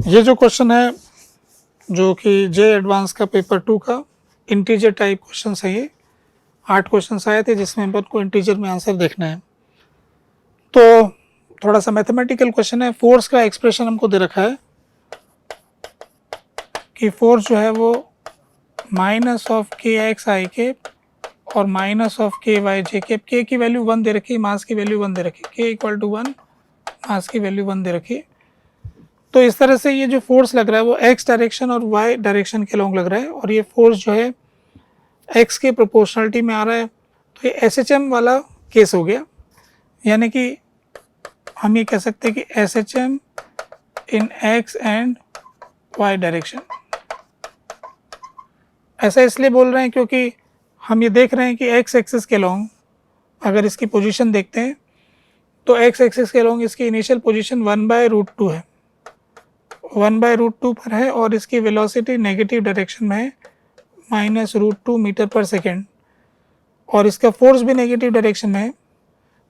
ये जो क्वेश्चन है जो कि जे एडवांस का पेपर 2 का इंटीजर टाइप क्वेश्चन है, ये 8 क्वेश्चन आए थे जिसमें अपन को इंटीजर में आंसर देखना है। तो थोड़ा सा मैथमेटिकल क्वेश्चन है। फोर्स का एक्सप्रेशन हमको दे रखा है कि फोर्स जो है वो माइनस ऑफ के एक्स आई के और माइनस ऑफ के वाई जे के, के की वैल्यू 1 दे रखी है, मास की वैल्यू 1 दे रखी है, के इक्वल टू 1, मास की वैल्यू 1 दे रखी है। तो इस तरह से ये जो फोर्स लग रहा है वो एक्स डायरेक्शन और वाई डायरेक्शन के लॉन्ग लग रहा है, और ये फोर्स जो है एक्स के प्रोपोर्शनलिटी में आ रहा है। तो ये SHM वाला केस हो गया, यानी कि हम ये कह सकते हैं कि SHM in x and y direction. ऐसा इसलिए बोल रहे हैं क्योंकि हम ये देख रहे हैं कि एक्स एक्सिस के लॉन्ग अगर इसकी पोजीशन देखते हैं तो एक्स एक्सिस के लॉन्ग इसकी इनिशियल पोजीशन 1/√2 है, 1/√2 पर है, और इसकी वेलोसिटी नेगेटिव डायरेक्शन में है -√2 मीटर पर सेकेंड, और इसका फोर्स भी नेगेटिव डायरेक्शन में है।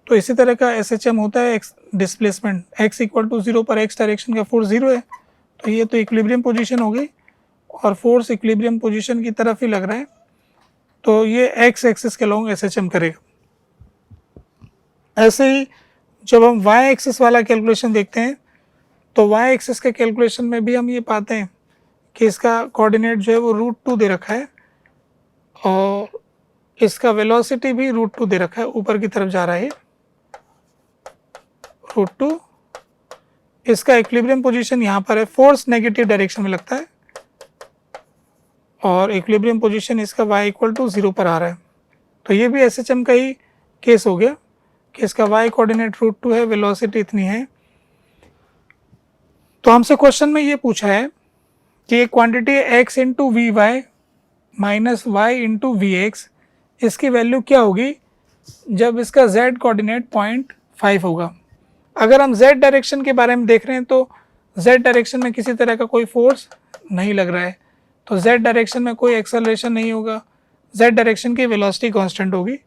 तो इसी तरह का SHM होता है x displacement, x equal to 0 पर x डायरेक्शन का फोर्स 0 है, तो ये तो इक्विलिब्रियम पोजीशन हो गई और फोर्स इक्विलिब्रियम पोजीशन की तरफ ही लग रहा है, तो ये x एक्सिस के लॉन्ग SHM करेगा। ऐसे ही जब हम y एक्सिस वाला कैलकुलेशन देखते हैं तो y एक्सिस के कैलकुलेशन में भी हम ये पाते हैं कि इसका कोऑर्डिनेट जो है वो √2 दे रखा है और इसका वेलोसिटी भी √2 दे रखा है, ऊपर की तरफ जा रहा है √2। इसका इक्विलिब्रियम पोजीशन यहाँ पर है, फोर्स नेगेटिव डायरेक्शन में लगता है और इक्विलिब्रियम पोजीशन इसका y इक्वल टू 0 पर आ रहा है। तो ये भी SHM का ही केस हो गया कि इसका y कोऑर्डिनेट √2 है, वेलोसिटी इतनी है। तो हमसे क्वेश्चन में ये पूछा है कि एक क्वांटिटी है x into v y minus y into v x, इसकी वैल्यू क्या होगी जब इसका z कोऑर्डिनेट 0.5 होगा। अगर हम z डायरेक्शन के बारे में देख रहे हैं तो z डायरेक्शन में किसी तरह का कोई फोर्स नहीं लग रहा है, तो z डायरेक्शन में कोई एक्सेलरेशन नहीं होगा, z डायरेक्शन की वेलोसिटी कांस्टेंट होगी।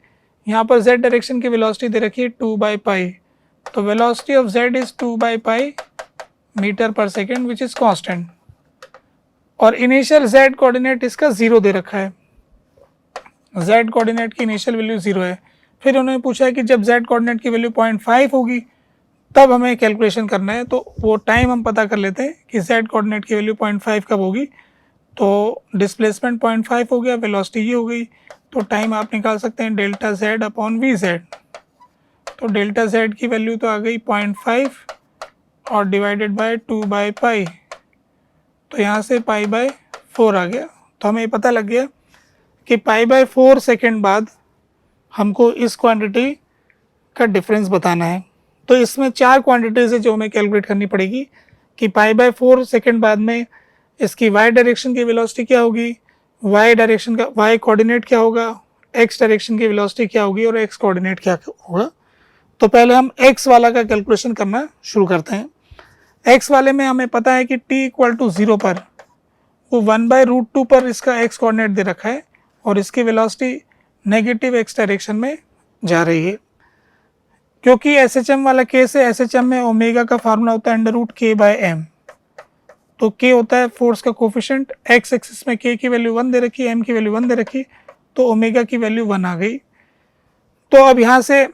यहाँ पर z डायरेक्शन की वेलोसिटी दे रखी है 2/π, तो velocity of z is 2/π metre per second which is constant, और इनिशियल z कोऑर्डिनेट इसका 0 दे रखा है, z कोऑर्डिनेट की इनिशियल वैल्यू 0 है। फिर उन्होंने पूछा है कि जब z कोऑर्डिनेट की वैल्यू 0.5 होगी तब हमें कैलकुलेशन करना है, तो वो टाइम हम पता कर लेते हैं कि z कोऑर्डिनेट की वैल्यू 0.5 कब होगी। तो डिस्प्लेसमेंट 0.5 हो गया, वेलोसिटी ये हो गई, तो टाइम आप निकाल सकते हैं delta z upon V Z. तो डेल्टा z की वैल्यू तो आ गई 0.5 और डिवाइडेड बाय 2/π, तो यहाँ से π/4 आ गया। तो हमें पता लग गया कि π/4 सेकेंड बाद हमको इस क्वांटिटी का डिफरेंस बताना है। तो इसमें 4 क्वांटिटीज़ है जो हमें कैलकुलेट करनी पड़ेगी कि π/4 सेकेंड बाद में इसकी y डायरेक्शन की वेलोसिटी क्या होगी, y डायरेक्शन का y कोऑर्डिनेट क्या होगा, x डायरेक्शन की वेलोसिटी क्या होगी और x कोऑर्डिनेट क्या होगा। तो पहले हम x वाला का कैलकुलेशन करना शुरू करते हैं। x वाले में हमें पता है कि t इक्वल टू 0 पर वो 1/√2 पर इसका x कोऑर्डिनेट दे रखा है और इसकी वेलोसिटी नेगेटिव x डायरेक्शन में जा रही है। क्योंकि SHM वाला केस है, SHM में ओमेगा का फार्मूला होता है √k/m, तो k होता है फोर्स का कोफिशिएंट, x एक्सिस में k की वैल्यू 1 दे रखी है, m की वैल्यू 1 दे रखी, तो ओमेगा की वैल्यू 1 आ गई। तो अब यहाँ से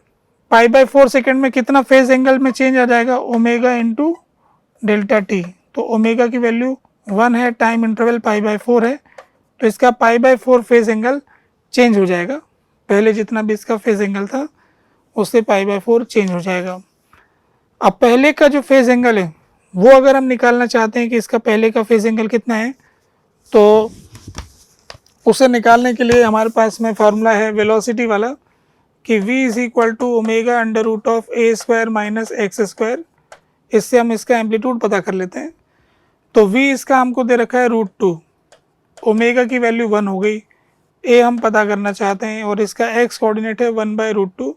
π/4 सेकेंड में कितना फेज एंगल में चेंज आ जाएगा, ओमेगा इंटू डेल्टा टी, तो ओमेगा की वैल्यू 1 है, टाइम इंटरवल π/4 है, तो इसका π/4 फेज एंगल चेंज हो जाएगा, पहले जितना भी इसका फेज एंगल था उससे π/4 चेंज हो जाएगा। अब पहले का जो फेज एंगल है वो अगर हम निकालना चाहते हैं कि इसका पहले का फेज एंगल कितना है, तो उसे निकालने के लिए हमारे पास में फार्मूला है वेलोसिटी वाला कि v is equal to omega √a² minus x²। इससे हम इसका एम्पलीट्यूड पता कर लेते हैं। तो v इसका हमको दे रखा है √2, ओमेगा की वैल्यू 1 हो गई, a हम पता करना चाहते हैं और इसका x कोऑर्डिनेट है 1/√2,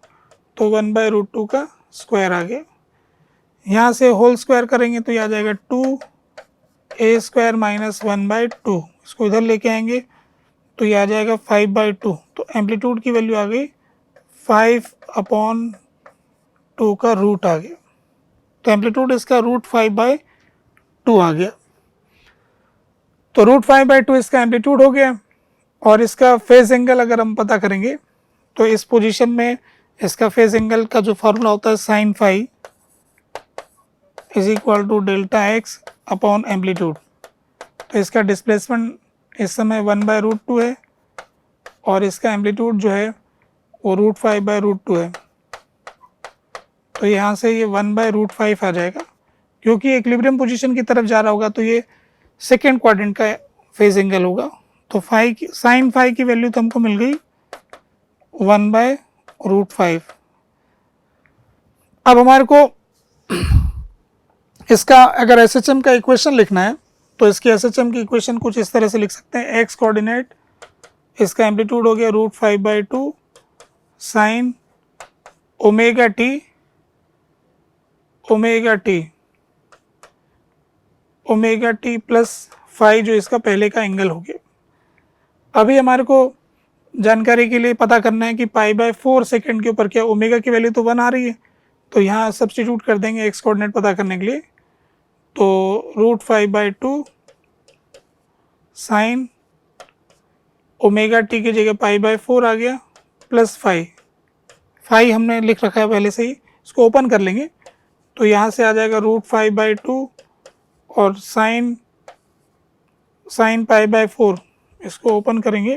तो 1/√2 का स्क्वायर आ गया। यहाँ से होल स्क्वायर करेंगे तो ये आ जाएगा 2a² माइनस 1/2, इसको इधर लेके आएंगे तो ये आ जाएगा 5/2, तो एम्पलीट्यूड की वैल्यू आ गई 5/2 का रूट आ गया, तो एम्पलीट्यूड इसका √5/2 आ गया। तो √5/2 इसका एम्पलीट्यूड हो गया, और इसका फेज एंगल अगर हम पता करेंगे तो इस पोजीशन में इसका फेज एंगल का जो फॉर्मूला होता है sin phi is equal to delta x upon amplitude. तो इसका डिस्प्लेसमेंट इस समय 1/√2 है, और इसका एम्पलीट्यूड जो है वो √5/√2 है। तो यहाँ से ये 1/√5 आ जाएगा, क्योंकि इक्विलिब्रियम पोजीशन की तरफ जा रहा होगा तो ये सेकेंड क्वाड्रेंट का फेज एंगल होगा। तो sin phi की वैल्यू तो हमको मिल गई 1/√5। अब हमारे को इसका अगर SHM का इक्वेशन लिखना है तो इसकी SHM की इक्वेशन कुछ इस तरह से लिख सकते हैं। एक्स कोऑर्डिनेट, इसका एम्पलीट्यूड हो गया √5/2 sine omega t plus phi, जो इसका पहले का एंगल हो गया। अभी हमारे को जानकारी के लिए पता करना है कि π/4 सेकेंड के ऊपर क्या ओमेगा की वैल्यू तो 1 आ रही है, तो यहाँ सब्स्टिट्यूट कर देंगे एक्स कोऑर्डिनेट पता करने के लिए। तो √5/2 साइन ओमेगा टी की जगह π/4 आ गया प्लस फाई हमने लिख रखा है पहले से ही, इसको ओपन कर लेंगे तो यहाँ से आ जाएगा √5/2 और साइन π/4, इसको ओपन करेंगे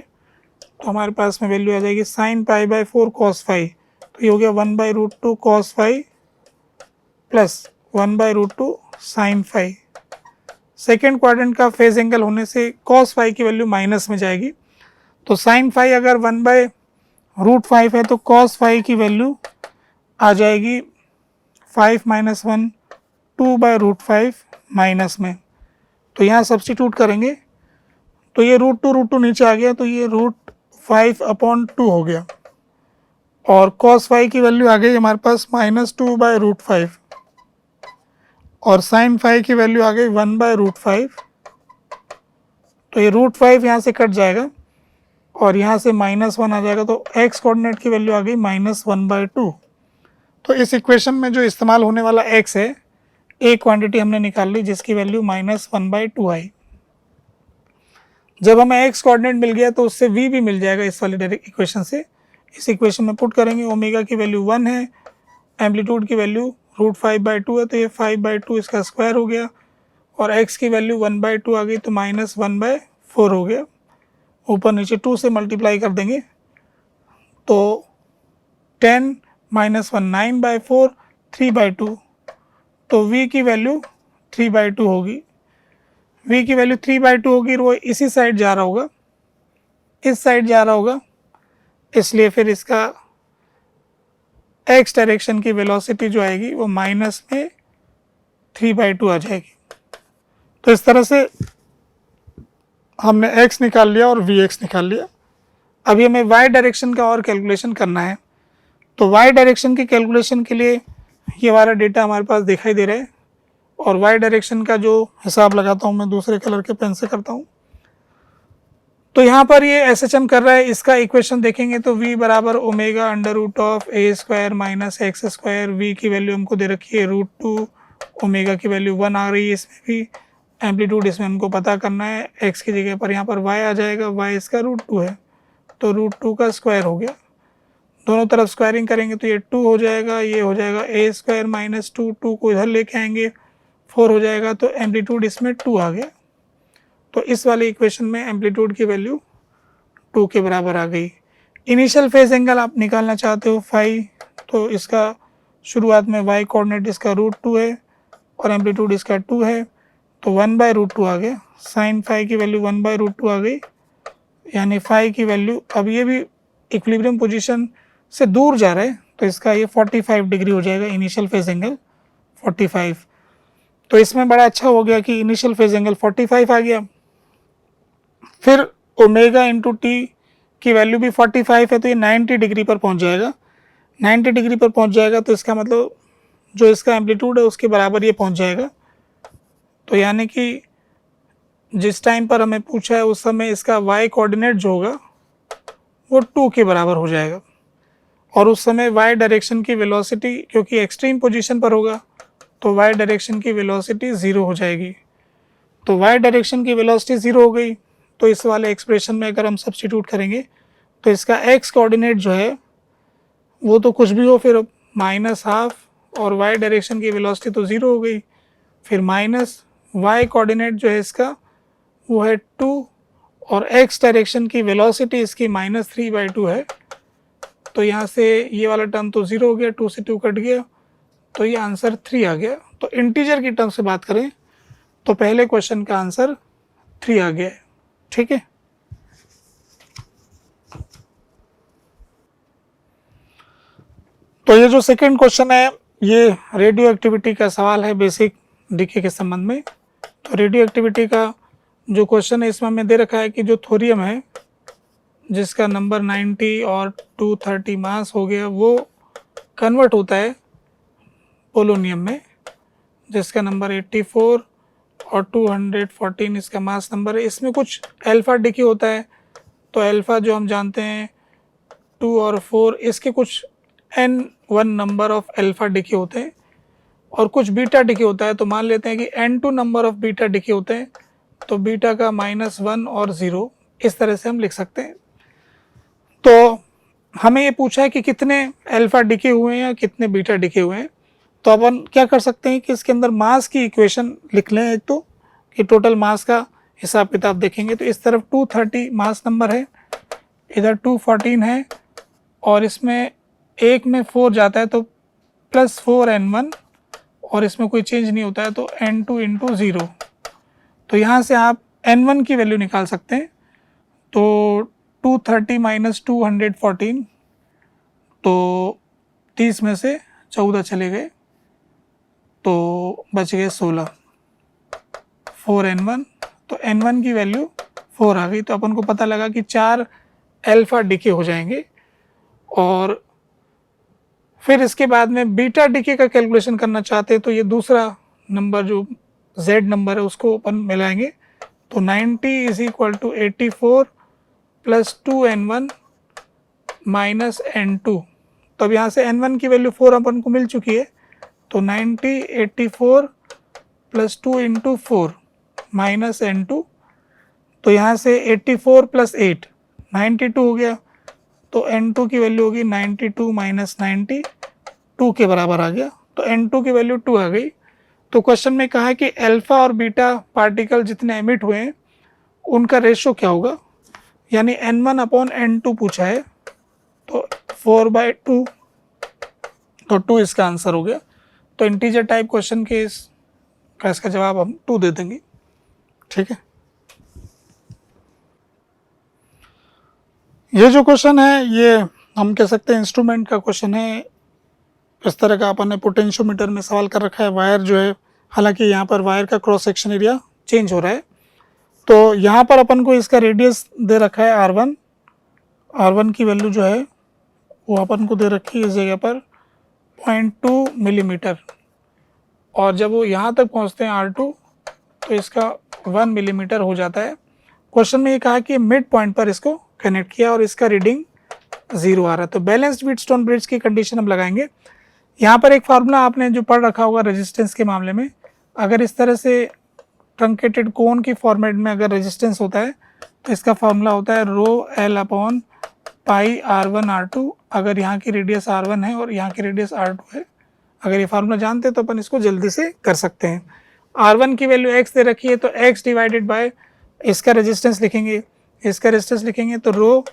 तो हमारे पास में वैल्यू आ जाएगी sin π/4 cos phi। तो ये हो गया 1/√2 cos phi plus 1/√2 sin phi। Second quadrant का फेज एंगल होने से cos phi की वैल्यू माइनस में जाएगी, तो sin phi अगर 1/√5 है तो cos phi की वैल्यू आ जाएगी 5 - 1 2/√5 माइनस में। तो यहाँ सब्स्टिट्यूट करेंगे तो ये √2 नीचे आ गया, तो ये √5/2 हो गया, और cos phi की वैल्यू आ गई हमारे पास -2/√5, और sin phi की वैल्यू आ गई 1/√5। तो ये √5 यहाँ से कट जाएगा और यहाँ से -1 आ जाएगा, तो x कोऑर्डिनेट की वैल्यू आ गई -1/2। तो इस इक्वेशन में जो इस्तेमाल होने वाला x है, एक क्वांटिटी हमने निकाल ली जिसकी वैल्यू -1/2 आई। जब हमें x कोऑर्डिनेट मिल गया तो उससे v भी मिल जाएगा इस वाली डायरेक्ट इक्वेशन से। इस इक्वेशन में पुट करेंगे, ओमेगा की वैल्यू 1 है, एम्पलीट्यूड की वैल्यू √5/2 है, तो ये 5/2 इसका स्क्वायर हो गया, और x की वैल्यू 1/2 आ गई तो -1/4 हो गया। ऊपर नीचे 2 से मल्टीप्लाई कर देंगे तो 10 - 1 9/4 3/2, तो v की वैल्यू 3/2 होगी। v की वैल्यू 3/2 होगी, वो इसी साइड जा रहा होगा, इस साइड जा रहा होगा, इसलिए फिर इसका x डायरेक्शन की वेलोसिटी जो आएगी वो माइनस में 3/2 आ जाएगी। तो इस तरह से हमने x निकाल लिया और vx निकाल लिया। अभी हमें y डायरेक्शन का और कैलकुलेशन करना है, तो y डायरेक्शन की कैलकुलेशन के लिए ये हमारा डेटा हमारे पास दिखाई दे रहा है, और y डायरेक्शन का जो हिसाब लगाता हूँ मैं दूसरे कलर के पेन से करता हूँ। तो यहाँ पर ये SHM कर रहा है, इसका इक्वेशन देखेंगे तो v बराबर ओमेगा √a² - x², v की वैल्यू हमको दे रखी है √2, ओमेगा की वैल्यू 1 आ रही है इसमें भी, एम्पलीट्यूड इसमें हमको पता करना है, x की जगह पर यहाँ पर y आ जाएगा, y इसका √2 है, तो √2 का स्क्वायर हो गया। दोनों तरफ स्क्वायरिंग करेंगे तो ये 2 हो जाएगा, ये हो जाएगा a² - 2 को इधर लेके आएंगे 4 हो जाएगा, तो एम्पलीट्यूड इसमें 2 आ गया। तो इस वाले इक्वेशन में एम्पलीट्यूड की वैल्यू 2 के बराबर आ गई। इनिशियल फेज एंगल आप निकालना चाहते हो फाई, तो इसका शुरुआत में y कोऑर्डिनेट इसका √2 है और एम्पलीट्यूड इसका 2 है, तो 1/√2 आ गया। साइन फाई की वैल्यू 1/√2 आ गई, यानी फाई की वैल्यू, अब ये भी इक्विलिब्रियम पोजीशन से दूर जा रहा है तो इसका ये 45 डिग्री हो जाएगा, इनिशियल फेज एंगल 45। तो इसमें बड़ा अच्छा हो गया कि इनिशियल फेज एंगल 45 आ गया। फिर ओमेगा इंटू टी की वैल्यू भी 45 है, तो ये 90 डिग्री पर पहुंच जाएगा। 90 डिग्री पर पहुंच जाएगा तो इसका मतलब जो इसका एम्पलीट्यूड है उसके बराबर ये पहुंच जाएगा। तो यानी कि जिस टाइम पर हमें पूछा है उस समय इसका y कोऑर्डिनेट जो होगा वो 2 के बराबर हो जाएगा, और उस समय y डायरेक्शन की वेलोसिटी क्योंकि एक्सट्रीम पोजीशन पर होगा तो y डायरेक्शन की वेलोसिटी 0 हो जाएगी। तो वाई डायरेक्शन की वेलोसिटी 0 हो गई। तो इस वाले एक्सप्रेशन में अगर हम सब्स्टिट्यूट करेंगे तो इसका एक्स कोऑर्डिनेट जो है वो तो कुछ भी हो, फिर -½ और वाई डायरेक्शन की वेलोसिटी तो 0 हो गई, फिर माइनस वाई कोऑर्डिनेट जो है इसका वो है 2 और एक्स डायरेक्शन की वेलोसिटी इसकी -3/2 है। तो यहाँ से ये वाला टर्म तो 0 हो गया, 2 से 2 कट गया, तो ये आंसर 3 आ गया। तो इंटीजर की टर्म से बात करें तो पहले क्वेश्चन का आंसर 3 आ गया है। ठीक है, तो ये जो सेकंड क्वेश्चन है ये रेडियो एक्टिविटी का सवाल है, बेसिक डीके के संबंध में। तो रेडियो एक्टिविटी का जो क्वेश्चन है इसमें हमें दे रखा है कि जो थोरियम है जिसका नंबर 90 और 230 मास हो गया वो कन्वर्ट होता है पोलोनियम में जिसका नंबर 84 और 214 इसका मास नंबर है। इसमें कुछ अल्फा डिके होता है, तो अल्फा जो हम जानते हैं 2 और 4 इसके कुछ n1 number of alpha decay होते हैं और कुछ बीटा डिके होता है। तो मान लेते हैं कि n2 number of beta decay होते हैं, तो बीटा का -1 और 0 इस तरह से हम लिख सकते हैं। तो हमें ये पूछा है कि कितने अल्फा डिके हुए हैं या कितने बीटा डिके हुए हैं। तो अपन क्या कर सकते हैं कि इसके अंदर मास की इक्वेशन लिख लें एक तो, कि टोटल मास का हिसाब किताब देखेंगे तो इस तरफ 230 मास नंबर है, इधर 214 है और इसमें एक में 4 जाता है तो +4n1 और इसमें कोई चेंज नहीं होता है तो n2 × 0। तो यहाँ से आप n1 की वैल्यू निकाल सकते हैं। तो 230 - 214 तो 30 में से 14 चले गए तो बच गए 16, 4n1 तो n1 की वैल्यू 4 आ गई। तो अपन को पता लगा कि 4 अल्फा डिके हो जाएंगे। और फिर इसके बाद में बीटा डिके का कैलकुलेशन करना चाहते हैं तो ये दूसरा नंबर जो z नंबर है उसको अपन मिलाएंगे। तो 90 = 84 + 2n1 - n2। तो अब यहाँ से n1 की वैल्यू 4 अपन को मिल चुकी है, तो 90 84 + 2 × 4 - n2। तो यहाँ से 84 + 8 92 हो गया, तो n2 की वैल्यू होगी 92 - 90 2 के बराबर आ गया। तो n2 की वैल्यू 2 आ गई। तो क्वेश्चन में कहा है कि अल्फा और बीटा पार्टिकल जितने एमिट हुए हैं उनका रेशो क्या होगा, यानी n1/n2 पूछा है तो 4/2 तो 2 इसका आंसर हो गया। तो इंटीजर टाइप क्वेश्चन के इसका जवाब हम 2 दे देंगे। ठीक है, ये जो क्वेश्चन है ये हम कह सकते हैं इंस्ट्रूमेंट का क्वेश्चन है। इस तरह का अपन ने पोटेंशियोमीटर में सवाल कर रखा है। वायर जो है, हालांकि यहाँ पर वायर का क्रॉस सेक्शन एरिया चेंज हो रहा है। तो यहाँ पर अपन को इसका रेडियस दे रखा है r1। r1 की वैल्यू जो है वो अपन को दे रखी है इस जगह पर 0.2 मिलीमीटर, और जब वो यहाँ तक पहुँचते हैं r2 तो इसका 1 मिलीमीटर हो जाता है। क्वेश्चन में ये कहा कि मिड पॉइंट पर इसको कनेक्ट किया और इसका रीडिंग 0 आ रहा है। तो बैलेंस्ड व्हीटस्टोन ब्रिज की कंडीशन हम लगाएंगे। यहाँ पर एक फार्मूला आपने जो पढ़ रखा होगा रेजिस्टेंस के मामले में, अगर इस तरह से ट्रंकेटेड कोन की फॉर्मेट में अगर रेजिस्टेंस होता है तो इसका फार्मूला होता है ρl/πr1r2। अगर यहाँ की रेडियस r1 है और यहाँ की रेडियस r2 है, अगर ये फार्मूला जानते हैं तो अपन इसको जल्दी से कर सकते हैं। r1 की वैल्यू x दे रखी है तो x डिवाइडेड बाय इसका रेजिस्टेंस लिखेंगे, इसका रेजिस्टेंस लिखेंगे तो रो,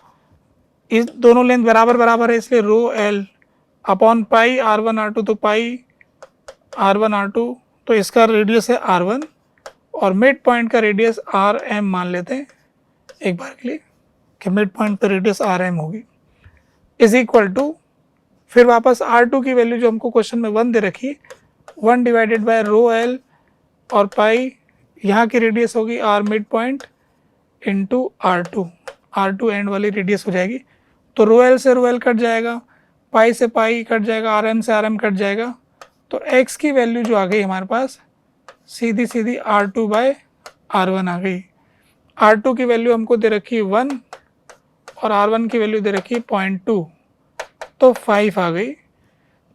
इस दोनों लेंथ बराबर बराबर है इसलिए ρl/πr1r2 तो πr1r2 तो इसका रेडियस है r1 और मिड पॉइंट का रेडियस rm मान लेते हैं एक बार के लिए कि मिड पॉइंट पर रेडियस rm होगी, इज इक्वल टू फिर वापस r2 की वैल्यू जो हमको क्वेश्चन में 1 दे रखी, 1 डिवाइडेड बाय ρl और पाई यहाँ की रेडियस होगी r mid point into r2 and वाली रेडियस हो जाएगी। तो ρl से ρl कट जाएगा, पाई से पाई कट जाएगा, rm से rm कट जाएगा। तो x की वैल्यू जो आ गई हमारे पास सीधी सीधी r2/r1 आ गई। r2 की वैल्यू हमको दे रखी 1 और r1 की वैल्यू दे रखी 0.2 तो 5 आ गई।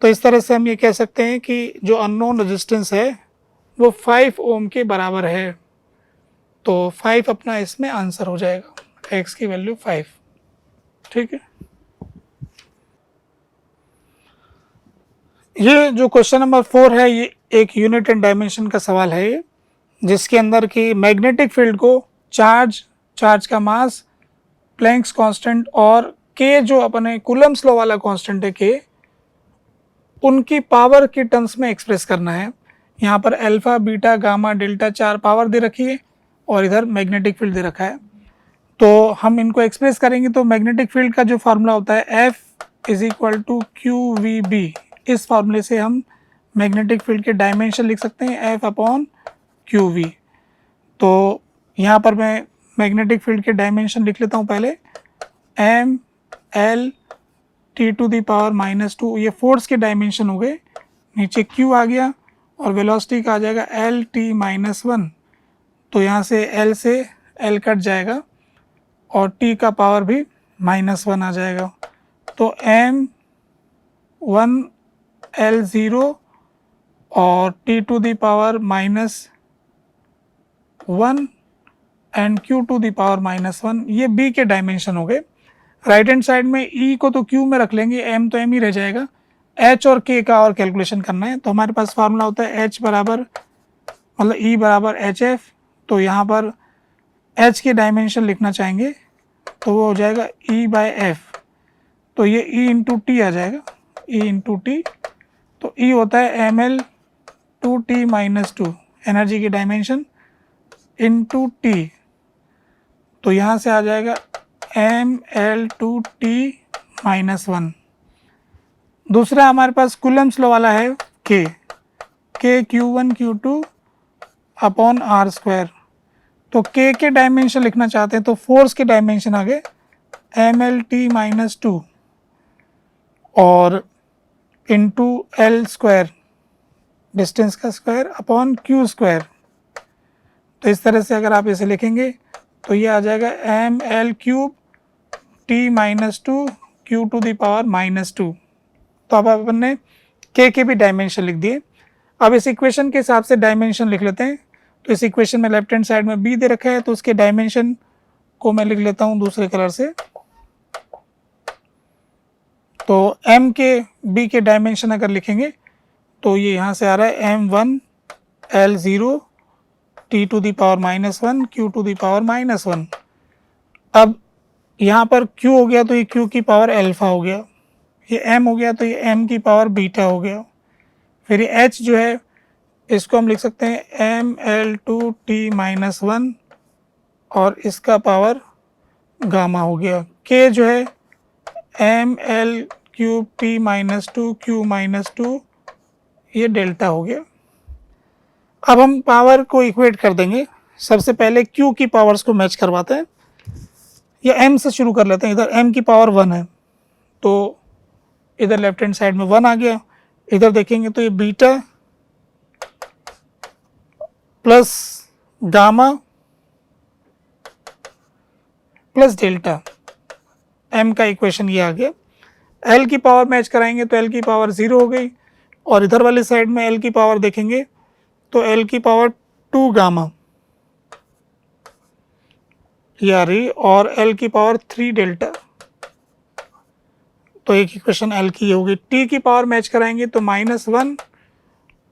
तो इस तरह से हम ये कह सकते हैं कि जो अननोन रेजिस्टेंस है वो 5 ओम के बराबर है। तो 5 अपना इसमें आंसर हो जाएगा, x की वैल्यू 5। ठीक है, ये जो क्वेश्चन नंबर 4 है ये एक यूनिट एंड डायमेंशन का सवाल है ये, जिसके अंदर की मैग्नेटिक फील्ड को चार्ज का मास, प्लैंक्स कांस्टेंट और के जो अपने कूलम्ब्स लॉ वाला कांस्टेंट है के, उनकी पावर की टर्म्स में एक्सप्रेस करना है। यहाँ पर alpha, beta, gamma, delta 4 power दे रखी है और इधर मैग्नेटिक फील्ड दे रखा है। तो हम इनको एक्सप्रेस करेंगे तो मैग्नेटिक फील्ड का जो फार्मूला होता है F is equal to q v B, इस फार्मूले से हम मैग्नेटिक फील्ड के डायमेंशन लिख सकते हैं F अपॉन क्यू वी। तो यहाँ पर मैं मैग्नेटिक फील्ड के डायमेंशन लिख लेता हूँ पहले, M L T to the power -2, ये फोर्स के डायमेंशन हो गए, नीचे Q आ गया और वेलोसिटी का आ जाएगा एल टी -1, तो यहाँ से L कट जाएगा और T का पावर भी -1 आ जाएगा। तो M1 L0 और T to the power -1 and Q to the power -1, ये B के डायमेंशन हो गए। राइट हैंड साइड में E को तो Q में रख लेंगे, M तो M ही रह जाएगा। H और K का और कैलकुलेशन करना है, तो हमारे पास फार्मूला होता है H बराबर मतलब E बराबर HF, तो यहाँ पर H के डायमेंशन लिखना चाहेंगे तो वो हो जाएगा E बाय F, तो ये E इंटू टी आ जाएगा, E इंटू टी, तो E होता है ml2t -2 एनर्जी की डायमेंशन इंटू टी, तो यहाँ से आ जाएगा ml2t -1। दूसरा हमारे पास कूलम्ब्स लॉ वाला है K Q1 Q2 upon r square, तो K के डायमेंशन लिखना चाहते हैं तो फोर्स के डायमेंशन आ गए mlt -2 और इंटू एल स्क्वायर, डिस्टेंस का स्क्वायर, अपॉन क्यू स्क्वायर। तो इस तरह से अगर आप इसे लिखेंगे तो ये आ जाएगा ml³ t -2 q to the power -2। तो अब अपन ने K के भी डायमेंशन लिख दिए। अब इस इक्वेशन के हिसाब से डायमेंशन लिख लेते हैं। तो इस इक्वेशन में लेफ्ट हैंड साइड में B दे रखा है, तो उसके डायमेंशन को मैं लिख लेता हूँ दूसरे कलर से। तो M के B के डायमेंशन अगर लिखेंगे तो ये यहाँ से आ रहा है M1 L0 T to the power -1 Q to the power -1। अब यहाँ पर Q हो गया तो ये Q की पावर अल्फा हो गया, ये M हो गया तो ये M की पावर बीटा हो गया, फिर ये H जो है इसको हम लिख सकते हैं ml2t -1 और इसका पावर गामा हो गया। K जो है ml³ t -2 q -2, ये डेल्टा हो गया। अब हम पावर को इक्वेट कर देंगे। सबसे पहले Q की पावर्स को मैच करवाते हैं, या M से शुरू कर लेते हैं। इधर M की पावर 1 है तो इधर लेफ्ट हैंड साइड में 1 आ गया, इधर देखेंगे तो ये beta plus gamma plus delta, M का इक्वेशन ये आ गया। L की पावर मैच कराएंगे तो L की पावर 0 हो गई, और इधर वाली साइड में L की पावर देखेंगे तो L की पावर 2 गामा ये आ रही, और L की पावर 3 डेल्टा, तो एक इक्वेशन L की होगी। T की पावर मैच कराएंगे तो -1,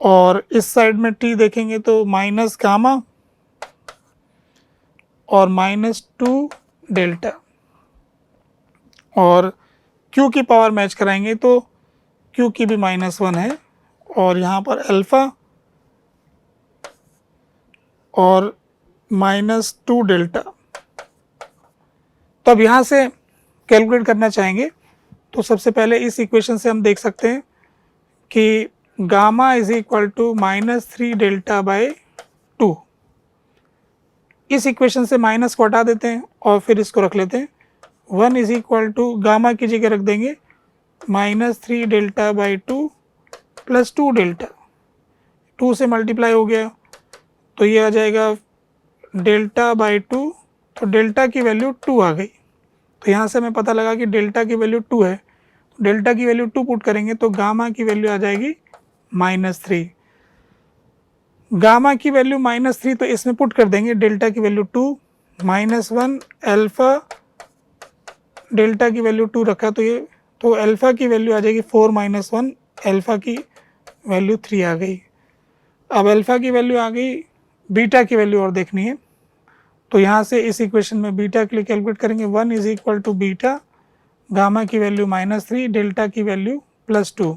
और इस साइड में T देखेंगे तो माइनस गामा और -2 डेल्टा, और Q की पावर मैच कराएंगे तो Q की भी -1 है, और यहाँ पर अल्फ़ा और -2 डेल्टा। तो अब यहाँ से कैलकुलेट करना चाहेंगे तो सबसे पहले इस इक्वेशन से हम देख सकते हैं कि gamma is equal to -3 delta by 2। इस इक्वेशन से माइनस को हटा देते हैं और फिर इसको रख लेते हैं। 1 इज इक्वल टू गामा की जगह रख देंगे -3 डेल्टा बाई 2 प्लस 2 डेल्टा, 2 से मल्टीप्लाई हो गया तो ये आ जाएगा डेल्टा बाई 2, तो डेल्टा की वैल्यू 2 आ गई। तो यहाँ से हमें पता लगा कि डेल्टा की वैल्यू 2 है, तो डेल्टा की वैल्यू 2 पुट करेंगे तो गामा की वैल्यू आ जाएगी -3। गामा की वैल्यू -3 तो इसमें पुट कर देंगे, डेल्टा की वैल्यू 2 -1 अल्फ़ा, डेल्टा की वैल्यू 2 रखा तो ये, तो अल्फ़ा की वैल्यू आ जाएगी 4 - 1, अल्फ़ा की वैल्यू 3 आ गई। अब अल्फ़ा की वैल्यू आ गई, बीटा की वैल्यू और देखनी है, तो यहाँ से इस इक्वेशन में बीटा के लिए कैलकुलेट करेंगे। 1 is equal to beta, gamma की वैल्यू -3, डेल्टा की वैल्यू +2,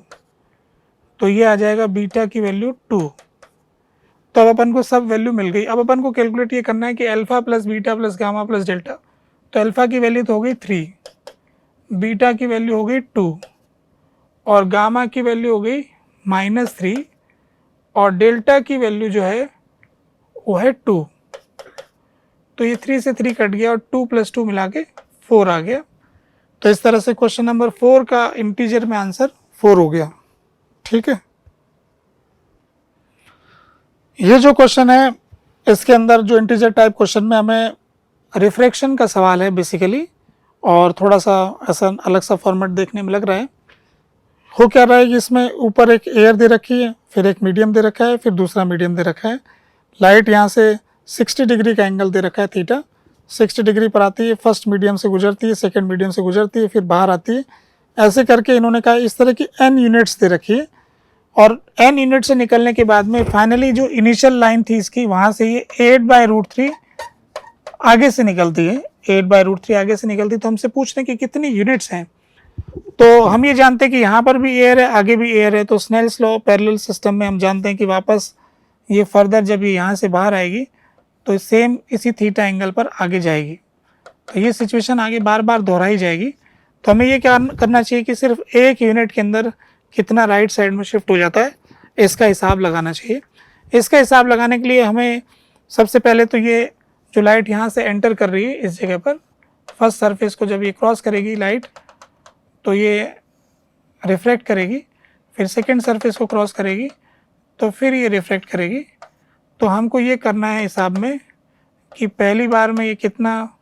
तो ये आ जाएगा बीटा की वैल्यू 2। तो अब अपन को सब वैल्यू मिल गई। अब अपन को कैलकुलेट ये करना है कि alpha plus beta plus gamma plus delta, तो अल्फ़ा की वैल्यू तो हो गई 3, बीटा की वैल्यू हो गई 2 और गामा की वैल्यू हो गई -3 और डेल्टा की वैल्यू जो है वो है 2। तो ये 3 से 3 कट गया और 2 + 2 मिला के 4 आ गया। तो इस तरह से क्वेश्चन नंबर 4 का इंटीजर में आंसर 4 हो गया। ठीक है, ये जो क्वेश्चन है इसके अंदर जो इंटीजर टाइप क्वेश्चन में हमें रिफ्रैक्शन का सवाल है बेसिकली, और थोड़ा सा ऐसा अलग सा फॉर्मेट देखने में लग रहा है। हो क्या रहा है कि इसमें ऊपर एक एयर दे रखी है, फिर एक मीडियम दे रखा है, फिर दूसरा मीडियम दे रखा है। लाइट यहाँ से 60 डिग्री का एंगल दे रखा है, थीटा 60 डिग्री पर आती है, फर्स्ट मीडियम से गुजरती है, सेकंड मीडियम से गुजरती है, फिर बाहर आती है। ऐसे करके इन्होंने कहा इस तरह की n यूनिट्स दे रखी है, और n यूनिट से निकलने के बाद में फाइनली जो इनिशियल लाइन थी इसकी, वहाँ से ये 8/√3 आगे से निकलती है, 8/√3 आगे से निकलती है। तो हमसे पूछ रहे हैं कि कितनी यूनिट्स हैं, तो हम ये जानते हैं कि यहाँ पर भी एयर है, आगे भी एयर है, तो स्नेल्स लॉ पैरेलल सिस्टम में हम जानते हैं कि वापस ये फर्दर जब ये यहाँ से बाहर आएगी तो सेम इसी थीटा एंगल पर आगे जाएगी। तो ये सिचुएशन आगे बार बार दोहराई जाएगी। तो हमें ये क्या करना चाहिए कि सिर्फ एक यूनिट के अंदर कितना राइट साइड में शिफ्ट हो जाता है, इसका हिसाब लगाना चाहिए। इसका हिसाब लगाने के लिए हमें सबसे पहले तो ये जो लाइट यहाँ से एंटर कर रही है इस जगह पर, फर्स्ट सरफेस को जब ये क्रॉस करेगी लाइट तो ये रिफ्रैक्ट करेगी, फिर सेकंड सरफेस को क्रॉस करेगी तो फिर ये रिफ्रैक्ट करेगी। तो हमको ये करना है हिसाब में कि पहली बार में ये कितना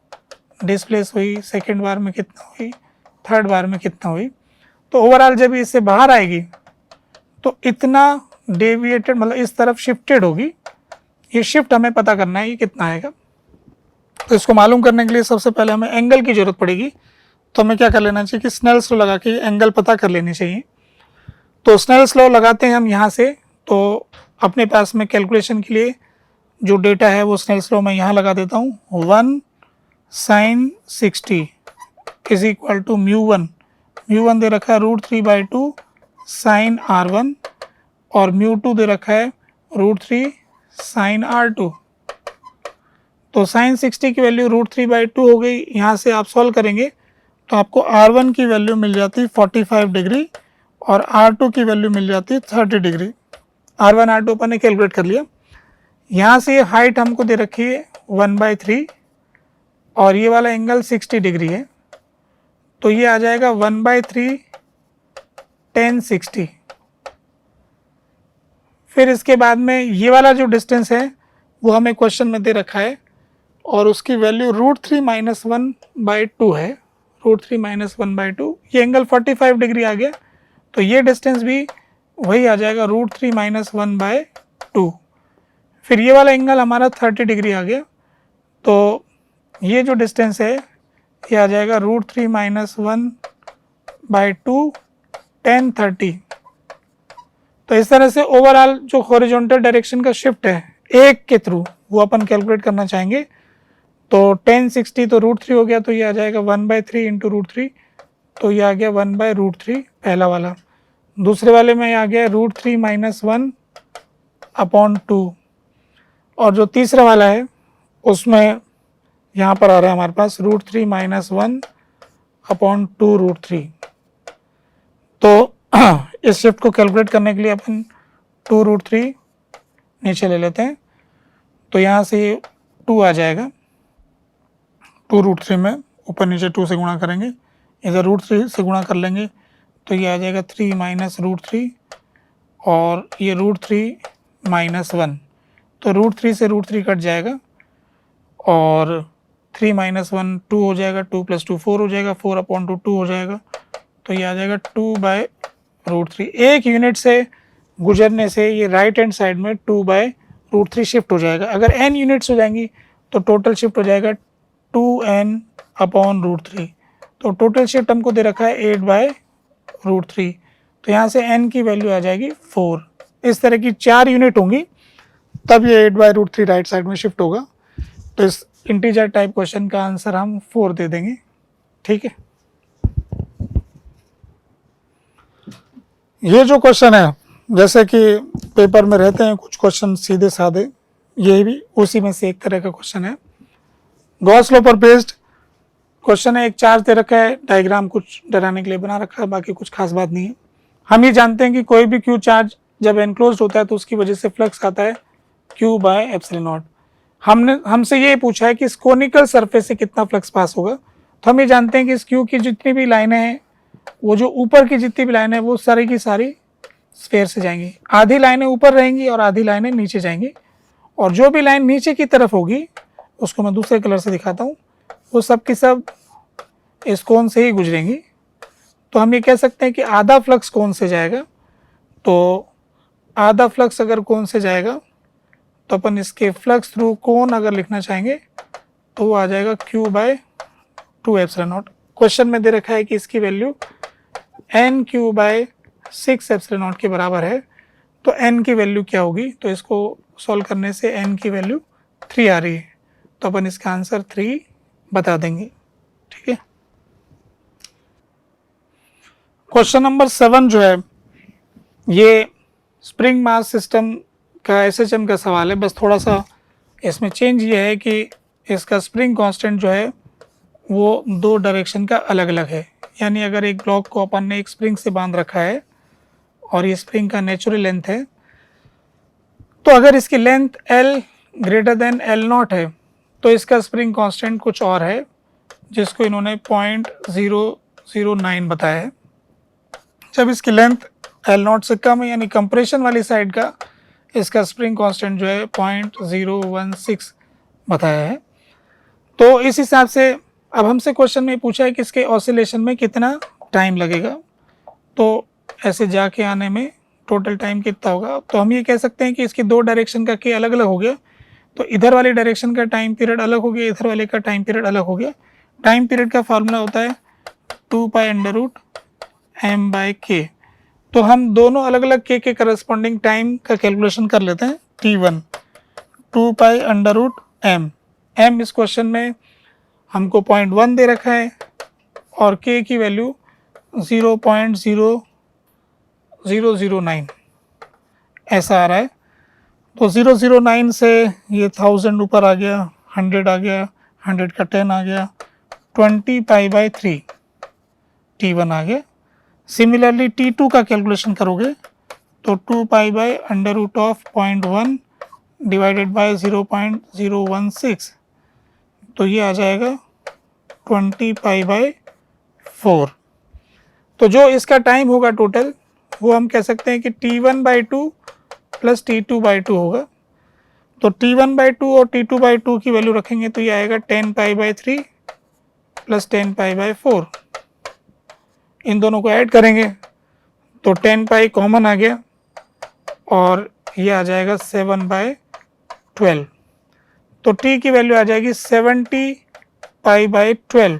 डिस्प्लेस हुई, सेकंड बार में कितना हुई, थर्ड बार में कितना हुई। तो ओवरऑल जब इससे बाहर आएगी तो इतना डेविएटेड, मतलब इस तरफ शिफ्टेड होगी। ये शिफ्ट हमें पता करना है ये कितना आएगा। तो इसको मालूम करने के लिए सबसे पहले हमें एंगल की ज़रूरत पड़ेगी। तो हमें क्या कर लेना चाहिए कि स्नेल्स लॉ लगा के एंगल पता कर लेनी चाहिए। तो स्नेल्स लॉ लगाते हैं हम यहाँ से, तो अपने पास में कैलकुलेशन के लिए जो डेटा है वो स्नेल्स लॉ मैं यहाँ लगा देता हूँ। 1 sin 60 इज इक्वल टू μ1 दे रखा है √3/2 sin r1 और μ2 दे रखा है √3 sin r2। तो sin 60 की वैल्यू √3/2 हो गई। यहाँ से आप सॉल्व करेंगे तो आपको r1 की वैल्यू मिल जाती 45 डिग्री और r2 की वैल्यू मिल जाती 30 डिग्री। r1 r2 अपन ने कैलकुलेट कर लिया। यहाँ से हाइट हमको दे रखी है 1/3 और ये वाला एंगल 60 डिग्री है, तो ये आ जाएगा 1/3 tan 60। फिर इसके बाद में ये वाला जो डिस्टेंस है वो हमें क्वेश्चन में दे रखा है और उसकी वैल्यू √3 - 1/2 है, √3 - 1/2। ये एंगल 45 डिग्री आ गया, तो ये डिस्टेंस भी वही आ जाएगा √3 - 1/2। फिर ये वाला एंगल हमारा 30 डिग्री आ गया, तो ये जो डिस्टेंस है ये आ जाएगा √3 - 1/2 tan 30। तो इस तरह से ओवरऑल जो हॉरिजॉन्टल डायरेक्शन का शिफ्ट है एक के थ्रू वो अपन कैलकुलेट करना चाहेंगे। तो tan 60 तो √3 हो गया, तो ये आ जाएगा 1/3 इंटू √3, तो ये आ गया 1/√3 पहला वाला। दूसरे वाले में आ गया √3 - 1/2 और जो तीसरा वाला है उसमें यहाँ पर आ रहा है हमारे पास √3 - 1/2√3। तो इस शिफ्ट को कैलकुलेट करने के लिए अपन 2√3 नीचे ले लेते हैं, तो यहाँ से 2 आ जाएगा। 2√3 में ऊपर नीचे 2 से गुणा करेंगे, इधर √3 से गुणा कर लेंगे तो ये आ जाएगा 3 - √3 और ये √3 - 1, तो √3 से √3 कट जाएगा और 3 - 1 2 हो जाएगा, 2 + 2 4 हो जाएगा, 4/2 2 हो जाएगा, तो ये आ जाएगा 2/√3। एक यूनिट से गुजरने से ये राइट हैंड साइड में 2/√3 √3 शिफ्ट हो जाएगा। अगर n यूनिट्स हो जाएंगी तो टोटल शिफ्ट हो जाएगा 2n/√3। तो टोटल शिफ्ट हमको दे रखा है 8/√3, तो यहाँ से n की वैल्यू आ जाएगी 4। इस तरह की 4 यूनिट होंगी तब ये 8/√3 राइट साइड में शिफ्ट होगा। तो इस इंटीजर टाइप क्वेश्चन का आंसर हम 4 दे देंगे। ठीक है, ये जो क्वेश्चन है जैसे कि पेपर में रहते हैं कुछ क्वेश्चन सीधे साधे, ये भी उसी में से एक तरह का क्वेश्चन है। गॉस लॉ पर बेस्ड क्वेश्चन है। एक चार्ज दे रखा है, डायग्राम कुछ डराने के लिए बना रखा है, बाकी कुछ खास बात नहीं है। हम ये जानते हैं कि कोई भी क्यू चार्ज जब एनक्लोज्ड होता है तो उसकी वजह से फ्लक्स आता है Q/ε0। हमसे ये पूछा है कि इस कोनिकल सरफेस से कितना फ्लक्स पास होगा। तो हम ये जानते हैं कि इस क्यू की जितनी भी लाइनें हैं, वो जो ऊपर की जितनी भी लाइनें हैं वो सारी की सारी स्फीयर से जाएंगी। आधी लाइनें ऊपर रहेंगी और आधी लाइनें नीचे जाएंगी, और जो भी लाइन नीचे की तरफ होगी उसको मैं दूसरे कलर से दिखाता हूँ, वो सब की सब इस कोन से ही गुजरेंगी। तो हम ये कह सकते हैं कि आधा फ्लक्स कोन से जाएगा। तो आधा फ्लक्स अगर कोन से जाएगा तो अपन इसके फ्लक्स थ्रू कोन अगर लिखना चाहेंगे तो वो आ जाएगा Q/2ε0। क्वेश्चन में दे रखा है कि इसकी वैल्यू NQ/6ε0 के बराबर है। तो n की वैल्यू क्या होगी, तो इसको सॉल्व करने से n की वैल्यू 3 आ रही है, तो अपन इसका आंसर 3 बता देंगे। ठीक है, क्वेश्चन नंबर 7 जो है ये स्प्रिंग मास सिस्टम का SHM का सवाल है। बस थोड़ा सा इसमें चेंज ये है कि इसका स्प्रिंग कांस्टेंट जो है वो 2 डायरेक्शन का अलग अलग है। यानी अगर एक ब्लॉक को अपन ने एक स्प्रिंग से बांध रखा है और ये स्प्रिंग का नेचुरल लेंथ है, तो अगर इसकी length L greater than L0 है तो इसका स्प्रिंग कांस्टेंट कुछ और है, जिसको इन्होंने 0.009 बताया है। जब इसकी लेंथ L0 से कम है यानी कंप्रेशन वाली साइड का, इसका स्प्रिंग कांस्टेंट जो है 0.016 बताया है। तो इस हिसाब से अब हमसे क्वेश्चन में पूछा है कि इसके ऑसिलेशन में कितना टाइम लगेगा, तो ऐसे जाके आने में टोटल टाइम कितना होगा। तो हम ये कह सकते हैं कि इसकी 2 डायरेक्शन का के अलग अलग हो गया, तो इधर वाली डायरेक्शन का टाइम पीरियड अलग हो गया, इधर वाले का टाइम पीरियड अलग हो गया। टाइम पीरियड का फार्मूला होता है 2π√m/k। तो हम दोनों अलग अलग के करस्पॉन्डिंग टाइम का कैलकुलेशन कर लेते हैं। T1 2π√m। m इस क्वेश्चन में हमको 0.1 दे रखा है और k की वैल्यू 0.0009 ऐसा आ रहा है। तो 009 से ये 1000 ऊपर आ गया, 100 आ गया, 100 का 10 आ गया, 20π/3 T1 आ गया। सिमिलरली T2 का कैलकुलेशन करोगे तो 2π/√0.1 डिवाइडेड बाय 0.016, तो ये आ जाएगा 20π/4। तो जो इसका टाइम होगा टोटल वो हम कह सकते हैं कि T1/2 प्लस T2/2 होगा। तो T1/2 और T2/2 की वैल्यू रखेंगे तो ये आएगा 10π/3 प्लस 10π/4। इन दोनों को ऐड करेंगे तो 10π कॉमन आ गया और ये आ जाएगा 7/12। तो T की वैल्यू आ जाएगी 70π/12।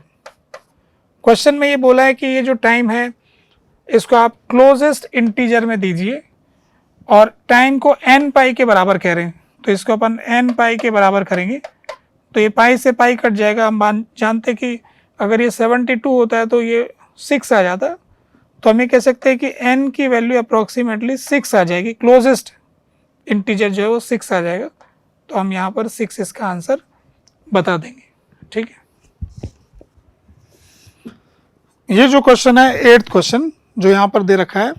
क्वेश्चन में ये बोला है कि ये जो टाइम है इसको आप क्लोजेस्ट इंटीजर में दीजिए और टाइम को n π के बराबर कह रहे हैं, तो इसको अपन n π के बराबर करेंगे तो ये पाई से पाई कट जाएगा। हम जानते कि अगर ये 72 होता है तो ये 6 आ जाता, तो हम ये कह सकते हैं कि n की वैल्यू अप्रॉक्सीमेटली 6 आ जाएगी। क्लोजेस्ट इंटीजर जो है वो 6 आ जाएगा, तो हम यहाँ पर 6 इसका आंसर बता देंगे। ठीक है, ये जो क्वेश्चन है 8th क्वेश्चन जो यहाँ पर दे रखा है,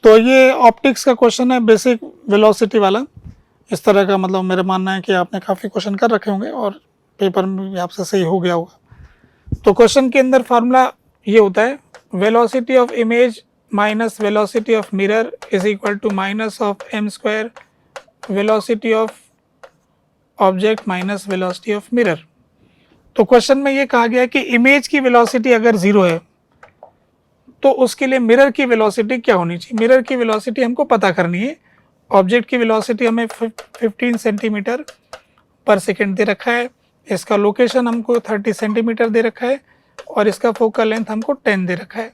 तो ये ऑप्टिक्स का क्वेश्चन है, बेसिक वेलोसिटी वाला। इस तरह का मतलब मेरा मानना है कि आपने काफ़ी क्वेश्चन कर रखे होंगे और पेपर में भी आपसे सही हो गया होगा। तो क्वेश्चन के अंदर फार्मूला ये होता है velocity of image minus velocity of mirror is equal to minus of m² velocity of object minus velocity of mirror. तो क्वेश्चन में ये कहा गया है कि इमेज की वेलोसिटी अगर 0 है तो उसके लिए मिरर की वेलोसिटी क्या होनी चाहिए। मिरर की वेलोसिटी हमको पता करनी है ऑब्जेक्ट की वेलोसिटी हमें 15 सेंटीमीटर पर सेकेंड दे रखा है, इसका लोकेशन हमको 30 सेंटीमीटर दे रखा है और इसका फोकल लेंथ हमको 10 दे रखा है।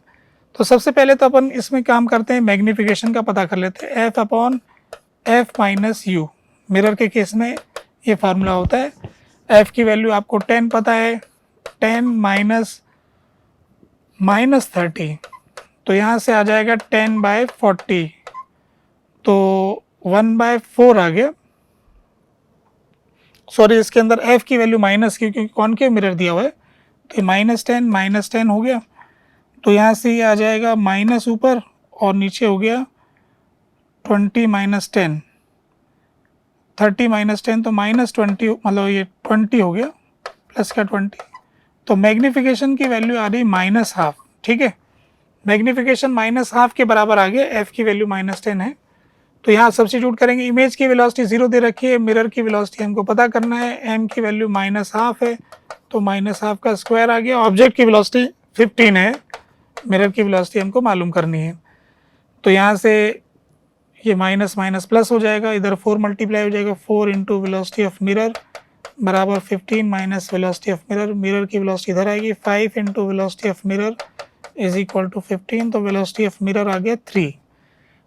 तो सबसे पहले तो अपन इसमें काम करते हैं, मैग्नीफिकेशन का पता कर लेते हैं। F upon F minus you, mirror के केस में ये फार्मूला होता है। एफ की वैल्यू आपको 10 पता है, 10 माइनस 30, तो यहाँ से आ जाएगा 10/40, तो 1/4 आ गया। सॉरी, इसके अंदर एफ की वैल्यू माइनस की, क्योंकि कॉनकेव मिरर दिया हुआ है, तो -10 हो गया। तो यहाँ से ये आ जाएगा माइनस ऊपर और नीचे हो गया 20 - 10, 30 - 10 तो -20, मतलब ये 20 हो गया, प्लस का 20। तो मैग्नीफिकेशन की वैल्यू आ रही -½ ठीक है। मैग्नीफिकेशन -½ के बराबर आ गया, एफ की वैल्यू -10 है। तो यहाँ सब्स्टिट्यूट करेंगे। इमेज की वेलोसिटी 0 दे रखी है, मिरर की वेलोसिटी हमको पता करना है, एम की वैल्यू -½ है, तो -½ का स्क्वायर आ गया। ऑब्जेक्ट की वेलोसिटी 15 है, मिरर की वेलोसिटी हमको मालूम करनी है, तो यहाँ से ये माइनस माइनस प्लस हो जाएगा, इधर 4 मल्टीप्लाई हो जाएगा, 4 इंटू वेलोसिटी ऑफ मिरर बराबर 15 minus velocity of mirror, mirror की वेलोसिटी इधर आएगी, 5 into velocity of mirror is equal to 15, तो वेलोसिटी ऑफ मिरर आ गया 3।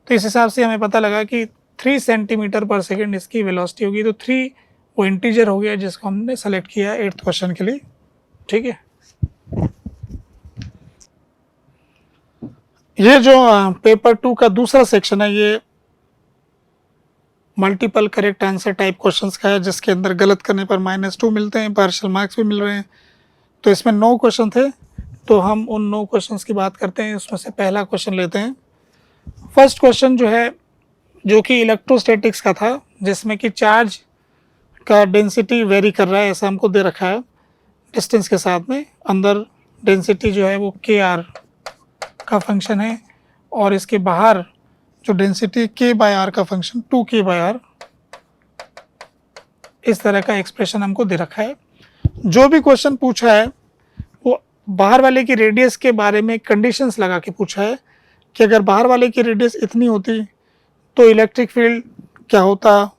तो इस हिसाब से हमें पता लगा कि 3 सेंटीमीटर पर सेकेंड इसकी वेलोसिटी होगी। तो 3 वो इंटीजर हो गया जिसको हमने सेलेक्ट किया 8th क्वेश्चन के लिए, ठीक है। ये जो पेपर 2 का दूसरा सेक्शन है, ये multiple correct answer type questions का है, जिसके अंदर गलत करने पर -2 मिलते हैं, पार्शियल मार्क्स भी मिल रहे हैं। तो इसमें 9 क्वेश्चन थे, तो हम उन 9 क्वेश्चंस की बात करते हैं। उसमें से पहला क्वेश्चन लेते हैं। फर्स्ट क्वेश्चन जो है, जो कि इलेक्ट्रोस्टैटिक्स का था, जिसमें कि चार्ज का डेंसिटी वेरी कर रहा है, ऐसा हमको दे रखा है डिस्टेंस के साथ में। अंदर डेंसिटी जो है वो kr का फंक्शन है, और इसके बाहर जो डेंसिटी k/r का फंक्शन 2k/r, इस तरह का एक्सप्रेशन हमको दे रखा है। जो भी क्वेश्चन पूछा है वो बाहर वाले की रेडियस के बारे में कंडीशंस लगा के पूछा है कि अगर बाहर वाले की रेडियस इतनी होती तो इलेक्ट्रिक फील्ड क्या होता,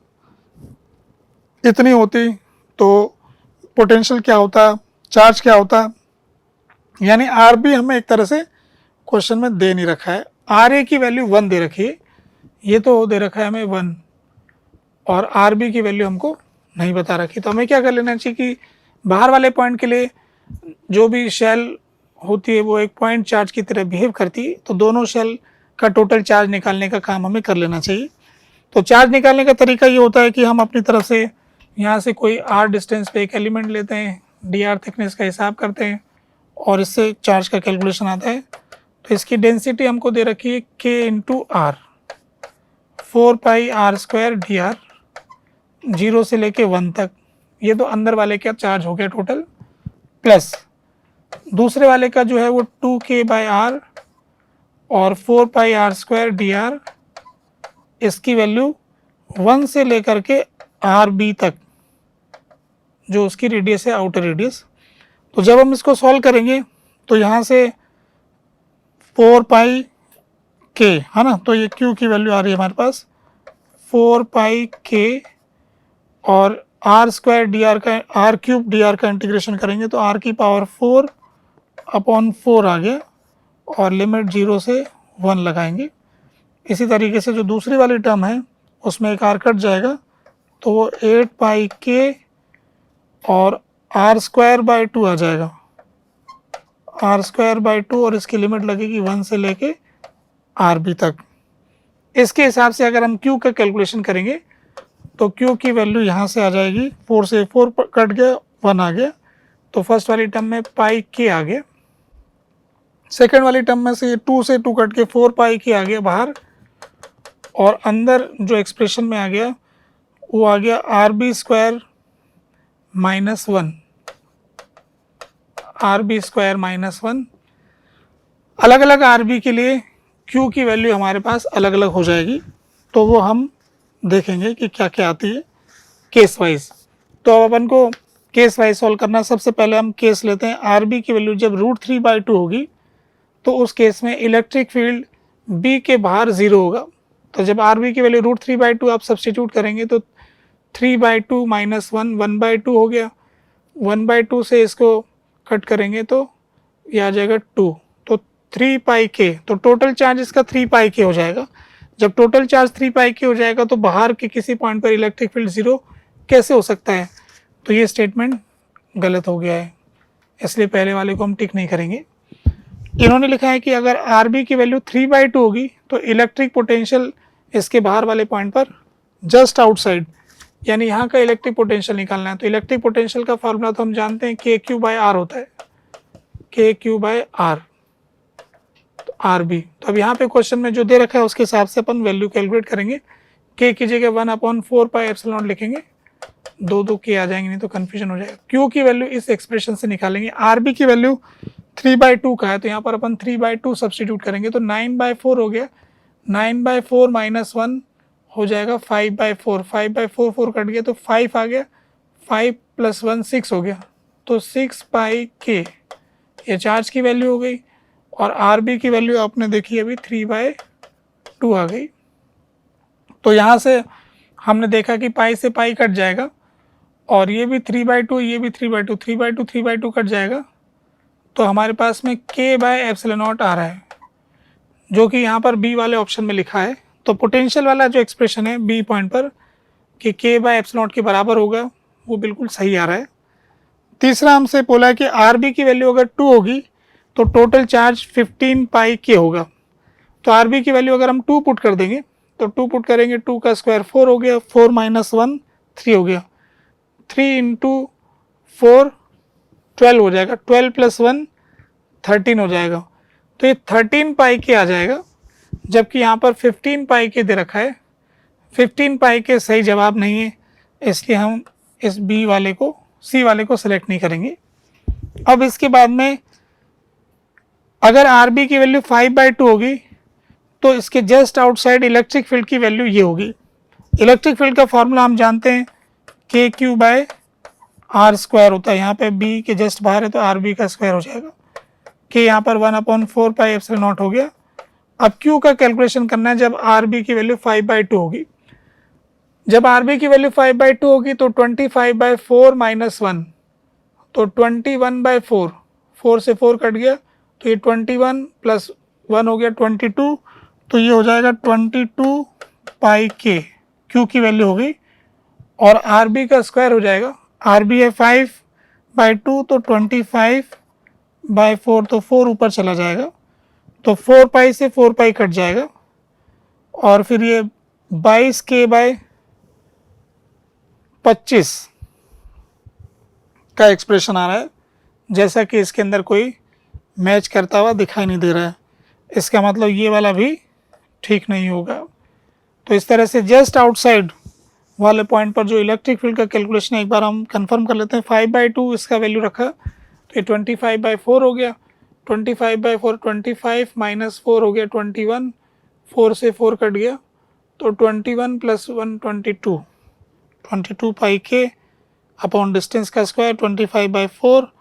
इतनी होती तो पोटेंशियल क्या होता, चार्ज क्या होता। यानी आर बी हमें एक तरह से क्वेश्चन में दे नहीं रखा है। आर ए की वैल्यू 1 दे रखी है, ये तो दे रखा है हमें 1, और आर बी की वैल्यू हमको नहीं बता रखी। तो हमें क्या कर लेना चाहिए कि बाहर वाले पॉइंट के लिए जो भी शेल होती है वो एक पॉइंट चार्ज की तरह बिहेव करती है, तो दोनों शेल का टोटल चार्ज निकालने का काम हमें कर लेना चाहिए। तो चार्ज निकालने का तरीका ये होता है कि हम अपनी तरफ से यहाँ से कोई r डिस्टेंस पे एक एलिमेंट लेते हैं, dr थिकनेस का हिसाब करते हैं, और इससे चार्ज का कैलकुलेशन आता है। तो इसकी डेंसिटी हमको दे रखी है k into r, 4πr² dr, 0 से लेके 1 तक। ये तो अंदर वाले का चार्ज हो गया टोटल, प्लस दूसरे वाले का जो है वो 2k/r और 4πr² dr, इसकी वैल्यू 1 से लेकर के rb तक, जो उसकी रेडियस है, आउटर रेडियस। तो जब हम इसको सॉल्व करेंगे तो यहाँ से 4πk है ना, तो ये q की वैल्यू आ रही है हमारे पास 4πk, और r² dr का, r³ dr का इंटीग्रेशन करेंगे तो r की पावर 4/4 आ गया, और लिमिट 0 से 1 लगाएंगे। इसी तरीके से जो दूसरी वाली टर्म है उसमें एक r कट जाएगा, तो वो 8πk और r²/2 आ जाएगा, r²/2, और इसकी लिमिट लगेगी 1 से लेके rb तक। इसके हिसाब से अगर हम q का कैलकुलेशन करेंगे तो q की वैल्यू यहाँ से आ जाएगी, 4 से 4 कट गया, 1 आ गया, तो फर्स्ट वाली टर्म में πk आ गया। सेकेंड वाली टर्म में से 2 से 2 कट के 4πk आ गया बाहर, और अंदर जो एक्सप्रेशन में आ गया वो आ गया rb² - 1, rb² - 1। अलग अलग rb के लिए q की वैल्यू हमारे पास अलग अलग हो जाएगी, तो वो हम देखेंगे कि क्या क्या आती है केस वाइज। तो अब अपन को केस वाइज सॉल्व करना है। सबसे पहले हम केस लेते हैं, rb की वैल्यू जब √3/2 होगी तो उस केस में इलेक्ट्रिक फील्ड b के बाहर 0 होगा, तो जब आर बी की वैल्यू √3/2 आप सब्सटीट्यूट करेंगे तो 3/2 माइनस 1/2 हो गया। 1/2 से इसको कट करेंगे तो ये आ जाएगा 2, तो 3πk, तो टोटल चार्ज इसका 3πk हो जाएगा। जब टोटल चार्ज 3πk हो जाएगा तो बाहर के किसी पॉइंट पर इलेक्ट्रिक फील्ड 0 कैसे हो सकता है? तो ये स्टेटमेंट गलत हो गया है, इसलिए पहले वाले को हम टिक नहीं करेंगे। इन्होंने लिखा है कि अगर आर बी की वैल्यू 3/2 होगी तो इलेक्ट्रिक पोटेंशियल इसके बाहर वाले पॉइंट पर जस्ट आउटसाइड, यानी यहाँ का इलेक्ट्रिक पोटेंशियल निकालना है। तो इलेक्ट्रिक पोटेंशियल का फॉर्मूला तो हम जानते हैं KQ/R होता है, KQ/R, तो आर बी। तो अब यहाँ पे क्वेश्चन में जो दे रखा है उसके हिसाब से अपन वैल्यू कैलकुलेट करेंगे। K की जगह 1/4πε0 लिखेंगे, 2 K आ जाएंगे, नहीं तो कन्फ्यूजन हो जाएगा। Q की वैल्यू इस एक्सप्रेशन से निकालेंगे। आर बी की वैल्यू 3/2 का है, तो यहाँ पर अपन 3/2 सब्सटीट्यूट करेंगे तो 9/4 हो गया। 9/4 माइनस 1 हो जाएगा 5/4, 5/4 4 कट गया तो 5 आ गया, 5 + 1 6 हो गया, तो 6πk ये चार्ज की वैल्यू हो गई। और आर बी की वैल्यू आपने देखी अभी 3/2 आ गई। तो यहाँ से हमने देखा कि पाई से पाई कट जाएगा और ये भी 3/2, ये भी 3/2, 3/2 3/2 कट जाएगा, तो हमारे पास में K/ε0 आ रहा है, जो कि यहाँ पर बी वाले ऑप्शन में लिखा है। तो पोटेंशियल वाला जो एक्सप्रेशन है बी पॉइंट पर कि K/ε0 के बराबर होगा, वो बिल्कुल सही आ रहा है। तीसरा हमसे बोला है कि आर बी की वैल्यू अगर 2 होगी तो टोटल चार्ज 15πk होगा। तो आर बी की वैल्यू अगर हम 2 पुट कर देंगे तो 2 पुट करेंगे, 2 का स्क्वायर 4 हो गया, 4 - 1 3 हो गया, 3 × 4 12 हो जाएगा, 12 + 1 13 हो जाएगा, तो ये 13πk आ जाएगा। जबकि यहाँ पर 15πk दे रखा है। 15πk सही जवाब नहीं है, इसलिए हम इस बी वाले को, सी वाले को सेलेक्ट नहीं करेंगे। अब इसके बाद में अगर आर बी की वैल्यू 5/2 होगी तो इसके जस्ट आउटसाइड इलेक्ट्रिक फील्ड की वैल्यू ये होगी। इलेक्ट्रिक फील्ड का फॉर्मूला हम जानते हैं, KQ/R² होता है। यहाँ पे बी के जस्ट बाहर है तो आर बी का स्क्वायर हो जाएगा। K यहाँ पर 1/4πε0 हो गया। अब Q का कैलकुलेशन करना है जब आर बी की वैल्यू 5/2 होगी। जब आर बी की वैल्यू 5/2 होगी तो 25/4 - 1, तो 21/4, 4 से 4 कट गया, तो ये 21 + 1 हो गया 22, तो ये हो जाएगा 22πk Q की वैल्यू होगी। और आर बी का स्क्वायर हो जाएगा, आर बी है 5/2 तो 25/4, तो 4 ऊपर चला जाएगा, तो 4π से 4π कट जाएगा और फिर ये 22k/25 का एक्सप्रेशन आ रहा है, जैसा कि इसके अंदर कोई मैच करता हुआ दिखाई नहीं दे रहा है। इसका मतलब ये वाला भी ठीक नहीं होगा। तो इस तरह से जस्ट आउटसाइड वाले पॉइंट पर जो इलेक्ट्रिक फील्ड का कैलकुलेशन है एक बार हम कंफर्म कर लेते हैं। 5/2 इसका वैल्यू रखा, तो ये 25/4 हो गया, 25/4 25 - 4 हो गया 21, 4 से 4 कट गया, तो 21 + 1 22, 22πk अपॉन डिस्टेंस का स्क्वायर 25/4,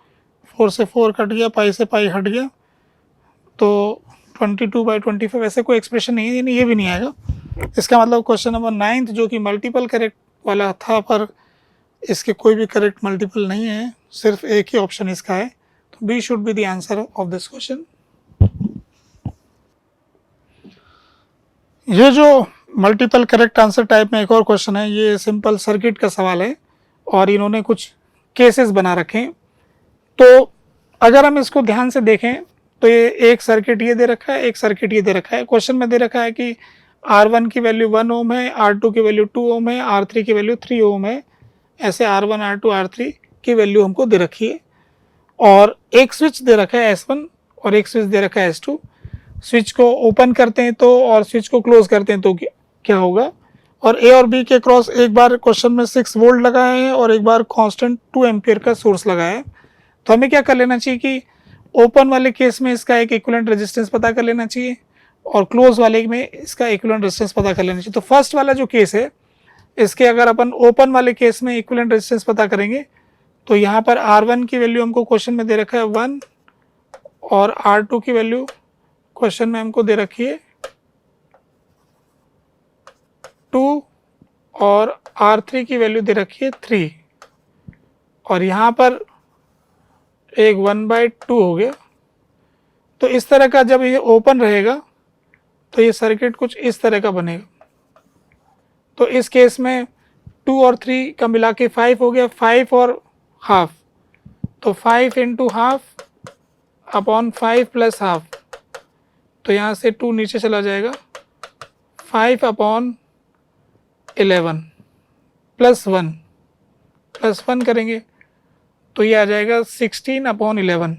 4 से 4 कट गया, पाई से पाई हट गया, तो 22/25 ऐसे कोई एक्सप्रेशन नहीं है, यानी ये भी नहीं आएगा। इसका मतलब क्वेश्चन नंबर 9 जो कि मल्टीपल करेक्ट वाला था, पर इसके कोई भी करेक्ट मल्टीपल नहीं है, सिर्फ एक ही ऑप्शन इसका है, तो B should be the answer of this question. ये जो मल्टीपल करेक्ट आंसर टाइप में एक और क्वेश्चन है, ये सिंपल सर्किट का सवाल है और इन्होंने कुछ केसेस बना रखे हैं। तो अगर हम इसको ध्यान से देखें तो ये एक सर्किट ये दे रखा है, एक सर्किट ये दे रखा है। क्वेश्चन में दे रखा है कि R1 की वैल्यू 1 ओम है, R2 की वैल्यू 2 ओम है, R3 की वैल्यू 3 ओम है, ऐसे R1 R2 R3 की वैल्यू हमको दे रखी है। और एक स्विच दे रखा है S1 और एक स्विच दे रखा है S2। स्विच को ओपन करते हैं तो और स्विच को क्लोज करते हैं तो क्या होगा। और ए और बी के क्रॉस एक बार क्वेश्चन में 6 वोल्ट लगाए हैं और एक बार कांस्टेंट 2 एम्पियर का सोर्स लगाया है। तो हमें क्या कर लेना चाहिए कि ओपन वाले केस में इसका एक इक्विवेलेंट रेजिस्टेंस पता कर लेना चाहिए और क्लोज वाले में इसका इक्विवेलेंट रेजिस्टेंस पता कर लेना चाहिए। तो फर्स्ट वाला जो केस है, इसके अगर अपन ओपन वाले केस में इक्विवेलेंट रेजिस्टेंस पता करेंगे तो यहाँ पर R1 की वैल्यू हमको क्वेश्चन में दे रखा है 1 और R2 की वैल्यू क्वेश्चन में हमको दे रखी है 2 और R3 की वैल्यू दे रखी है 3 और यहाँ पर एक 1/2 हो गया। तो इस तरह का जब ये ओपन रहेगा तो ये सर्किट कुछ इस तरह का बनेगा। तो इस केस में 2 और 3 का मिला के 5 हो गया, 5 और हाफ, तो 5 into half upon 5 plus half, तो यहाँ से 2 नीचे चला जाएगा, 5 अपॉन 11 प्लस 1 करेंगे तो ये आ जाएगा 16 अपॉन 11।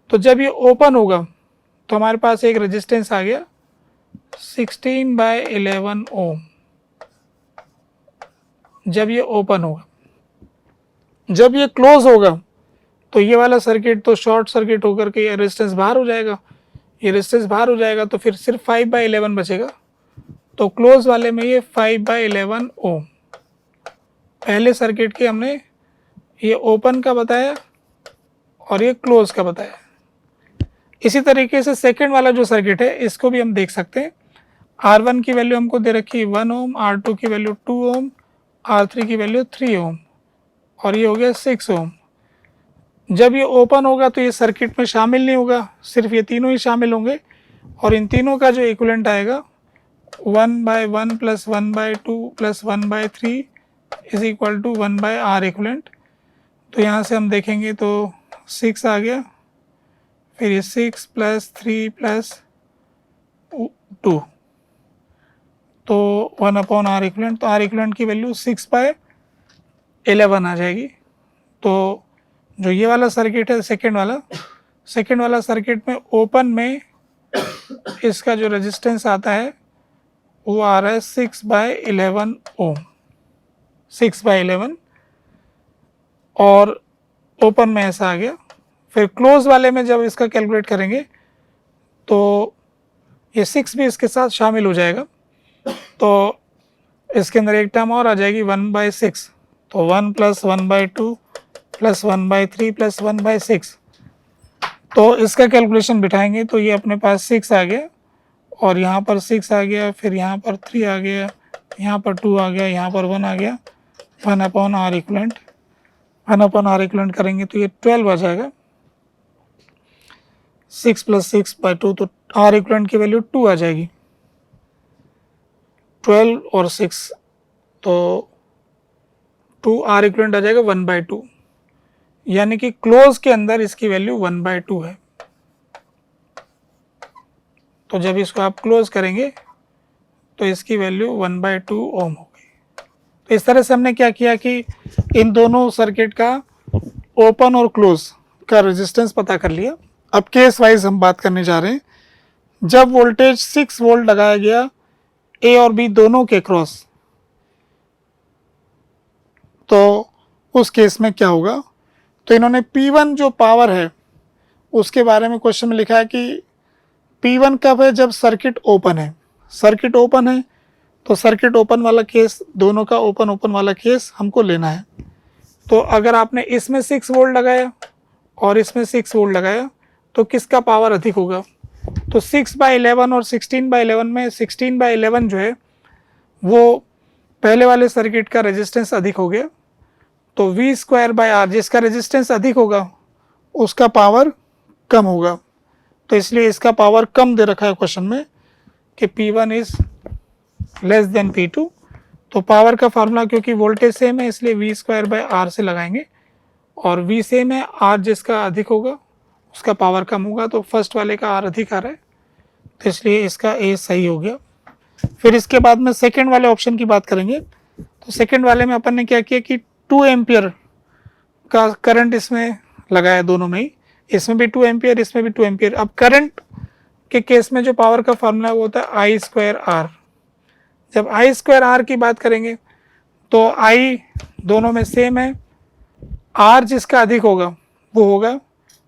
तो जब ये ओपन होगा तो हमारे पास एक रेजिस्टेंस आ गया 16/11 ओम जब ये ओपन होगा। जब ये क्लोज होगा तो ये वाला सर्किट तो शॉर्ट सर्किट होकर के ये रेजिस्टेंस बाहर हो जाएगा, ये रेजिस्टेंस बाहर हो जाएगा तो फिर सिर्फ 5/11 बचेगा। तो क्लोज वाले में ये 5/11 ओम। पहले सर्किट के हमने ये ओपन का बताया और ये क्लोज का बताया। इसी तरीके से सेकंड वाला जो सर्किट है इसको भी हम देख सकते हैं। R1 की वैल्यू हमको दे रखी है 1 ओम, R2 की वैल्यू 2 ओम, R3 की वैल्यू 3 ओम और ये हो गया 6 ओम। जब ये ओपन होगा तो ये सर्किट में शामिल नहीं होगा, सिर्फ ये तीनों ही शामिल होंगे और इन तीनों का जो इक्विवेलेंट आएगा 1/1 plus 1/2 plus 1/3 is equal to 1/R equivalent. तो यहाँ से हम देखेंगे तो 6 आ गया, फिर ये 6 प्लस 3 प्लस 2 तो 1/R इक्विवेलेंट। तो R इक्विवेलेंट की वैल्यू 6/11 आ जाएगी। तो जो ये वाला सर्किट है सेकंड वाला सर्किट में ओपन में इसका जो रेजिस्टेंस आता है वो आ रहा है 6/11 ओम, 6/11 और ओपन में ऐसा आ गया। फिर क्लोज वाले में जब इसका कैलकुलेट करेंगे तो ये 6 भी इसके साथ शामिल हो जाएगा, तो इसके अंदर एक टर्म और आ जाएगी 1/6। तो 1 प्लस 1/2 प्लस 1/3 प्लस 1/6। तो इसका कैलकुलेशन बिठाएंगे तो ये अपने पास 6 आ गया और यहाँ पर 6 आ गया, फिर यहाँ पर 3 आ गया, यहाँ पर 2 आ गया, यहाँ पर 1 आ गया, 1/R इक्विवेलेंट। 1/R इक्विवेलेंट करेंगे तो ये 12 आ जाएगा। 6 प्लस 6/2 तो R इक्विवेलेंट की वैल्यू 2 आ जाएगी। 12 और 6 तो 2R इक्विवेलेंट आ जाएगा 1/2, यानी कि क्लोज के अंदर इसकी वैल्यू 1/2 है। तो जब इसको आप क्लोज करेंगे तो इसकी वैल्यू 1/2 ओम होगी। तो इस तरह से हमने क्या किया कि इन दोनों सर्किट का ओपन और क्लोज का रेजिस्टेंस पता कर लिया। अब केस वाइज हम बात करने जा रहे हैं। जब वोल्टेज 6 वोल्ट लगाया गया ए और बी दोनों के क्रॉस, तो उस केस में क्या होगा। तो इन्होंने P1 जो पावर है उसके बारे में क्वेश्चन में लिखा है कि P1 कब है, जब सर्किट ओपन है। सर्किट ओपन है तो सर्किट ओपन वाला केस, दोनों का ओपन वाला केस हमको लेना है। तो अगर आपने इसमें 6 वोल्ट लगाया और इसमें 6 वोल्ट लगाया तो किसका पावर अधिक होगा। तो 6/11 और 16/11 में 16/11 जो है वो पहले वाले सर्किट का रेजिस्टेंस अधिक हो गया, तो V²/R जिसका रेजिस्टेंस अधिक होगा उसका पावर कम होगा। तो इसलिए इसका पावर कम दे रखा है क्वेश्चन में कि P1 is less than P2। तो पावर का फार्मूला क्योंकि वोल्टेज सेम है इसलिए V²/R से लगाएंगे और V सेम है, R जिसका अधिक होगा उसका पावर कम होगा, तो फर्स्ट वाले का R अधिक आ रहा है तो इसलिए इसका A सही हो गया। फिर इसके बाद में सेकंड वाले ऑप्शन की बात करेंगे। तो सेकंड वाले में अपन ने क्या किया कि 2 एम्पियर का करंट इसमें लगाया, दोनों में ही, इसमें भी 2 एम्पियर इसमें भी 2 एम्पियर। अब करंट के केस में जो पावर का फार्मूला वो होता है I²R। जब I²R की बात करेंगे तो I दोनों में सेम है, R जिसका अधिक होगा वो होगा,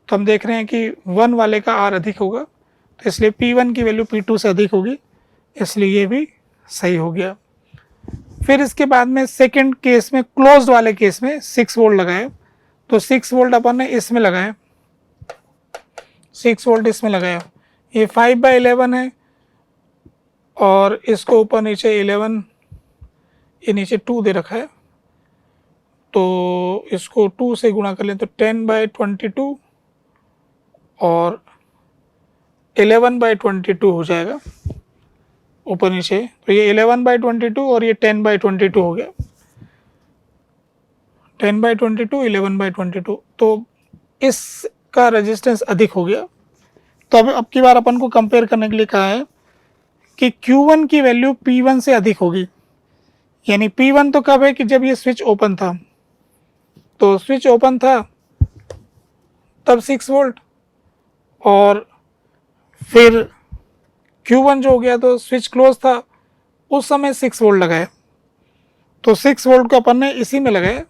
तो हम देख रहे हैं कि 1 वाले का R अधिक होगा तो इसलिए P1 की वैल्यू P2 से अधिक होगी, इसलिए ये भी सही हो गया। फिर इसके बाद में सेकंड केस में क्लोज्ड वाले केस में 6 वोल्ट लगाया, तो 6 वोल्ट अपन ने इसमें लगाया, 6 वोल्ट इसमें लगाया, ये 5/11 है और इसको ऊपर नीचे 11 ये नीचे 2 दे रखा है, तो इसको 2 से गुणा कर लें तो 10/22 और 11/22 हो जाएगा ऊपर नीचे। तो ये 11/22 और ये 10/22 हो गया, 10/22 11/22। तो इसका रेजिस्टेंस अधिक हो गया। तो अब की बार अपन को कंपेयर करने के लिए कहा है कि Q1 की वैल्यू P1 से अधिक होगी। यानी P1 तो कब है कि जब ये स्विच ओपन था, तो स्विच ओपन था तब 6 वोल्ट, और फिर Q1 जो हो गया तो स्विच क्लोज था, उस समय 6 वोल्ट लगाए। तो 6 वोल्ट को अपन ने इसी में लगाया,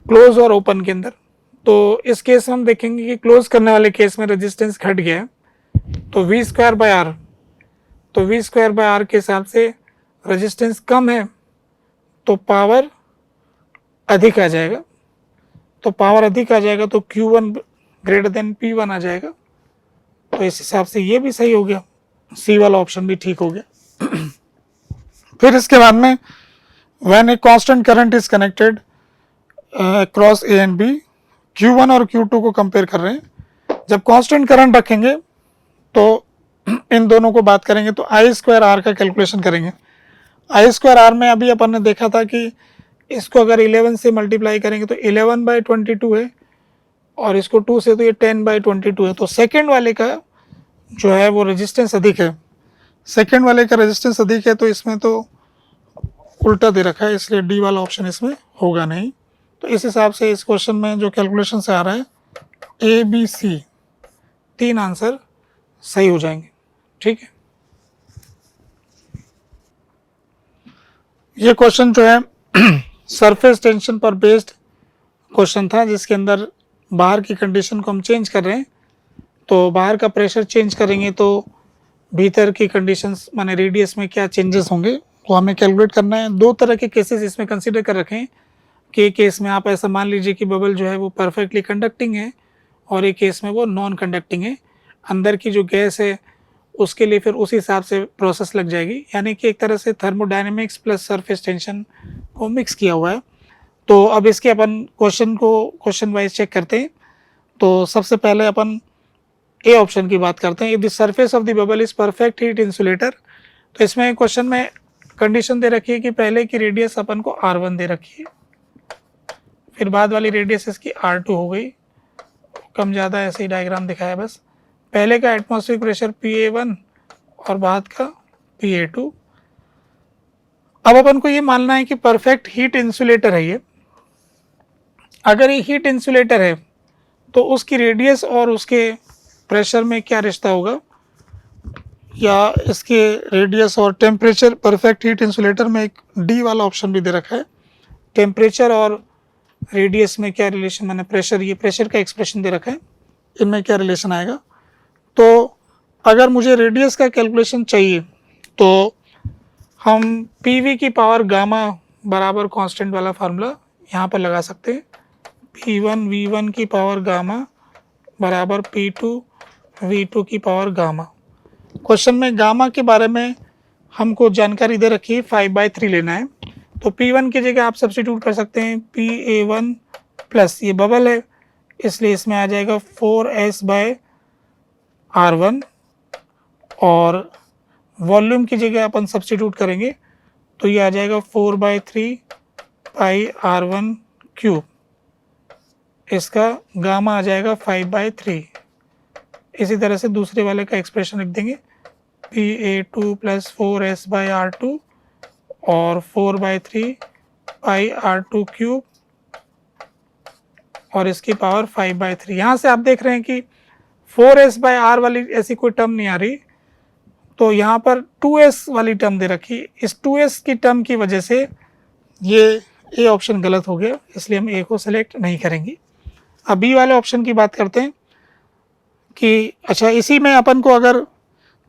क्लोज और ओपन के अंदर। तो इस केस में हम देखेंगे कि क्लोज करने वाले केस में रेजिस्टेंस घट गया है, तो V²/R, तो V²/R के हिसाब से रेजिस्टेंस कम है तो पावर अधिक आ जाएगा। तो पावर अधिक आ जाएगा तो Q1 ग्रेटर देन P1 आ जाएगा। तो इस हिसाब से ये भी सही हो गया, सी वाला ऑप्शन भी ठीक हो गया। फिर इसके बाद में when a constant current is connected across A and B, Q1 और Q2 को कंपेयर कर रहे हैं। जब कांस्टेंट करंट रखेंगे तो इन दोनों को बात करेंगे तो I²R का कैलकुलेशन करेंगे। I²R में अभी अपन ने देखा था कि इसको अगर 11 से मल्टीप्लाई करेंगे तो 11/22 है, और इसको 2 से तो ये 10/22 है। तो सेकेंड वाले का जो है वो रेजिस्टेंस अधिक है, सेकेंड वाले का रेजिस्टेंस अधिक है, तो इसमें तो उल्टा दे रखा है, इसलिए डी वाला ऑप्शन इसमें होगा नहीं। तो इस हिसाब से इस क्वेश्चन में जो कैलकुलेशन से आ रहा है ABC 3 आंसर सही हो जाएंगे। ठीक है, ये क्वेश्चन जो है सरफेस टेंशन पर बेस्ड क्वेश्चन था, जिसके अंदर बाहर की कंडीशन को हम चेंज कर रहे हैं। तो बाहर का प्रेशर चेंज करेंगे तो भीतर की कंडीशंस माने रेडियस में क्या चेंजेस होंगे वो हमें कैलकुलेट करना है। दो तरह के केसेस इसमें कंसीडर कर रखें कि एक केस में आप ऐसा मान लीजिए कि बबल जो है वो परफेक्टली कंडक्टिंग है, और एक केस में वो नॉन कंडक्टिंग है। अंदर की जो गैस है उसके लिए फिर उस हिसाब से प्रोसेस लग जाएगी, यानी कि एक तरह से थर्मोडायनेमिक्स प्लस सरफेस टेंशन को मिक्स किया हुआ है। तो अब इसके अपन क्वेश्चन वाइज चेक करते हैं। तो सबसे पहले अपन ए ऑप्शन की बात करते हैं। If the surface of the bubble is perfect heat insulator, तो इसमें क्वेश्चन में कंडीशन दे रखी है कि पहले की रेडियस अपन को R1 दे रखी है, फिर बाद वाली रेडियस इसकी R2 हो गई, कम ज़्यादा ऐसे ही डायग्राम दिखाया बस। पहले का एटमॉस्फेरिक प्रेशर PA1 और बाद का PA2। अब अपन को ये मानना है कि परफेक्ट हीट इंसुलेटर है ये। अगर ये हीट इंसुलेटर है तो उसकी रेडियस और उसके प्रेशर में क्या रिश्ता होगा, या इसके रेडियस और टेम्परेचर, परफेक्ट हीट इंसुलेटर में एक डी वाला ऑप्शन भी दे रखा है, टेम्परेचर और रेडियस में क्या रिलेशन, माने प्रेशर, ये प्रेशर का एक्सप्रेशन दे रखा है, इनमें क्या रिलेशन आएगा। तो अगर मुझे रेडियस का कैलकुलेशन चाहिए तो हम PV की पावर गामा बराबर कांस्टेंट वाला फार्मूला यहाँ पर लगा सकते हैं। P1 V1 की पावर गामा बराबर P2 V2 की पावर गामा। क्वेश्चन में गामा के बारे में हमको जानकारी दे रखी है, 5/3 लेना है। तो P1 की जगह आप सब्स्टिट्यूट कर सकते हैं PA1 प्लस, ये बबल है इसलिए इसमें आ जाएगा 4S/R1, और वॉल्यूम की जगह अपन सब्स्टिट्यूट करेंगे तो ये आ जाएगा 4/3 πR1 क्यूब, इसका गामा आ जाएगा 5/3। इसी तरह से दूसरे वाले का एक्सप्रेशन लिख देंगे PA2 प्लस 4S/R2 और 4/3 πR2 क्यूब, और इसकी पावर 5/3। यहाँ से आप देख रहे हैं कि 4S/R वाली ऐसी कोई टर्म नहीं आ रही, तो यहाँ पर 2S वाली टर्म दे रखी। इस 2S की टर्म की वजह से ये ए ऑप्शन गलत हो गया, इसलिए हम ए को सेलेक्ट नहीं करेंगे। अब बी वाले ऑप्शन की बात करते हैं कि अच्छा, इसी में अपन को अगर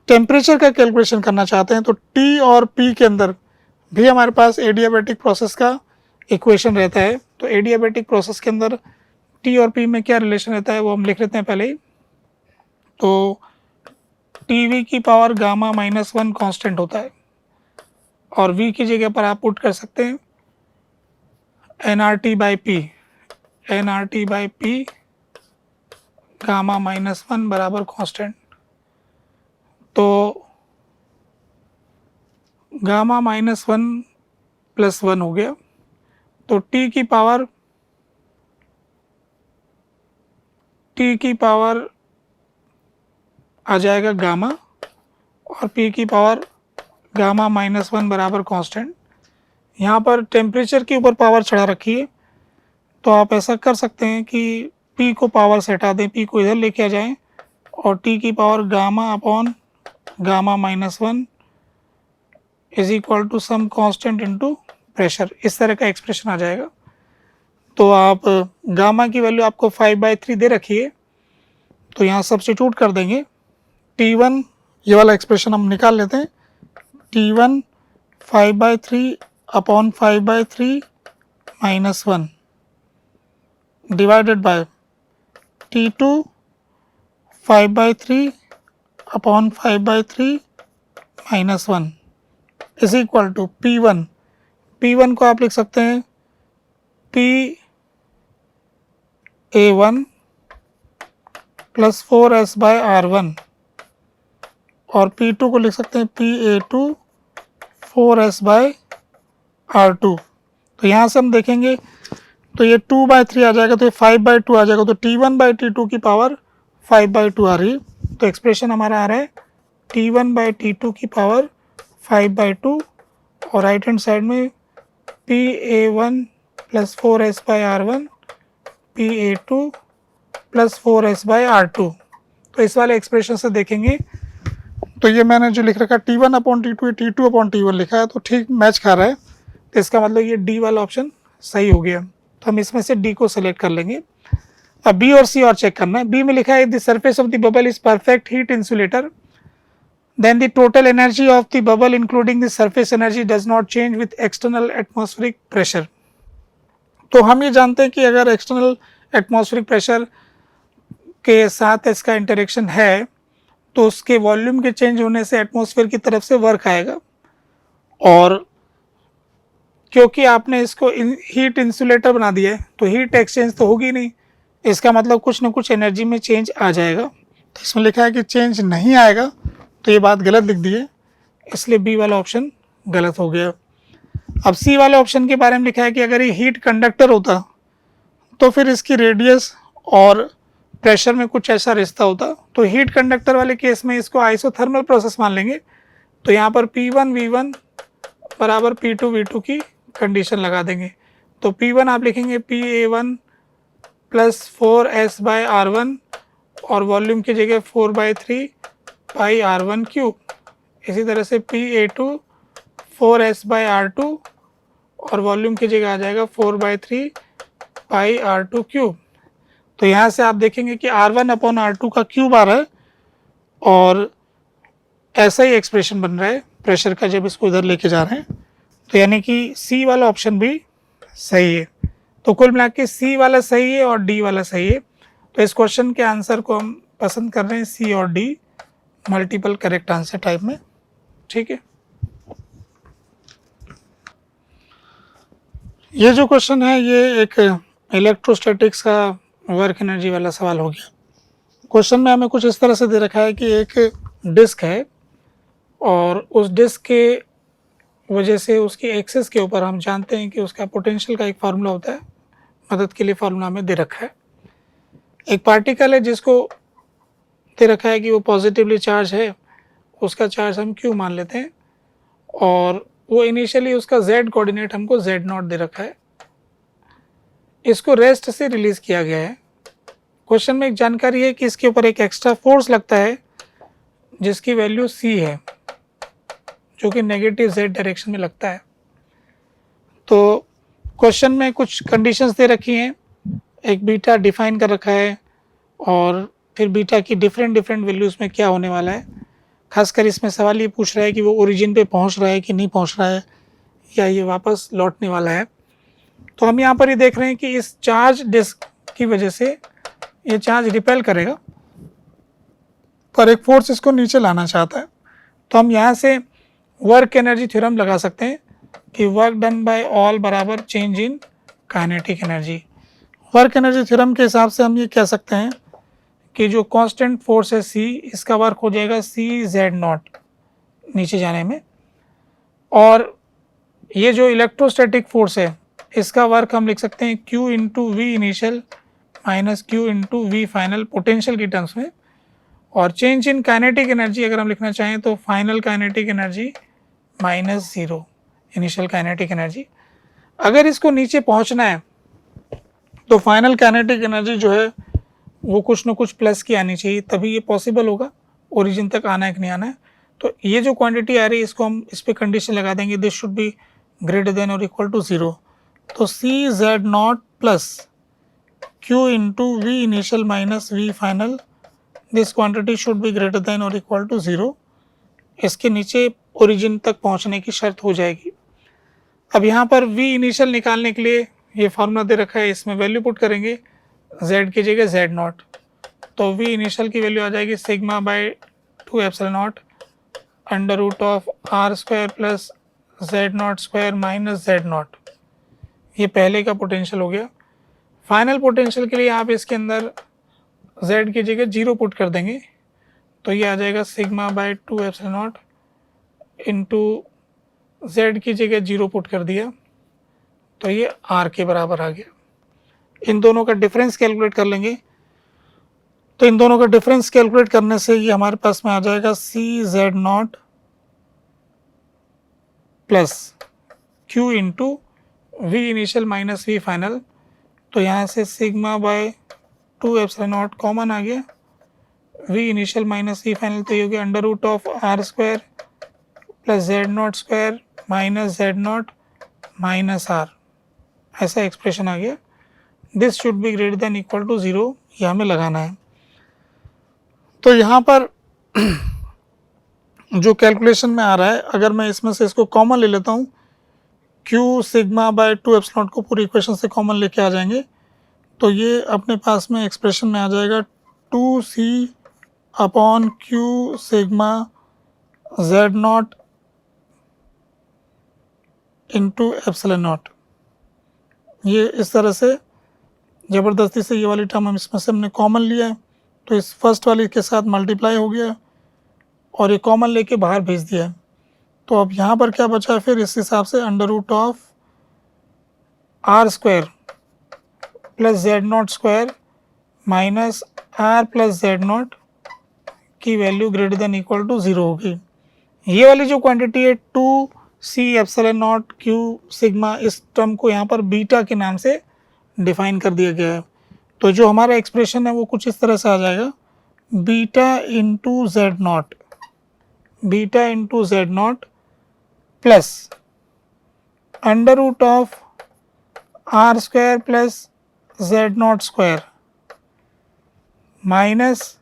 टेम्परेचर का कैलकुलेशन करना चाहते हैं तो T और P के अंदर भी हमारे पास एडियाबैटिक प्रोसेस का इक्वेशन रहता है। तो एडियाबैटिक प्रोसेस के अंदर T और P में क्या रिलेशन रहता है वो हम लिख लेते हैं पहले ही। तो TV की पावर गामा -1 कांस्टेंट होता है, और V की जगह पर आप पुट कर सकते हैं nRT by P, nRT by P gamma -1 बराबर कांस्टेंट। तो गामा -1 + 1 हो गया, तो t की पावर आ जाएगा गामा और p की पावर गामा -1 बराबर कांस्टेंट। यहाँ पर टेम्परेचर के ऊपर पावर चढ़ा रखी है, तो आप ऐसा कर सकते हैं कि p को पावर से हटा दें, p को इधर लेके आ जाएं और t की power gamma upon gamma -1 is equal to some constant into pressure, इस तरह का एक्सप्रेशन आ जाएगा। तो आप गामा की वैल्यू आपको 5/3 दे रखी है, तो यहाँ सब्स्टिट्यूट कर देंगे T1, ये वाला एक्सप्रेशन हम निकाल लेते हैं, T1 5/3 upon 5/3 -1 divided by T2 5/3 upon 5/3 -1 is equal to P1 को आप लिख सकते हैं PA1 + 4S/R1 और P2 को लिख सकते हैं PA2 4S/R2। तो यहाँ से हम देखेंगे तो ये 2/3 आ जाएगा, तो ये 5/2 आ जाएगा, तो T1/T2 की पावर 5/2 आ रही है। तो एक्सप्रेशन हमारा आ रहा है T1/T2 की पावर 5/2 और राइट हैंड साइड में PA1 + 4S/R1 PA2 + 4S/R2। तो इस वाले एक्सप्रेशन से देखेंगे तो ये मैंने जो लिख रखा है T1/T2 T2/T1 लिखा है, तो ठीक मैच खा रहा है, तो इसका मतलब ये डी वाला ऑप्शन सही हो गया। तो हम इसमें से डी को सेलेक्ट कर लेंगे। अब बी और सी और चेक करना है। बी में लिखा है the surface of the bubble is perfect heat insulator, then the total energy of the bubble including the surface energy does not change with external atmospheric pressure। तो हम ये जानते हैं कि अगर एक्सटर्नल एटमॉस्फेरिक प्रेशर के साथ इसका इंटरेक्शन है तो उसके वॉल्यूम के चेंज होने से एटमॉस्फेयर की तरफ से वर्क आएगा, और क्योंकि आपने इसको हीट इंसुलेटर बना दिया है तो हीट एक्सचेंज तो होगी नहीं, इसका मतलब कुछ ना कुछ एनर्जी में चेंज आ जाएगा। तो इसमें लिखा है कि चेंज नहीं आएगा, तो ये बात गलत लिख दी है, इसलिए बी वाला ऑप्शन गलत हो गया। अब सी वाले ऑप्शन के बारे में लिखा है कि अगर ये हीट कंडक्टर होता तो फिर इसकी रेडियस और प्रेशर में कुछ ऐसा रिश्ता होता। तो हीट कंडक्टर वाले केस में इसको आइसोथर्मल प्रोसेस मान लेंगे, तो यहाँ पर P1 V1 बराबर P2 V2 की कंडीशन लगा देंगे। तो P1 आप लिखेंगे PA1 + 4S/R1 और वॉल्यूम की जगह 4/3 पाई R1 क्यूब। इसी तरह से PA2 4S/R2 और वॉल्यूम की जगह आ जाएगा 4/3 पाई R2 क्यूब। तो यहाँ से आप देखेंगे कि R1/R2 का क्यूब आ रहा है और ऐसा ही एक्सप्रेशन बन रहा है प्रेशर का जब इसको इधर लेके जा रहे हैं। तो यानी कि सी वाला ऑप्शन भी सही है। तो कुल मिला के सी वाला सही है और डी वाला सही है। तो इस क्वेश्चन के आंसर को हम पसंद कर रहे हैं सी और D multiple correct answer type में। ठीक है, ये जो क्वेश्चन है ये एक इलेक्ट्रोस्टैटिक्स का वर्क एनर्जी वाला सवाल हो गया। क्वेश्चन में हमें कुछ इस तरह से दे रखा है कि एक डिस्क है और उस डिस्क के वजह से उसकी एक्सिस के ऊपर हम जानते हैं कि उसका पोटेंशियल का एक फार्मूला होता है, मदद के लिए फार्मूला हमें दे रखा है। एक पार्टिकल है जिसको दे रखा है कि वो पॉजिटिवली चार्ज है, उसका चार्ज हम क्यू मान लेते हैं और वो इनिशियली उसका z कोऑर्डिनेट हमको z0 दे रखा है। इसको रेस्ट से रिलीज़ किया गया है। क्वेश्चन में एक जानकारी है कि इसके ऊपर एक एक्स्ट्रा फोर्स लगता है जिसकी वैल्यू c है, जो कि नेगेटिव z डायरेक्शन में लगता है। तो क्वेश्चन में कुछ कंडीशंस दे रखी हैं, एक बीटा डिफाइन कर रखा है और फिर बीटा की डिफरेंट वैल्यूज़ में क्या होने वाला है। खासकर इसमें सवाल ये पूछ रहा है कि वो ओरिजिन पे पहुंच रहा है कि नहीं पहुंच रहा है, या ये वापस लौटने वाला है। तो हम यहाँ पर ये देख रहे हैं कि इस चार्ज डिस्क की वजह से ये चार्ज रिपेल करेगा पर एक फोर्स इसको नीचे लाना चाहता है। तो हम यहाँ से वर्क एनर्जी थ्योरम लगा सकते हैं कि वर्क डन बाय ऑल बराबर change in kinetic energy. Work energy theorem के हिसाब से हम ये कह सकते हैं कि जो कांस्टेंट फोर्स है C, इसका वर्क हो जाएगा CZ0 नीचे जाने में, और ये जो इलेक्ट्रोस्टैटिक फोर्स है इसका वर्क हम लिख सकते हैं Q into V initial minus Q into V final potential की टर्म्स में, और चेंज इन काइनेटिक एनर्जी अगर हम लिखना चाहें तो final kinetic energy minus 0 initial kinetic energy. अगर इसको नीचे पहुंचना है तो फाइनल काइनेटिक एनर्जी जो है वो कुछ ना कुछ प्लस की आनी चाहिए, तभी ये पॉसिबल होगा ओरिजिन तक आना है कि नहीं आना है। तो ये जो क्वांटिटी आ रही है इसको हम इस पर कंडीशन लगा देंगे, this should be greater than और इक्वल टू 0। तो CZ0 plus Q into V initial minus V final, this quantity should be greater than और इक्वल टू 0। इसके नीचे ओरिजिन तक पहुंचने की शर्त हो जाएगी। अब यहाँ पर वी इनिशियल निकालने के लिए ये फार्मूला दे रखा है, इसमें वैल्यू पुट करेंगे z की जगह Z0, तो वी इनिशियल की वैल्यू आ जाएगी sigma by 2 epsilon naught under root of R square plus Z0 square minus Z0। ये पहले का पोटेंशियल हो गया। फाइनल पोटेंशियल के लिए आप इसके अंदर z की जगह 0 पुट कर देंगे, तो ये आ जाएगा sigma by 2 epsilon not into z की जगह 0 पुट कर दिया, तो ये r के बराबर आ गया। इन दोनों का डिफरेंस कैलकुलेट कर लेंगे, तो इन दोनों का डिफरेंस कैलकुलेट करने से ये हमारे पास में आ जाएगा CZ0 plus Q into V initial minus V final, तो यहाँ से sigma by 2 epsilon naught common आ गया, V initial minus V final तो ये हो गया under root of R square plus Z0 square minus Z0 minus R, ऐसा एक्सप्रेशन आ गया। This should be greater than equal to 0, ये हमें लगाना है। तो यहाँ पर जो कैलकुलेशन में आ रहा है, अगर मैं इसमें से इसको कॉमन ले लेता हूँ, Q sigma by 2 epsilon not को पूरी इक्वेशन से कॉमन लेके आ जाएंगे, तो ये अपने पास में एक्सप्रेशन में आ जाएगा 2C upon Q sigma Z0 into epsilon not. ये इस तरह से ज़बरदस्ती से ये वाली टर्म हम इसमें से हमने कॉमन लिया है, तो इस फर्स्ट वाली के साथ मल्टीप्लाई हो गया और ये कॉमन लेके बाहर भेज दिया है। तो अब यहाँ पर क्या बचा है फिर, इस हिसाब से under root of R square plus Z0 square minus R plus Z0 की value greater than equal to 0 होगी। ये वाली जो क्वांटिटी है 2C epsilon naught Q sigma, इस टर्म को यहाँ पर बीटा के नाम से डिफाइन कर दिया गया है। तो जो हमारा एक्सप्रेशन है वो कुछ इस तरह से आ जाएगा, beta into Z0, beta into Z0 plus under root of R square plus Z0 square minus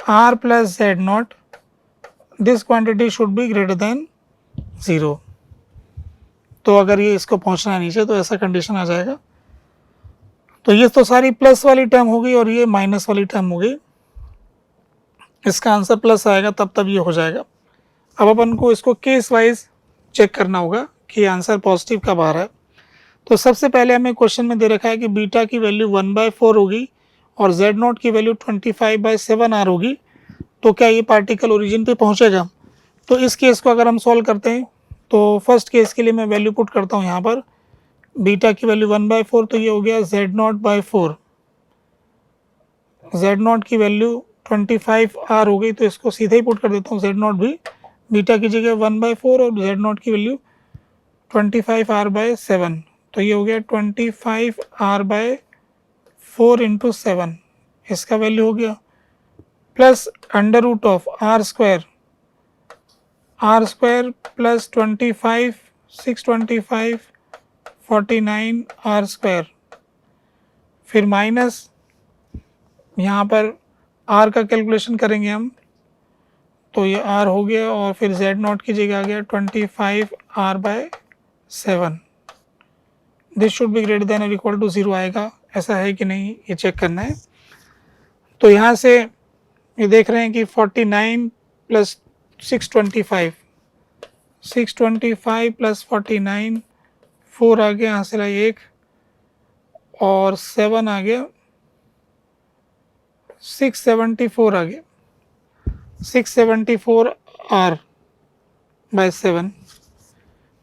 R plus Z0, this quantity should be greater than 0। तो अगर ये इसको पहुंचना है नीचे तो ऐसा कंडीशन आ जाएगा। तो ये तो सारी प्लस वाली टर्म हो गई और ये माइनस वाली टर्म हो गई, इसका आंसर प्लस आएगा तब ये हो जाएगा। अब अपन को इसको केस वाइज चेक करना होगा कि आंसर पॉजिटिव कब आ रहा है। तो सबसे पहले हमें क्वेश्चन में दे रखा है कि बीटा की वैल्यू 1/4 होगी और Z0 की वैल्यू 25/7 R होगी, तो क्या ये पार्टिकल ओरिजिन पे पहुंचेगा। तो इस केस को अगर हम सॉल्व करते हैं तो फर्स्ट केस के लिए मैं वैल्यू पुट करता हूँ यहाँ पर, बीटा की वैल्यू 1/4, तो ये हो गया Z0/4, Z0 की वैल्यू 25 R हो गई, तो इसको सीधे ही पुट कर देता हूँ Z0 भी बीटा की जगह 1/4 और Z0 की वैल्यू 25R/7, तो ये हो गया 25R/4 इंटू 7, इसका वैल्यू हो गया, plus under root of R square plus 25 625 49 R square, फिर माइनस यहाँ पर R का कैलकुलेशन करेंगे हम, तो ये R हो गया और फिर Z0 की जगह आ गया 25R/7, this should be greater than और इक्वल टू 0 आएगा, ऐसा है कि नहीं ये चेक करना है। तो यहाँ से ये देख रहे हैं कि 49 प्लस 625 625 प्लस 49, 4 आ गया, यहाँ से लाई 1 और 7 आ गया, 674 आ गया, 674 आर बाय 7,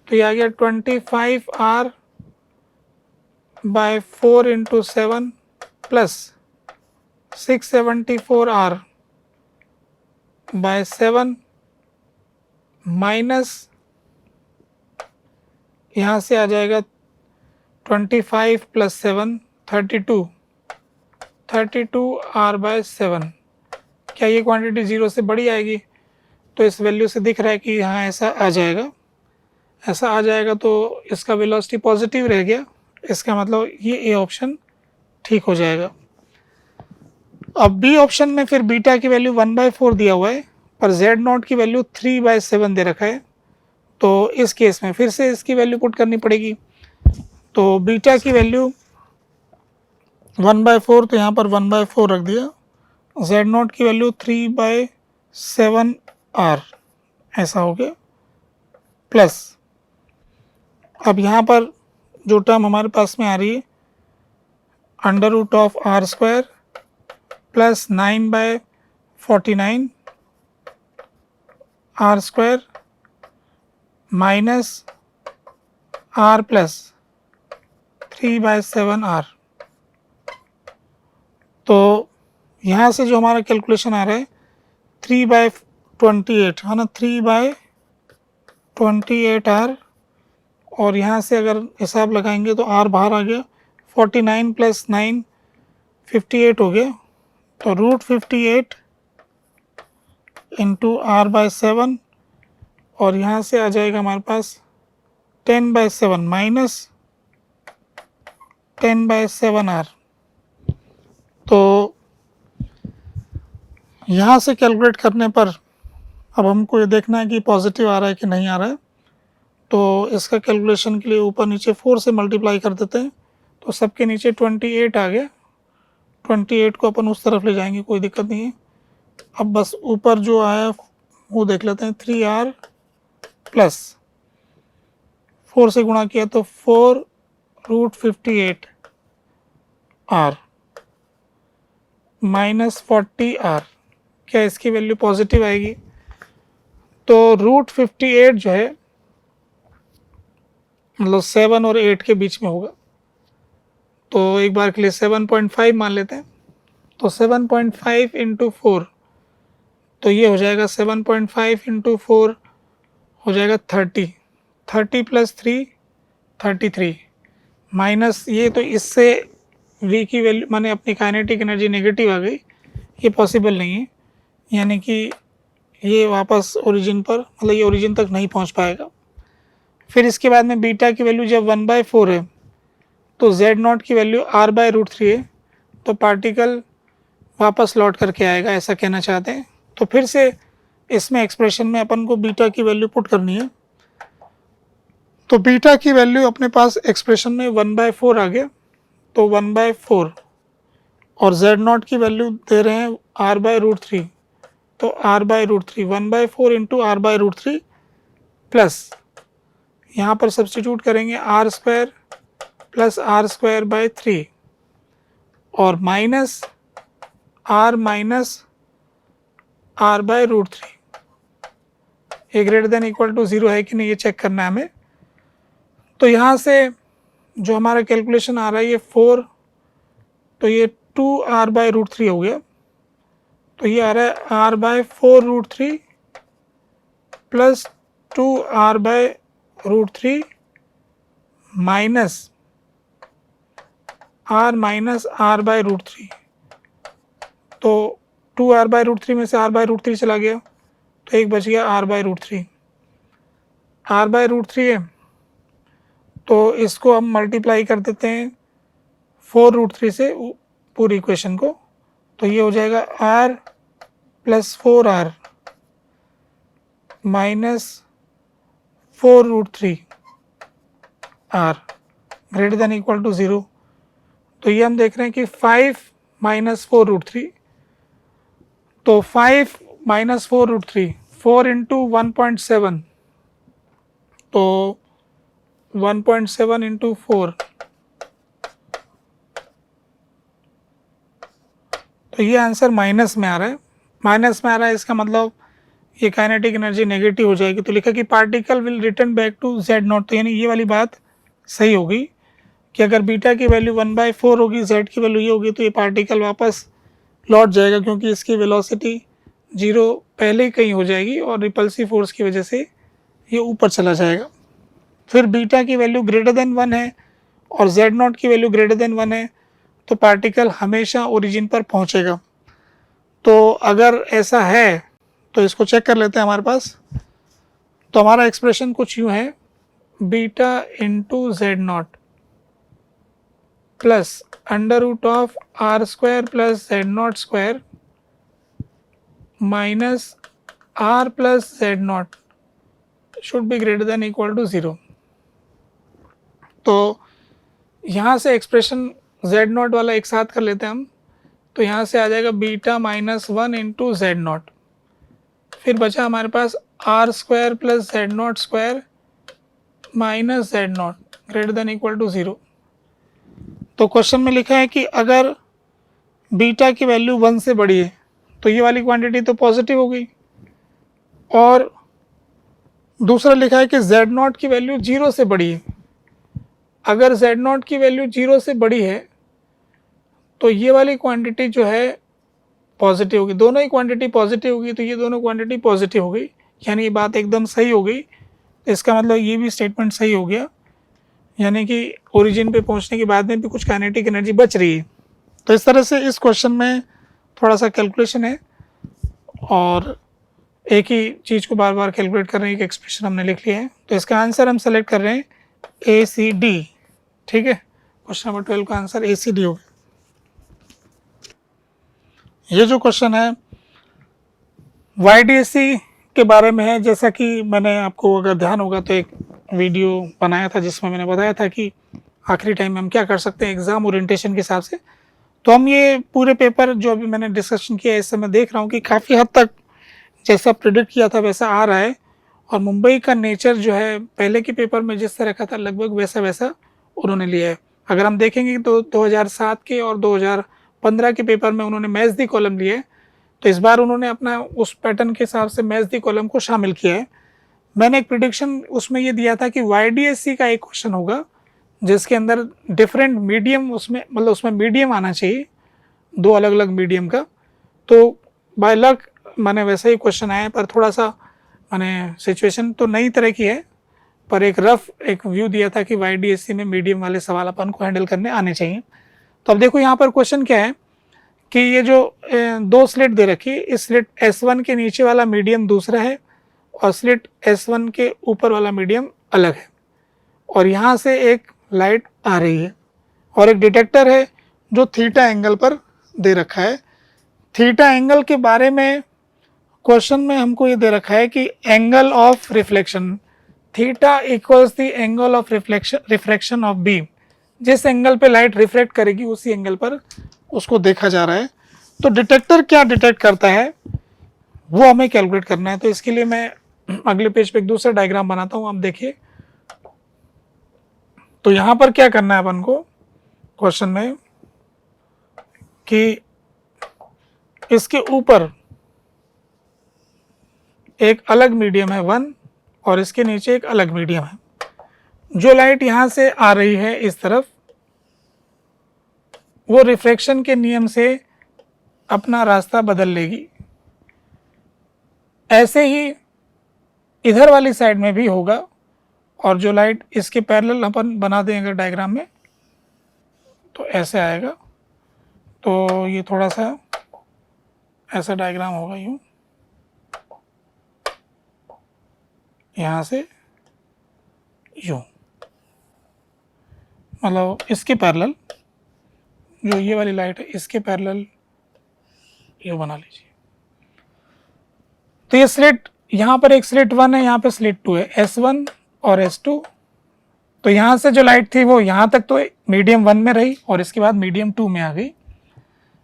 तो ये आ गया 25 R by 4 into 7 plus 674 R by 7 minus यहाँ से आ जाएगा 25 प्लस 7 32 आर बाय 7। क्या ये क्वांटिटी 0 से बड़ी आएगी? तो इस वैल्यू से दिख रहा है कि यहाँ ऐसा आ जाएगा, ऐसा आ जाएगा, तो इसका वेलोसिटी पॉजिटिव रह गया, इसका मतलब ये ए ऑप्शन ठीक हो जाएगा। अब बी ऑप्शन में फिर बीटा की वैल्यू 1/4 दिया हुआ है, पर जेड नॉट की वैल्यू 3/7 दे रखा है, तो इस केस में फिर से इसकी वैल्यू पुट करनी पड़ेगी। तो बीटा की वैल्यू 1/4, तो यहाँ पर 1/4 रख दिया, जेड नॉट की वैल्यू 3/7 आर, ऐसा हो गया, प्लस अब यहाँ पर जो टर्म हमारे पास में आ रही है under root of R square plus 9/49 R square minus R plus 3/7 R. तो यहाँ से जो हमारा कैलकुलेशन आ रहा है 3/28 है ना, 3/28 आर, और यहाँ से अगर हिसाब लगाएंगे तो आर बाहर आ गया, 49 प्लस 9 58 हो गया, तो रूट 58 इंटू आर बाय 7, और यहाँ से आ जाएगा हमारे पास 10/7 माइनस 10/7 आर। तो यहाँ से कैलकुलेट करने पर अब हमको ये देखना है कि पॉजिटिव आ रहा है कि नहीं आ रहा है, तो इसका कैलकुलेशन के लिए ऊपर नीचे 4 से मल्टीप्लाई कर देते हैं, तो सबके नीचे 28 आ गया, 28 को अपन उस तरफ ले जाएंगे, कोई दिक्कत नहीं है। अब बस ऊपर जो आया वो देख लेते हैं, 3r प्लस 4 से गुणा किया तो 4 रूट 58 आर माइनस 40 आर। क्या इसकी वैल्यू पॉजिटिव आएगी? तो रूट 58 जो है मतलब 7 और 8 के बीच में होगा, तो एक बार के लिए 7.5 मान लेते हैं, तो 7.5 इंटू 4, तो ये हो जाएगा 7.5 इंटू 4 हो जाएगा 30 प्लस 3 33 माइनस ये, तो इससे v की वैल्यू माने अपनी काइनेटिक एनर्जी नेगेटिव आ गई, ये पॉसिबल नहीं है, यानी कि ये वापस ओरिजिन पर मतलब ये ओरिजिन तक नहीं पहुंच पाएगा। फिर इसके बाद में बीटा की वैल्यू जब 1/4 है तो जेड नॉट की वैल्यू r/√3 है, तो पार्टिकल वापस लौट करके आएगा, ऐसा कहना चाहते हैं। तो फिर से इसमें एक्सप्रेशन में अपन को बीटा की वैल्यू पुट करनी है, तो बीटा की वैल्यू अपने पास एक्सप्रेशन में 1/4 आ गया, तो 1/4 और जेड नॉट की वैल्यू दे रहे हैं r/√3, तो r/√3 1/4 इंटू r/√3 प्लस यहाँ पर सब्सटीट्यूट करेंगे R square plus R square by 3 और minus R r/√3, a greater than equal to 0 है कि नहीं ये चेक करना है हमें। तो यहाँ से जो हमारा कैलकुलेशन आ रहा है ये 4, तो ये 2r/√3 हो गया, तो ये आ रहा है r/4√3 plus 2r/√3 minus r/√3, तो 2r/√3 में से r/√3 चला गया, तो एक बच गया r/√3 है, तो इसको हम मल्टीप्लाई कर देते हैं 4√3 से पूरी इक्वेशन को, तो ये हो जाएगा r plus 4r minus 4√3 r greater than equal to 0। तो ये हम देख रहे हैं कि 5 माइनस 4√3, तो 5 माइनस 4√3 4 इंटू 1.7 तो 1.7 इंटू 4, तो ये आंसर माइनस में आ रहा है। माइनस में आ रहा है इसका मतलब ये काइनेटिक एनर्जी नेगेटिव हो जाएगी। तो लिखा कि particle will return back to Z naught. तो यानी ये वाली बात सही होगी कि अगर बीटा की वैल्यू 1/4 होगी, जेड की वैल्यू ये होगी, तो ये पार्टिकल वापस लौट जाएगा क्योंकि इसकी वेलोसिटी 0 पहले ही कहीं हो जाएगी और रिपल्सिव फोर्स की वजह से ये ऊपर चला जाएगा। फिर बीटा की वैल्यू ग्रेटर देन 1 है और जेड नॉट की वैल्यू ग्रेटर देन 1 है, तो पार्टिकल हमेशा ओरिजिन पर पहुंचेगा। तो अगर ऐसा है तो इसको चेक कर लेते हैं हमारे पास। तो हमारा एक्सप्रेशन कुछ यूँ है, beta into Z naught plus under root of R square plus Z naught square minus R plus Z naught should be greater than equal to 0। तो यहाँ से एक्सप्रेशन जेड नॉट वाला एक साथ कर लेते हैं हम। तो यहाँ से आ जाएगा बीटा -1 इंटू जेड नॉट, फिर बचा हमारे पास R square plus Z naught square minus Z naught greater than equal to 0। तो क्वेश्चन में लिखा है कि अगर बीटा की वैल्यू 1 से बड़ी है तो ये वाली क्वांटिटी तो पॉजिटिव हो गई, और दूसरा लिखा है कि जेड नॉट की वैल्यू 0 से बड़ी है। अगर जेड नॉट की वैल्यू 0 से बड़ी है तो ये वाली क्वांटिटी जो है पॉजिटिव होगी, दोनों ही क्वांटिटी पॉजिटिव होगी, तो ये दोनों क्वांटिटी पॉजिटिव हो गई, यानी ये बात एकदम सही हो गई। इसका मतलब ये भी स्टेटमेंट सही हो गया, यानी कि ओरिजिन पे पहुंचने के बाद में भी कुछ काइनेटिक एनर्जी बच रही है। तो इस तरह से इस क्वेश्चन में थोड़ा सा कैलकुलेशन है और एक ही चीज़ को बार बार कैलकुलेट कर रहे हैं, एक एक्सप्रेशन हमने लिख लिया है। तो इसका आंसर हम सेलेक्ट कर रहे हैं ACD। ठीक है, क्वेश्चन नंबर 12 का आंसर ACD होगा। ये जो क्वेश्चन है YDSC के बारे में है। जैसा कि मैंने आपको अगर ध्यान होगा तो एक वीडियो बनाया था जिसमें मैंने बताया था कि आखिरी टाइम में हम क्या कर सकते हैं एग्ज़ाम ओरिएंटेशन के हिसाब से। तो हम ये पूरे पेपर जो अभी मैंने डिस्कशन किया है, इससे मैं देख रहा हूँ कि काफ़ी हद तक जैसा प्रिडिक्ट किया था वैसा आ रहा है, और मुंबई का नेचर जो है पहले के पेपर में जिस तरह का था लगभग वैसा वैसा उन्होंने लिया है। अगर हम देखेंगे तो 2007 के और 2015 के पेपर में उन्होंने मैच दी कॉलम लिए, तो इस बार उन्होंने अपना उस पैटर्न के हिसाब से मैच दी कॉलम को शामिल किया है। मैंने एक प्रिडिक्शन उसमें ये दिया था कि YDSC का एक क्वेश्चन होगा जिसके अंदर डिफरेंट मीडियम, उसमें मतलब उसमें मीडियम आना चाहिए, 2 अलग अलग मीडियम का। तो बाय लक मैंने वैसा ही क्वेश्चन आया, पर थोड़ा सा मैंने सिचुएशन तो नई तरह की है, पर एक रफ एक व्यू दिया था कि YDSC में मीडियम वाले सवाल अपन को हैंडल करने आने चाहिए। तो अब देखो यहाँ पर क्वेश्चन क्या है कि ये जो 2 स्लिट दे रखी है, इस स्लिट S1 के नीचे वाला मीडियम दूसरा है और स्लिट S1 के ऊपर वाला मीडियम अलग है, और यहाँ से एक लाइट आ रही है और एक डिटेक्टर है जो थीटा एंगल पर दे रखा है। थीटा एंगल के बारे में क्वेश्चन में हमको ये दे रखा है कि angle of reflection theta equals the angle of refraction of beam. जिस एंगल पे लाइट रिफ्लेक्ट करेगी उसी एंगल पर उसको देखा जा रहा है। तो डिटेक्टर क्या डिटेक्ट करता है वो हमें कैलकुलेट करना है। तो इसके लिए मैं अगले पेज पे एक दूसरा डायग्राम बनाता हूँ, आप देखिए। तो यहाँ पर क्या करना है अपन को क्वेश्चन में कि इसके ऊपर एक अलग मीडियम है 1 और इसके नीचे एक अलग मीडियम है। जो लाइट यहाँ से आ रही है इस तरफ, वो रिफ्रैक्शन के नियम से अपना रास्ता बदल लेगी। ऐसे ही इधर वाली साइड में भी होगा, और जो लाइट इसके पैरेलल अपन बना दें अगर डायग्राम में तो ऐसे आएगा। तो ये थोड़ा सा ऐसा डायग्राम होगा, यूँ यहाँ से यूँ, मतलब इसके पैरेलल जो ये वाली लाइट है इसके पैरेलल यूँ बना लीजिए। तो ये स्लिट, यहाँ पर एक स्लिट 1 है, यहाँ पे स्लिट 2 है, S1 और S2। तो यहाँ से जो लाइट थी वो यहाँ तक तो मीडियम 1 में रही और इसके बाद मीडियम 2 में आ गई,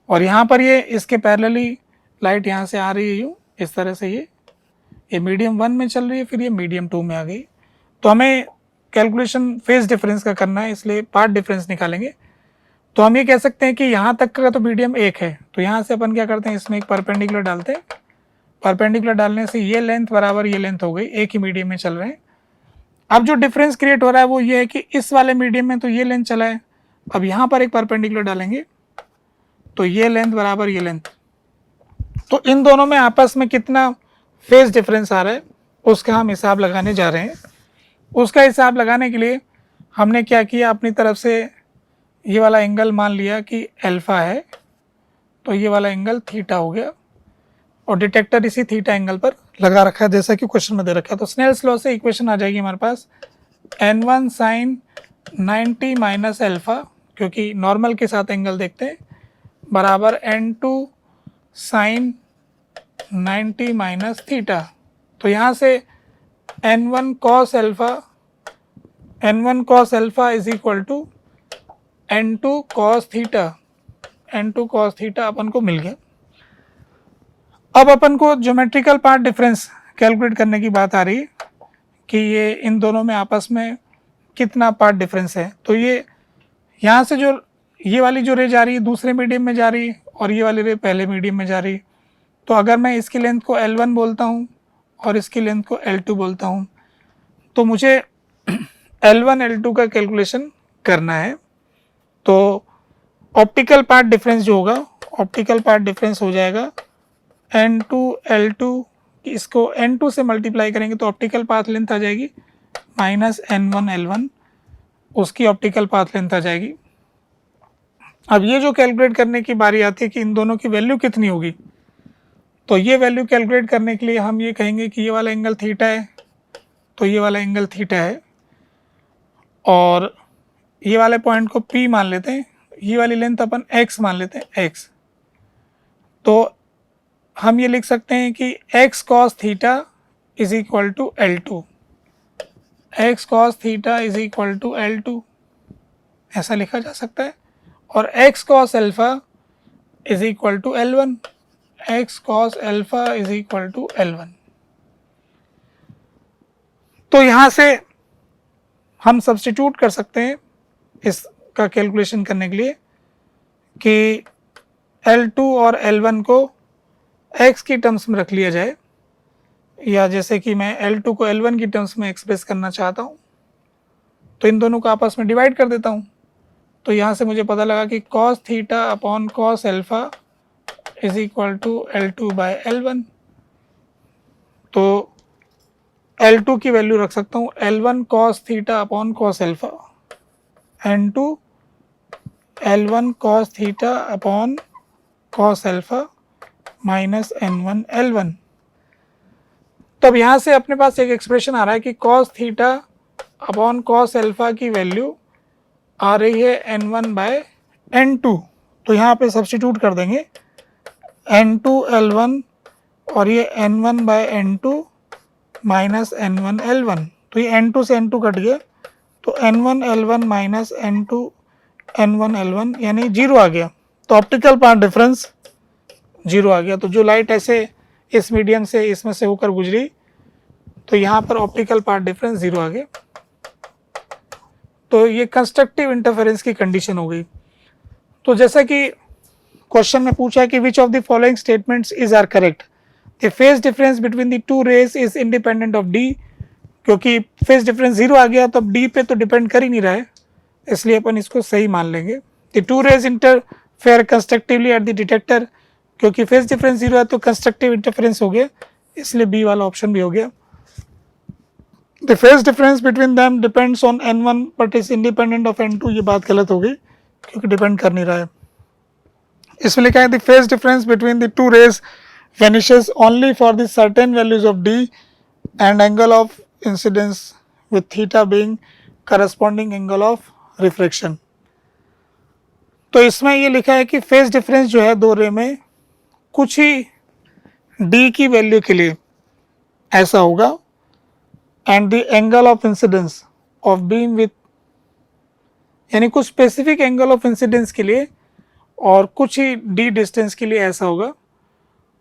और यहाँ पर ये इसके पैरेलली लाइट यहाँ से आ रही है यूँ इस तरह से, ये मीडियम 1 में चल रही है, फिर ये मीडियम 2 में आ गई। तो हमें कैलकुलेशन फेज डिफरेंस का करना है, इसलिए पाथ डिफरेंस निकालेंगे। तो हम ये कह सकते हैं कि यहाँ तक का तो मीडियम एक है, तो यहाँ से अपन क्या करते हैं, इसमें एक परपेंडिकुलर डालते हैं। परपेंडिकुलर डालने से ये लेंथ बराबर ये लेंथ हो गई, एक ही मीडियम में चल रहे हैं। अब जो डिफरेंस क्रिएट हो रहा है वो ये है कि इस वाले मीडियम में तो ये लेंथ चला है, अब यहाँ पर एक परपेंडिकुलर डालेंगे तो ये लेंथ बराबर ये लेंथ। तो इन दोनों में आपस में कितना फेज डिफरेंस आ रहा है उसका हम हिसाब लगाने जा रहे हैं। उसका हिसाब लगाने के लिए हमने क्या किया, अपनी तरफ से ये वाला एंगल मान लिया कि अल्फ़ा है, तो ये वाला एंगल थीटा हो गया और डिटेक्टर इसी थीटा एंगल पर लगा रखा है जैसा कि क्वेश्चन में दे रखा है। तो स्नेल्स लॉ से इक्वेशन आ जाएगी हमारे पास n1 साइन 90 माइनस अल्फ़ा, क्योंकि नॉर्मल के साथ एंगल देखते हैं, बराबर n2 साइन 90 माइनस थीटा। तो यहाँ से n1 cos alpha is equal to n2 cos theta अपन को मिल गया। अब अपन को ज्योमेट्रिकल पार्ट डिफरेंस कैलकुलेट करने की बात आ रही है कि ये इन दोनों में आपस में कितना पार्ट डिफरेंस है। तो ये यहाँ से जो ये वाली जो रे जा रही है दूसरे मीडियम में जा रही है और ये वाली रे पहले मीडियम में जा रही है। तो अगर मैं इसकी लेंथ को L1 बोलता हूँ और इसकी लेंथ को L2 बोलता हूँ, तो मुझे L1 L2 का कैलकुलेशन करना है। तो ऑप्टिकल पार्ट डिफरेंस जो होगा, ऑप्टिकल पार्ट डिफरेंस हो जाएगा n2 L2, इसको n2 से मल्टीप्लाई करेंगे तो ऑप्टिकल पाथ लेंथ आ जाएगी माइनस n1 L1, उसकी ऑप्टिकल पाथ लेंथ आ जाएगी। अब ये जो कैलकुलेट करने की बारी आती है कि इन दोनों की वैल्यू कितनी होगी, तो ये वैल्यू कैलकुलेट करने के लिए हम ये कहेंगे कि ये वाला एंगल थीटा है, तो ये वाला एंगल थीटा है और ये वाले पॉइंट को P मान लेते हैं, ये वाली लेंथ अपन x मान लेते हैं x। तो हम ये लिख सकते हैं कि x cos theta is equal to L2, x cos theta is equal to L2, ऐसा लिखा जा सकता है। और x cos alpha is equal to L1, x cos alpha is equal to L1। तो यहाँ से हम सब्स्टिट्यूट कर सकते हैं इसका कैलकुलेशन करने के लिए कि L2 और L1 को x की टर्म्स में रख लिया जाए, या जैसे कि मैं L2 को L1 की टर्म्स में एक्सप्रेस करना चाहता हूँ तो इन दोनों को आपस में डिवाइड कर देता हूँ। तो यहाँ से मुझे पता लगा कि cos theta upon cos alpha is equal to L2 by L1। तो L2 की वैल्यू रख सकता हूँ L1 cos theta upon cos alpha, N2 L1 cos theta upon cos alpha minus N1 L1। तब यहाँ से अपने पास एक एक्सप्रेशन आ रहा है कि cos theta upon cos alpha की वैल्यू आ रही है N1 बाय N2। तो यहाँ पे सब्स्टिट्यूट कर देंगे N2 L1 और ये N1 bye N2 minus N1 L1। तो ये N2 से N2 कट गया, तो N1 L1 minus N2 N1 L1 यानी 0 आ गया। तो ऑप्टिकल पार्ट डिफरेंस 0 आ गया। तो जो लाइट ऐसे इस मीडियम से इसमें से होकर गुजरी तो यहाँ पर ऑप्टिकल पार्ट डिफरेंस 0 आ गया। तो ये कंस्ट्रक्टिव इंटरफेरेंस की कंडीशन हो गई। तो जैसा कि क्वेश्चन में पूछा है कि which of the following statements is are correct, the phase difference between the two rays is independent of D. क्योंकि फेज डिफरेंस 0 आ गया तो अब डी पे तो डिपेंड कर ही नहीं रहा है, इसलिए अपन इसको सही मान लेंगे। The two rays interfere constructively at the detector, क्योंकि फेज डिफरेंस 0 है तो कंस्ट्रक्टिव इंटरफेरेंस हो गया, इसलिए बी वाला ऑप्शन भी हो गया। The phase difference between them depends on n1 but is independent of n2, ये बात गलत हो गई क्योंकि डिपेंड कर नहीं रहा है। इसमें लिखा है the phase difference between the two rays vanishes only for the certain values of d and angle of incidence with theta being corresponding angle of refraction। तो इसमें ये लिखा है कि फेज डिफरेंस जो है दो रे में कुछ ही d की वैल्यू के लिए ऐसा होगा and the angle of incidence of beam width, यानी कुछ स्पेसिफिक एंगल ऑफ इंसिडेंस के लिए और कुछ ही d डिस्टेंस के लिए ऐसा होगा।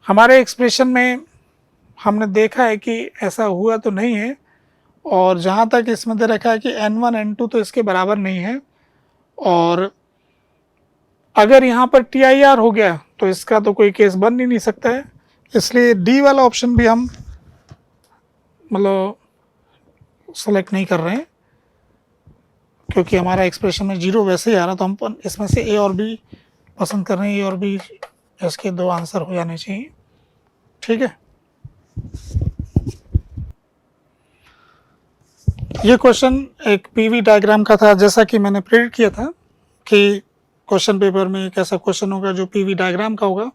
हमारे एक्सप्रेशन में हमने देखा है कि ऐसा हुआ तो नहीं है, और जहाँ तक इसमें दे रखा है कि N1 N2 तो इसके बराबर नहीं है, और अगर यहाँ पर TIR हो गया तो इसका तो कोई केस बन ही नहीं सकता है, इसलिए डी वाला ऑप्शन भी हम मतलब सेलेक्ट नहीं कर रहे हैं, क्योंकि हमारा एक्सप्रेशन में 0 वैसे ही आ रहा, तो हम इसमें से ए और बी पसंद कर रहे हैं। ए और बी इसके 2 आंसर हो जाने चाहिए। ठीक है, ये क्वेश्चन एक पीवी डायग्राम का था, जैसा कि मैंने प्रेडिक्ट किया था कि क्वेश्चन पेपर में एक ऐसा क्वेश्चन होगा जो पीवी डायग्राम का होगा।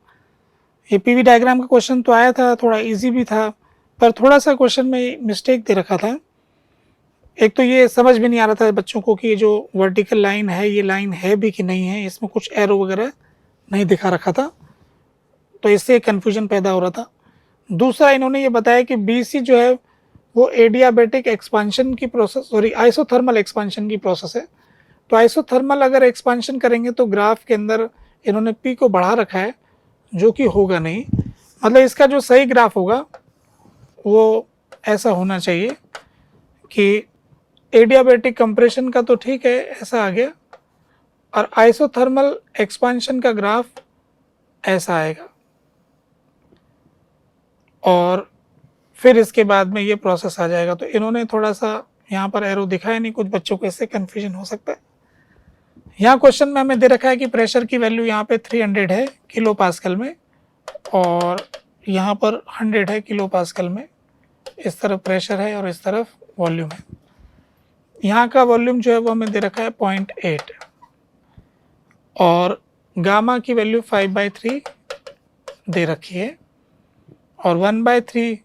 ये पीवी डायग्राम का क्वेश्चन तो आया था, थोड़ा इजी भी था, पर थोड़ा सा क्वेश्चन में मिस्टेक दे रखा था। एक तो ये समझ में नहीं आ रहा था बच्चों को कि ये जो वर्टिकल लाइन है ये लाइन है भी कि नहीं है, इसमें कुछ एरो वगैरह नहीं दिखा रखा था, तो इससे कन्फ्यूजन पैदा हो रहा था। दूसरा, इन्होंने ये बताया कि BC जो है वो एडियाबेटिक एक्सपांशन की प्रोसेस, सॉरी आइसोथर्मल एक्सपांशन की प्रोसेस है। तो आइसोथर्मल अगर एक्सपांशन करेंगे तो ग्राफ के अंदर इन्होंने P को बढ़ा रखा है, जो कि होगा नहीं। मतलब इसका जो सही ग्राफ होगा वो ऐसा होना चाहिए कि एडियाबेटिक कंप्रेशन का तो ठीक है, ऐसा आ गया, और आइसोथर्मल एक्सपांशन का ग्राफ ऐसा आएगा, और फिर इसके बाद में ये प्रोसेस आ जाएगा। तो इन्होंने थोड़ा सा यहाँ पर एरो दिखाया नहीं, कुछ बच्चों को इससे कन्फ्यूजन हो सकता है। यहाँ क्वेश्चन में हमें दे रखा है कि प्रेशर की वैल्यू यहाँ पे 300 है किलो पास्कल में, और यहाँ पर 100 है किलो पास्कल में। इस तरफ प्रेशर है और इस तरफ वॉल्यूम है। यहाँ का वॉल्यूम जो है वो हमें दे रखा है 0.8, और गामा की वैल्यू 5/3 दे रखी है, और 1/3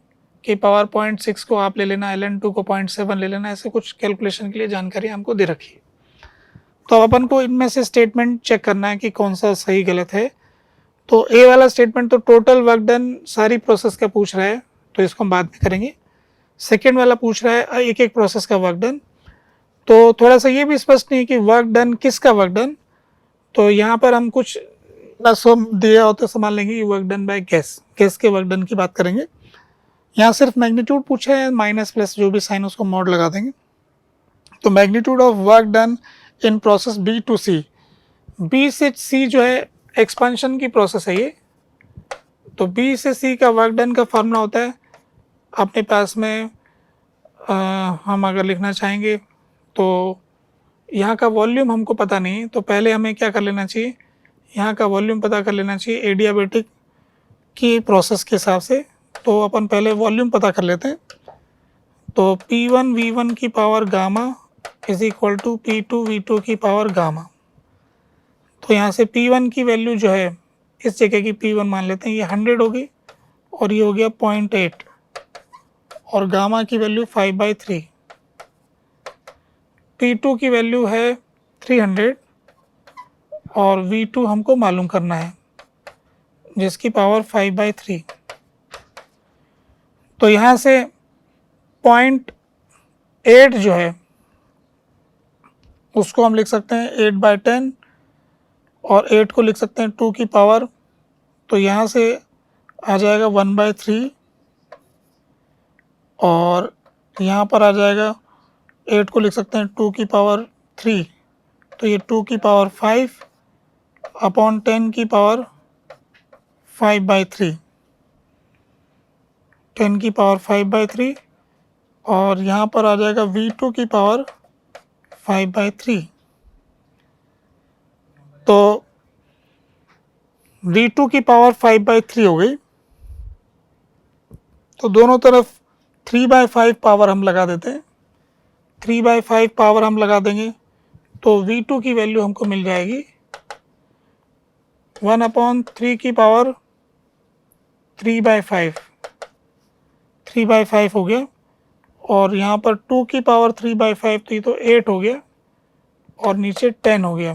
की पावर 0.6 को आप ले लेना, ln2 को 0.7 ले लेना, ऐसे कुछ कैलकुलेशन के लिए जानकारी हमको दे रखी है। तो अब अपन को इनमें से स्टेटमेंट चेक करना है कि कौन सा सही गलत है। तो ए वाला स्टेटमेंट तो टोटल वर्क डन सारी प्रोसेस का पूछ रहा है, तो इसको हम बाद में करेंगे। सेकेंड वाला पूछ रहा है एक एक प्रोसेस का वर्क डन, तो थोड़ा सा ये भी स्पष्ट नहीं कि वर्क डन किसका वर्क डन। तो यहाँ पर हम कुछ ना दिया हो तो संभाल लेंगे, work done by gas, gas के वर्क डन की बात करेंगे। यहाँ सिर्फ मैग्नीट्यूड पूछा है, माइनस प्लस जो भी साइन उसको मॉड लगा देंगे। तो magnitude of work done in process B to C, B से C जो है एक्सपांशन की प्रोसेस है ये, तो B से C का वर्क डन का फॉर्मूला होता है अपने पास में, हम अगर लिखना चाहेंगे तो यहाँ का वॉल्यूम हमको पता नहीं है, तो पहले हमें क्या कर लेना चाहिए, यहाँ का वॉल्यूम पता कर लेना चाहिए एडियाबेटिक की प्रोसेस के हिसाब से। तो अपन पहले वॉल्यूम पता कर लेते हैं। तो P1 V1 की power gamma is equal to P2 V2 की पावर गामा। तो यहाँ से P1 की वैल्यू जो है इस जगह की P1 मान लेते हैं, ये 100 होगी, और ये हो गया 0.8, और गामा की वैल्यू 5/3। P2 की वैल्यू है 300, और V2 हमको मालूम करना है जिसकी पावर 5/3। तो यहाँ से 0.8 जो है उसको हम लिख सकते हैं 8/10, और 8 को लिख सकते हैं 2 की पावर, तो यहाँ से आ जाएगा 1/3, और यहाँ पर आ जाएगा 8 को लिख सकते हैं 2 की पावर 3, तो ये 2 की पावर 5 अपॉन 10 की पावर 5/3, 10 की पावर 5/3, और यहाँ पर आ जाएगा V2 की पावर 5/3। तो V2 की पावर 5/3 हो गई, तो दोनों तरफ 3/5 पावर हम लगा देते हैं, 3/5 पावर हम लगा देंगे, तो V2 की वैल्यू हमको मिल जाएगी 1/3 की पावर 3/5, 3/5 हो गया, और यहाँ पर 2 की पावर 3/5 थी तो 8 हो गया, और नीचे 10 हो गया।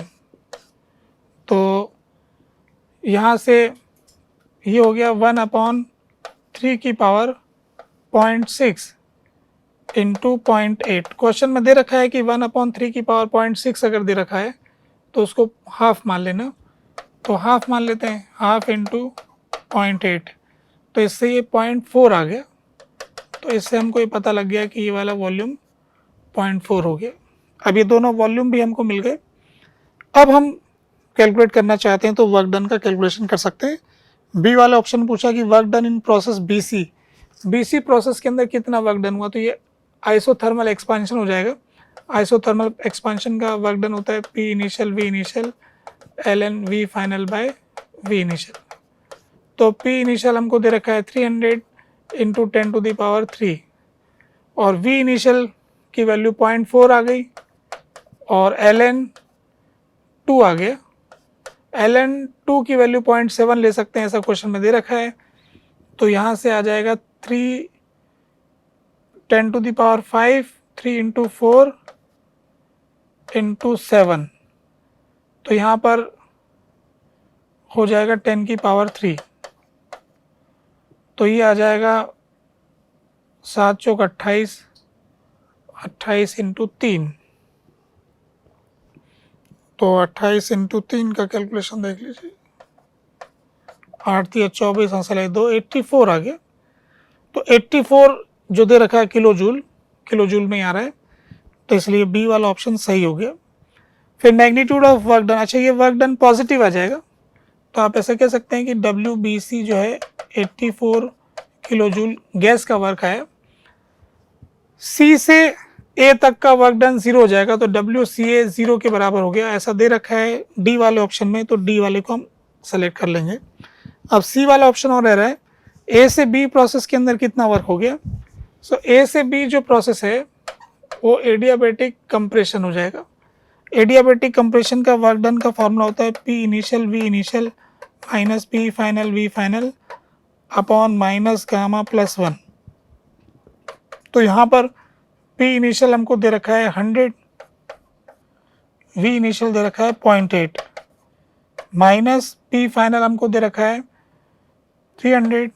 तो यहाँ से ये हो गया 1/3 की पावर 0.6 इंटू 0.8। क्वेश्चन में दे रखा है कि 1/3 की पावर 0.6 अगर दे रखा है तो उसको हाफ मान लेना, तो हाफ मान लेते हैं, हाफ इंटू 0.8, तो इससे ये 0.4 आ गया। तो इससे हमको ये पता लग गया कि ये वाला वॉल्यूम 0.4 हो गया। अब ये दोनों वॉल्यूम भी हमको मिल गए। अब हम कैलकुलेट करना चाहते हैं तो वर्क डन का कैलकुलेशन कर सकते हैं। बी वाला ऑप्शन पूछा कि work done in process BC process के अंदर कितना वर्क डन हुआ, तो ये आइसोथर्मल एक्सपांशन हो जाएगा। आइसोथर्मल एक्सपांशन का वर्क डन होता है P initial V initial ln V final by V initial. तो पी इनिशियल हमको दे रखा है 300 इंटू 10⁻³ और वी इनिशियल की वैल्यू 0.4 आ गई और ln 2 आ गया। ln 2 की वैल्यू 0.7 ले सकते हैं, ऐसा क्वेश्चन में दे रखा है। तो यहाँ से आ जाएगा 3 10⁵ 3 इंटू 4 इंटू 7, तो यहाँ पर हो जाएगा 10⁻3। तो ये आ जाएगा 7 चौक 28, 28 इंटू 3, तो 28 इंटू 3 का कैलकुलेशन देख लीजिए। 8 × 24 × 2 84 आ गया। तो 84 जो दे रखा है किलो जूल में आ रहा है, तो इसलिए बी वाला ऑप्शन सही हो गया। फिर मैग्नीट्यूड ऑफ वर्क डन, अच्छा ये वर्क डन पॉजिटिव आ जाएगा, तो आप ऐसा कह सकते हैं कि WBC जो है 84 किलो जूल गैस का वर्क है। सी से ए तक का वर्क डन 0 हो जाएगा, तो WCA 0 के बराबर हो गया, ऐसा दे रखा है डी वाले ऑप्शन में, तो डी वाले को हम सेलेक्ट कर लेंगे। अब सी वाला ऑप्शन और रह रहा है ए से बी प्रोसेस के अंदर कितना वर्क हो गया। सो ए से बी जो प्रोसेस है वो एडियाबैटिक कंप्रेशन हो जाएगा। एडियाबैटिक कंप्रेशन का वर्क डन का फॉर्मूला होता है P initial V initial minus P final V final upon minus gamma plus 1। तो यहाँ पर पी इनिशियल हमको दे रखा है 100, वी इनिशियल दे रखा है 0.8, माइनस पी फाइनल हमको दे रखा है 300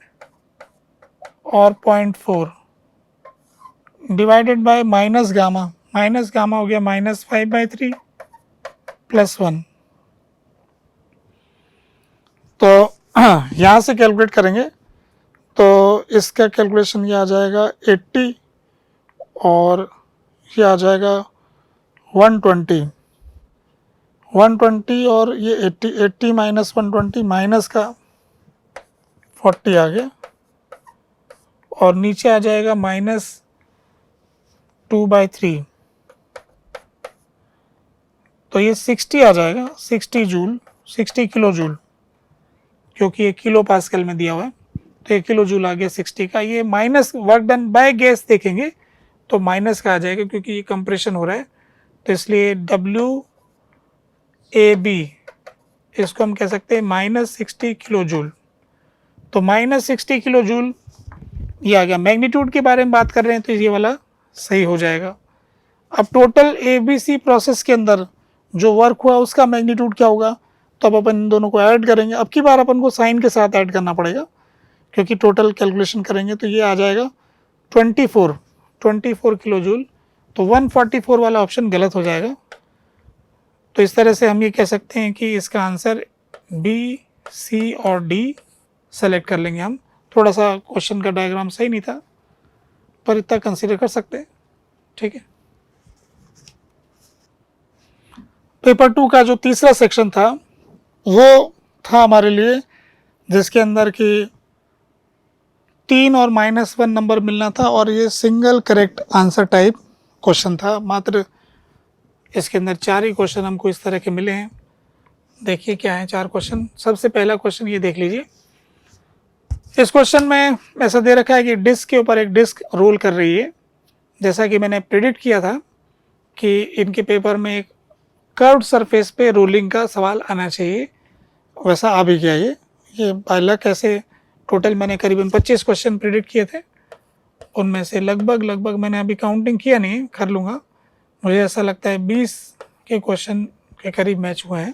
और 0.4 डिवाइडेड बाय माइनस गामा हो गया -5/3 प्लस 1। तो यहाँ से कैलकुलेट करेंगे तो इसका कैलकुलेशन ये आ जाएगा 80 और ये आ जाएगा 120 और ये 80 माइनस 120 माइनस का 40 आ गया और नीचे आ जाएगा -2/3, तो ये 60 आ जाएगा, 60 किलो जूल, क्योंकि ये किलो पास्कल में दिया हुआ है, तो ये किलो जूल आ गया 60 का। ये minus work done by gas देखेंगे तो माइनस का आ जाएगा, क्योंकि ये कंप्रेशन हो रहा है, तो इसलिए WAB इसको हम कह सकते हैं -60 किलो जूल। तो -60 किलो जूल ये आ गया। मैग्नीट्यूड के बारे में बात कर रहे हैं तो ये वाला सही हो जाएगा। अब टोटल ABC प्रोसेस के अंदर जो वर्क हुआ उसका मैग्नीट्यूड क्या होगा, तो अब अपन इन दोनों को ऐड करेंगे। अब की बार अपन को साइन के साथ ऐड करना पड़ेगा, क्योंकि टोटल कैलकुलेशन करेंगे तो ये आ जाएगा 24 किलो जूल। तो 144 वाला ऑप्शन गलत हो जाएगा। तो इस तरह से हम ये कह सकते हैं कि इसका आंसर B, C और D सेलेक्ट कर लेंगे हम। थोड़ा सा क्वेश्चन का डायग्राम सही नहीं था, पर इतना कंसीडर कर सकते हैं, ठीक है। पेपर 2 का जो तीसरा सेक्शन था वो था हमारे लिए, जिसके अंदर कि 3 और -1 नंबर मिलना था, और ये single correct answer type question था। मात्र इसके अंदर 4 ही क्वेश्चन हमको इस तरह के मिले हैं। देखिए क्या है 4 क्वेश्चन। सबसे पहला क्वेश्चन ये देख लीजिए। इस क्वेश्चन में ऐसा दे रखा है कि डिस्क के ऊपर एक डिस्क रोल कर रही है। जैसा कि मैंने प्रेडिक्ट किया था कि इनके पेपर में एक कर्व्ड सरफेस पे रोलिंग का सवाल आना चाहिए, वैसा आ भी गया। ये बाय लक ऐसे टोटल मैंने करीबन 25 क्वेश्चन प्रेडिक्ट किए थे, उनमें से लगभग मैंने अभी काउंटिंग किया नहीं, कर लूँगा, मुझे ऐसा लगता है 20 के क्वेश्चन के करीब मैच हुए हैं।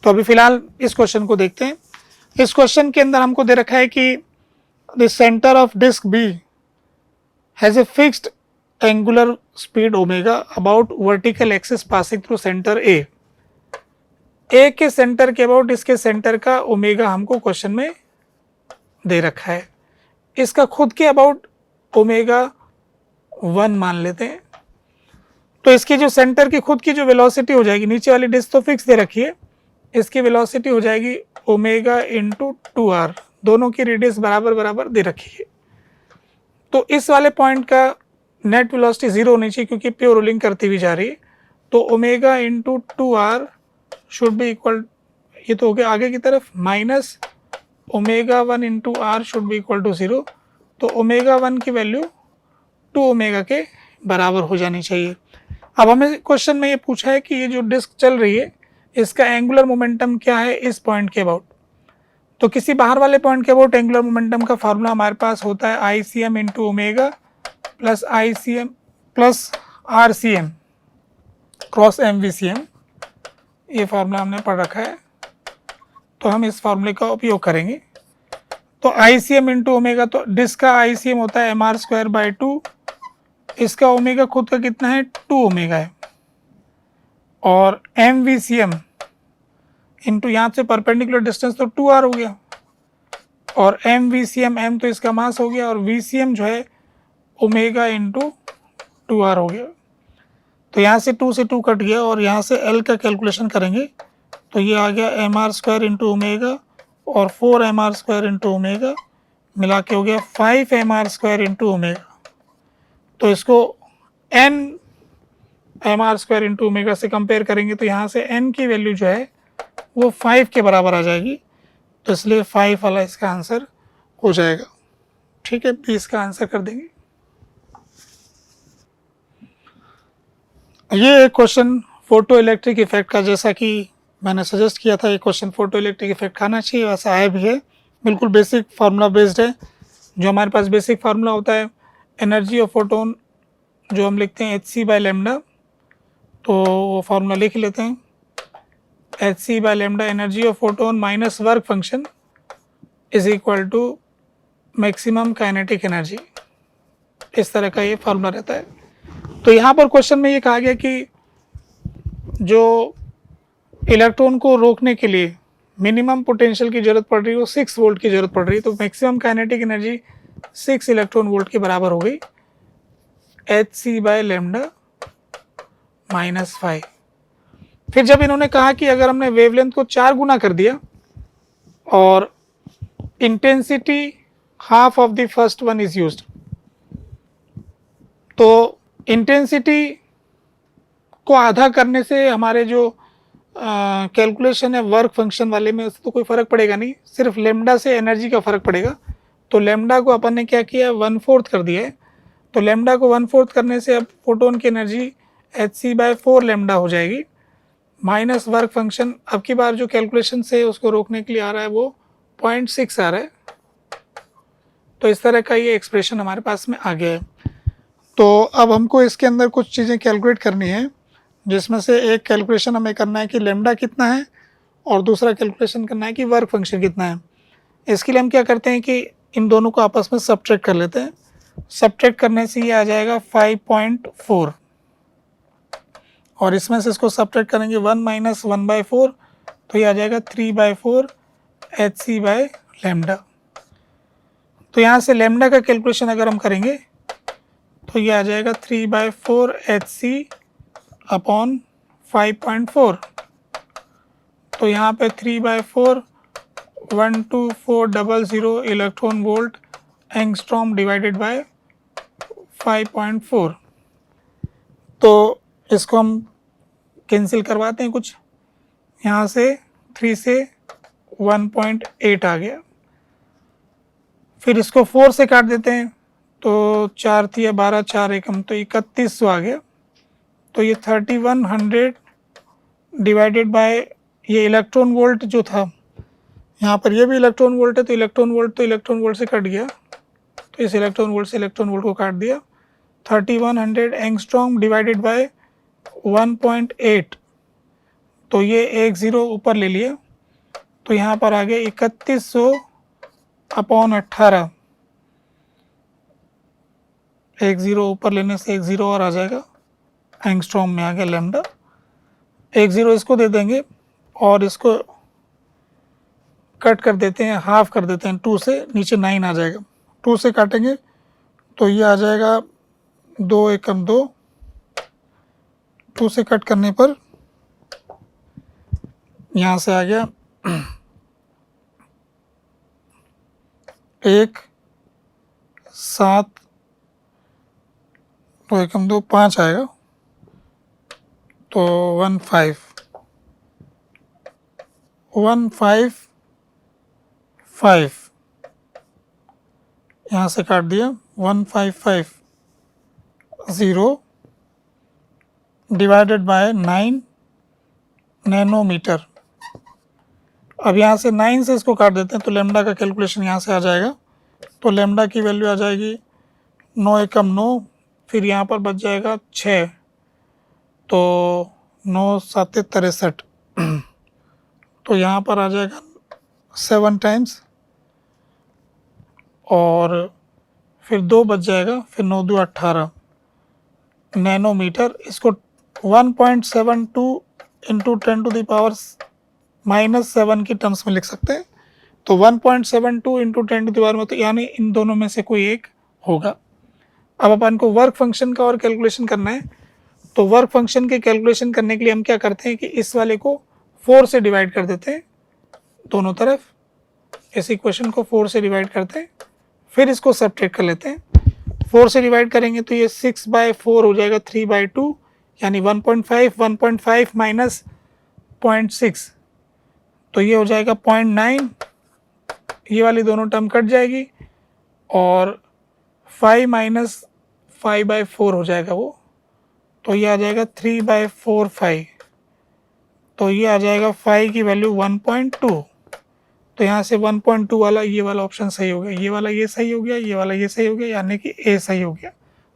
तो अभी फ़िलहाल इस क्वेश्चन को देखते हैं। इस क्वेश्चन के अंदर हमको दे रखा है कि the centre of disc B has a fixed angular speed omega about vertical axis passing through centre A के सेंटर के अबाउट इसके सेंटर का ओमेगा हमको क्वेश्चन में दे रखा है। इसका खुद के अबाउट ओमेगा 1 मान लेते हैं। तो इसकी जो सेंटर की खुद की जो वेलोसिटी हो जाएगी, नीचे वाली डिस्क तो फिक्स दे रखी है, इसकी वेलोसिटी हो जाएगी ओमेगा इंटू 2r, दोनों की रेडियस बराबर बराबर दे रखी है। तो इस वाले पॉइंट का नेट वेलोसिटी 0 होनी चाहिए क्योंकि प्योर रोलिंग करती हुई जा रही है। तो omega into 2r should be equal, ये तो हो गया आगे की तरफ, minus omega 1 into R should be equal to 0। तो ओमेगा 1 की वैल्यू 2 ओमेगा के बराबर हो जानी चाहिए। अब हमें क्वेश्चन में ये पूछा है कि ये जो डिस्क चल रही है इसका एंगुलर मोमेंटम क्या है इस पॉइंट के अबाउट। तो किसी बाहर वाले पॉइंट के अबाउट एंगुलर मोमेंटम का फार्मूला हमारे पास होता है I C M into omega plus I C M plus R C M cross M V C M. ये फार्मूला हमने पढ़ रखा है, तो हम इस फार्मूले का उपयोग करेंगे। तो आई सी एम इंटू ओमेगा, तो डिस्क का आई सी एम होता है एम आर स्क्वायर बाई 2, इसका ओमेगा खुद का कितना है 2 ओमेगा है, और M V C M into यहाँ से परपेंडिकुलर डिस्टेंस तो 2r हो गया, और M V C M, M तो इसका मास हो गया, और वी सी एम जो है ओमेगा इंटू 2r हो गया। तो यहाँ से 2 से 2 कट गया, और यहाँ से L का कैलकुलेशन करेंगे तो ये आ गया M R square into omega और 4 M R square into omega मिला के हो गया 5 M R square into omega. तो इसको n M R square into omega से कंपेयर करेंगे तो यहाँ से n की वैल्यू जो है वो 5 के बराबर आ जाएगी, तो इसलिए 5 वाला इसका आंसर हो जाएगा। ठीक है, 20 का आंसर कर देंगे। ये क्वेश्चन फोटो इलेक्ट्रिक इफेक्ट का, जैसा कि मैंने सजेस्ट किया था ये क्वेश्चन फोटो इलेक्ट्रिक इफेक्ट आना चाहिए, वैसा आया भी है। बिल्कुल बेसिक फार्मूला बेस्ड है। जो हमारे पास बेसिक फार्मूला होता है एनर्जी ऑफ फोटोन, जो हम लिखते हैं एच सी बाई लेमडा, तो वो फार्मूला लिख लेते हैं। H C by lambda energy of photon minus work function is equal to maximum kinetic energy, इस तरह का ये फार्मूला रहता है। तो यहाँ पर क्वेश्चन में ये कहा गया कि जो इलेक्ट्रॉन को रोकने के लिए मिनिमम पोटेंशियल की जरूरत पड़ रही है वो 6 वोल्ट की जरूरत पड़ रही है, तो maximum kinetic energy 6 electron volt के बराबर हो गई, H C by lambda minus 5। फिर जब इन्होंने कहा कि अगर हमने वेवलेंथ को 4 गुना कर दिया और intensity half of the first one is used, तो इंटेंसिटी को आधा करने से हमारे जो कैलकुलेशन है वर्क फंक्शन वाले में उससे तो कोई फ़र्क पड़ेगा नहीं, सिर्फ लेमडा से एनर्जी का फ़र्क पड़ेगा। तो लेमडा को अपन ने क्या किया, 1/4 कर दिया है। तो लेमडा को 1/4 करने से अब फोटोन की energy H C by 4 lambda हो जाएगी, माइनस वर्क फंक्शन अब की बार जो कैलकुलेशन से उसको रोकने के लिए आ रहा है वो 0.6 आ रहा है। तो इस तरह का ये एक्सप्रेशन हमारे पास में आ गया है। तो अब हमको इसके अंदर कुछ चीज़ें कैलकुलेट करनी है, जिसमें से एक कैलकुलेशन हमें करना है कि लेमडा कितना है और दूसरा कैलकुलेशन करना है कि वर्क फंक्शन कितना है। इसके लिए हम क्या करते हैं कि इन दोनों को आपस में सब्ट्रैक्ट कर लेते हैं। सब्ट्रैक्ट करने से ये आ जाएगा 5.4, और इसमें से इसको सब्ट्रैक्ट करेंगे 1 माइनस 1/4, तो ये आ जाएगा 3/4 एच सी बाय लेमडा। तो यहाँ से लेमडा का कैलकुलेशन अगर हम करेंगे तो ये आ जाएगा 3/4 एच सी अपॉन 5.4। तो यहाँ पे 3/4 12400 electron volt angstrom divided by 5.4। तो इसको हम कैंसिल करवाते हैं कुछ, यहाँ से 3 से 1.8 आ गया, फिर इसको 4 से काट देते हैं तो 4 थी 12, 4 एकम तो 3100 आ गया। तो ये 3100 डिवाइडेड बाय ये इलेक्ट्रॉन वोल्ट जो था, यहाँ पर ये भी इलेक्ट्रॉन वोल्ट है, तो इलेक्ट्रॉन वोल्ट से कट गया, तो इस इलेक्ट्रॉन वोल्ट से इलेक्ट्रॉन वोल्ट को काट दिया। 3100 एंगस्ट्रॉम डिवाइडेड बाय 1.8, तो ये एक ज़ीरो ऊपर ले लिया, तो यहाँ पर आ गया 3100 अपॉन 18, एक ज़ीरो ऊपर लेने से एक ज़ीरो और आ जाएगा, एंगस्ट्रॉम में आ गया लेमडा। एक ज़ीरो इसको दे देंगे और इसको कट कर देते हैं, हाफ कर देते हैं 2 से, नीचे 9 आ जाएगा। 2 से काटेंगे तो ये आ जाएगा 2 एकम 2, 2 से कट करने पर यहाँ से आ गया 1 7 2 एकम 2 5 आएगा, तो 1 5 1 5 5 यहाँ से काट दिया 1 5 5 0 डिवाइडेड बाय 9 नैनोमीटर। अब यहाँ से 9 से इसको काट देते हैं तो लेमडा का कैलकुलेशन यहाँ से आ जाएगा। तो लेमडा की वैल्यू आ जाएगी 9 एकम 9, फिर यहाँ पर बच जाएगा 6, तो 9 7 63, तो यहाँ पर आ जाएगा 7 टाइम्स, और फिर 2 बच जाएगा, फिर 9 2 18 नैनोमीटर। इसको 1.72 इंटू 10 टू द पावर -7 की टर्म्स में लिख सकते हैं। तो 1.72 इंटू 10 टू द पावर में, तो यानी इन दोनों में से कोई एक होगा। अब अपन को वर्क फंक्शन का और कैलकुलेशन करना है। तो वर्क फंक्शन के कैलकुलेशन करने के लिए हम क्या करते हैं कि इस वाले को 4 से डिवाइड कर देते हैं दोनों तरफ, इस इक्वेशन को 4 से डिवाइड करते हैं, फिर इसको सब्ट्रैक्ट कर लेते हैं। 4 से डिवाइड करेंगे तो ये 6/4 हो जाएगा 3/2, यानी 1.5 माइनस 0.6, तो ये हो जाएगा 0.9, ये वाली दोनों टर्म कट जाएगी, और 5 माइनस 5/4 हो जाएगा वो, तो ये आ जाएगा 3/4 5, तो ये आ जाएगा 5 की वैल्यू 1.2। तो यहाँ से 1.2 वाला ये वाला ऑप्शन सही हो गया, ये वाला ये सही हो गया, ये वाला ये सही हो गया, यानी कि ए सही हो गया।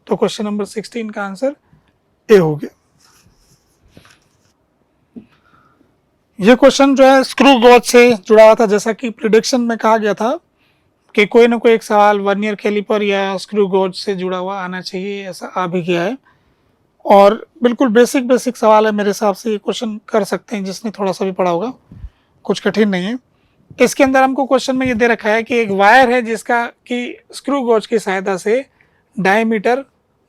तो क्वेश्चन नंबर 16 का आंसर ए हो गया। ये क्वेश्चन जो है स्क्रू गॉज से जुड़ा हुआ था, जैसा कि प्रिडिक्शन में कहा गया था कि कोई ना कोई एक सवाल वर्नियर कैलिपर या स्क्रू गॉज से जुड़ा हुआ आना चाहिए, ऐसा आ भी गया है, और बिल्कुल बेसिक सवाल है मेरे हिसाब से। ये क्वेश्चन कर सकते हैं जिसने थोड़ा सा भी पढ़ा होगा, कुछ कठिन नहीं है। इसके अंदर हमको क्वेश्चन में ये दे रखा है कि एक वायर है जिसका कि स्क्रू गॉज की सहायता से डायमीटर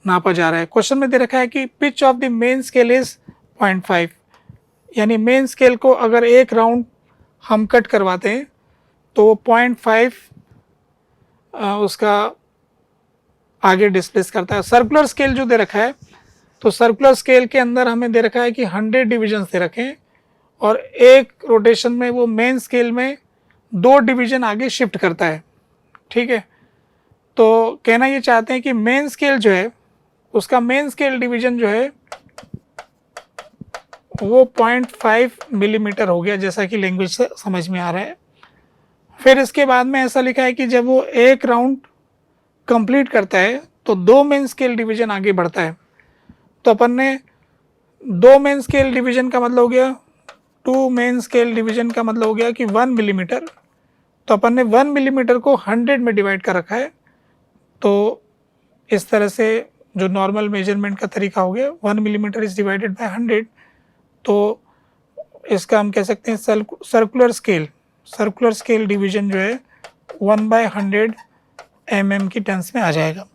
नापा जा रहा है। क्वेश्चन में दे रखा है कि pitch of the main scale is 0.5, यानी मेन स्केल को अगर एक राउंड हम कट करवाते हैं तो वो 0.5 उसका आगे डिस्प्लेस करता है। सर्कुलर स्केल जो दे रखा है, तो सर्कुलर स्केल के अंदर हमें दे रखा है कि 100 डिविजन्स दे रखे हैं, और एक रोटेशन में वो मेन स्केल में 2 डिवीजन आगे शिफ्ट करता है, ठीक है। तो कहना ये चाहते हैं कि मेन स्केल जो है उसका मेन स्केल डिवीजन जो है वो 0.5 मिलीमीटर हो गया, जैसा कि लैंग्वेज से समझ में आ रहा है। फिर इसके बाद में ऐसा लिखा है कि जब वो एक राउंड कंप्लीट करता है तो 2 मेन स्केल डिवीजन आगे बढ़ता है। तो अपन ने 2 मेन स्केल डिवीजन का मतलब हो गया, 2 मेन स्केल डिवीजन का मतलब हो गया कि 1 मिलीमीटर। तो अपन ने 1 मिलीमीटर को 100 में डिवाइड कर रखा है, तो इस तरह से जो नॉर्मल मेजरमेंट का तरीका हो गया, 1 मिलीमीटर इज डिवाइडेड बाय 100। तो इसका हम कह सकते हैं सर्कुलर स्केल डिवीजन जो है 1/100 mm की टर्म्स में आ जाएगा।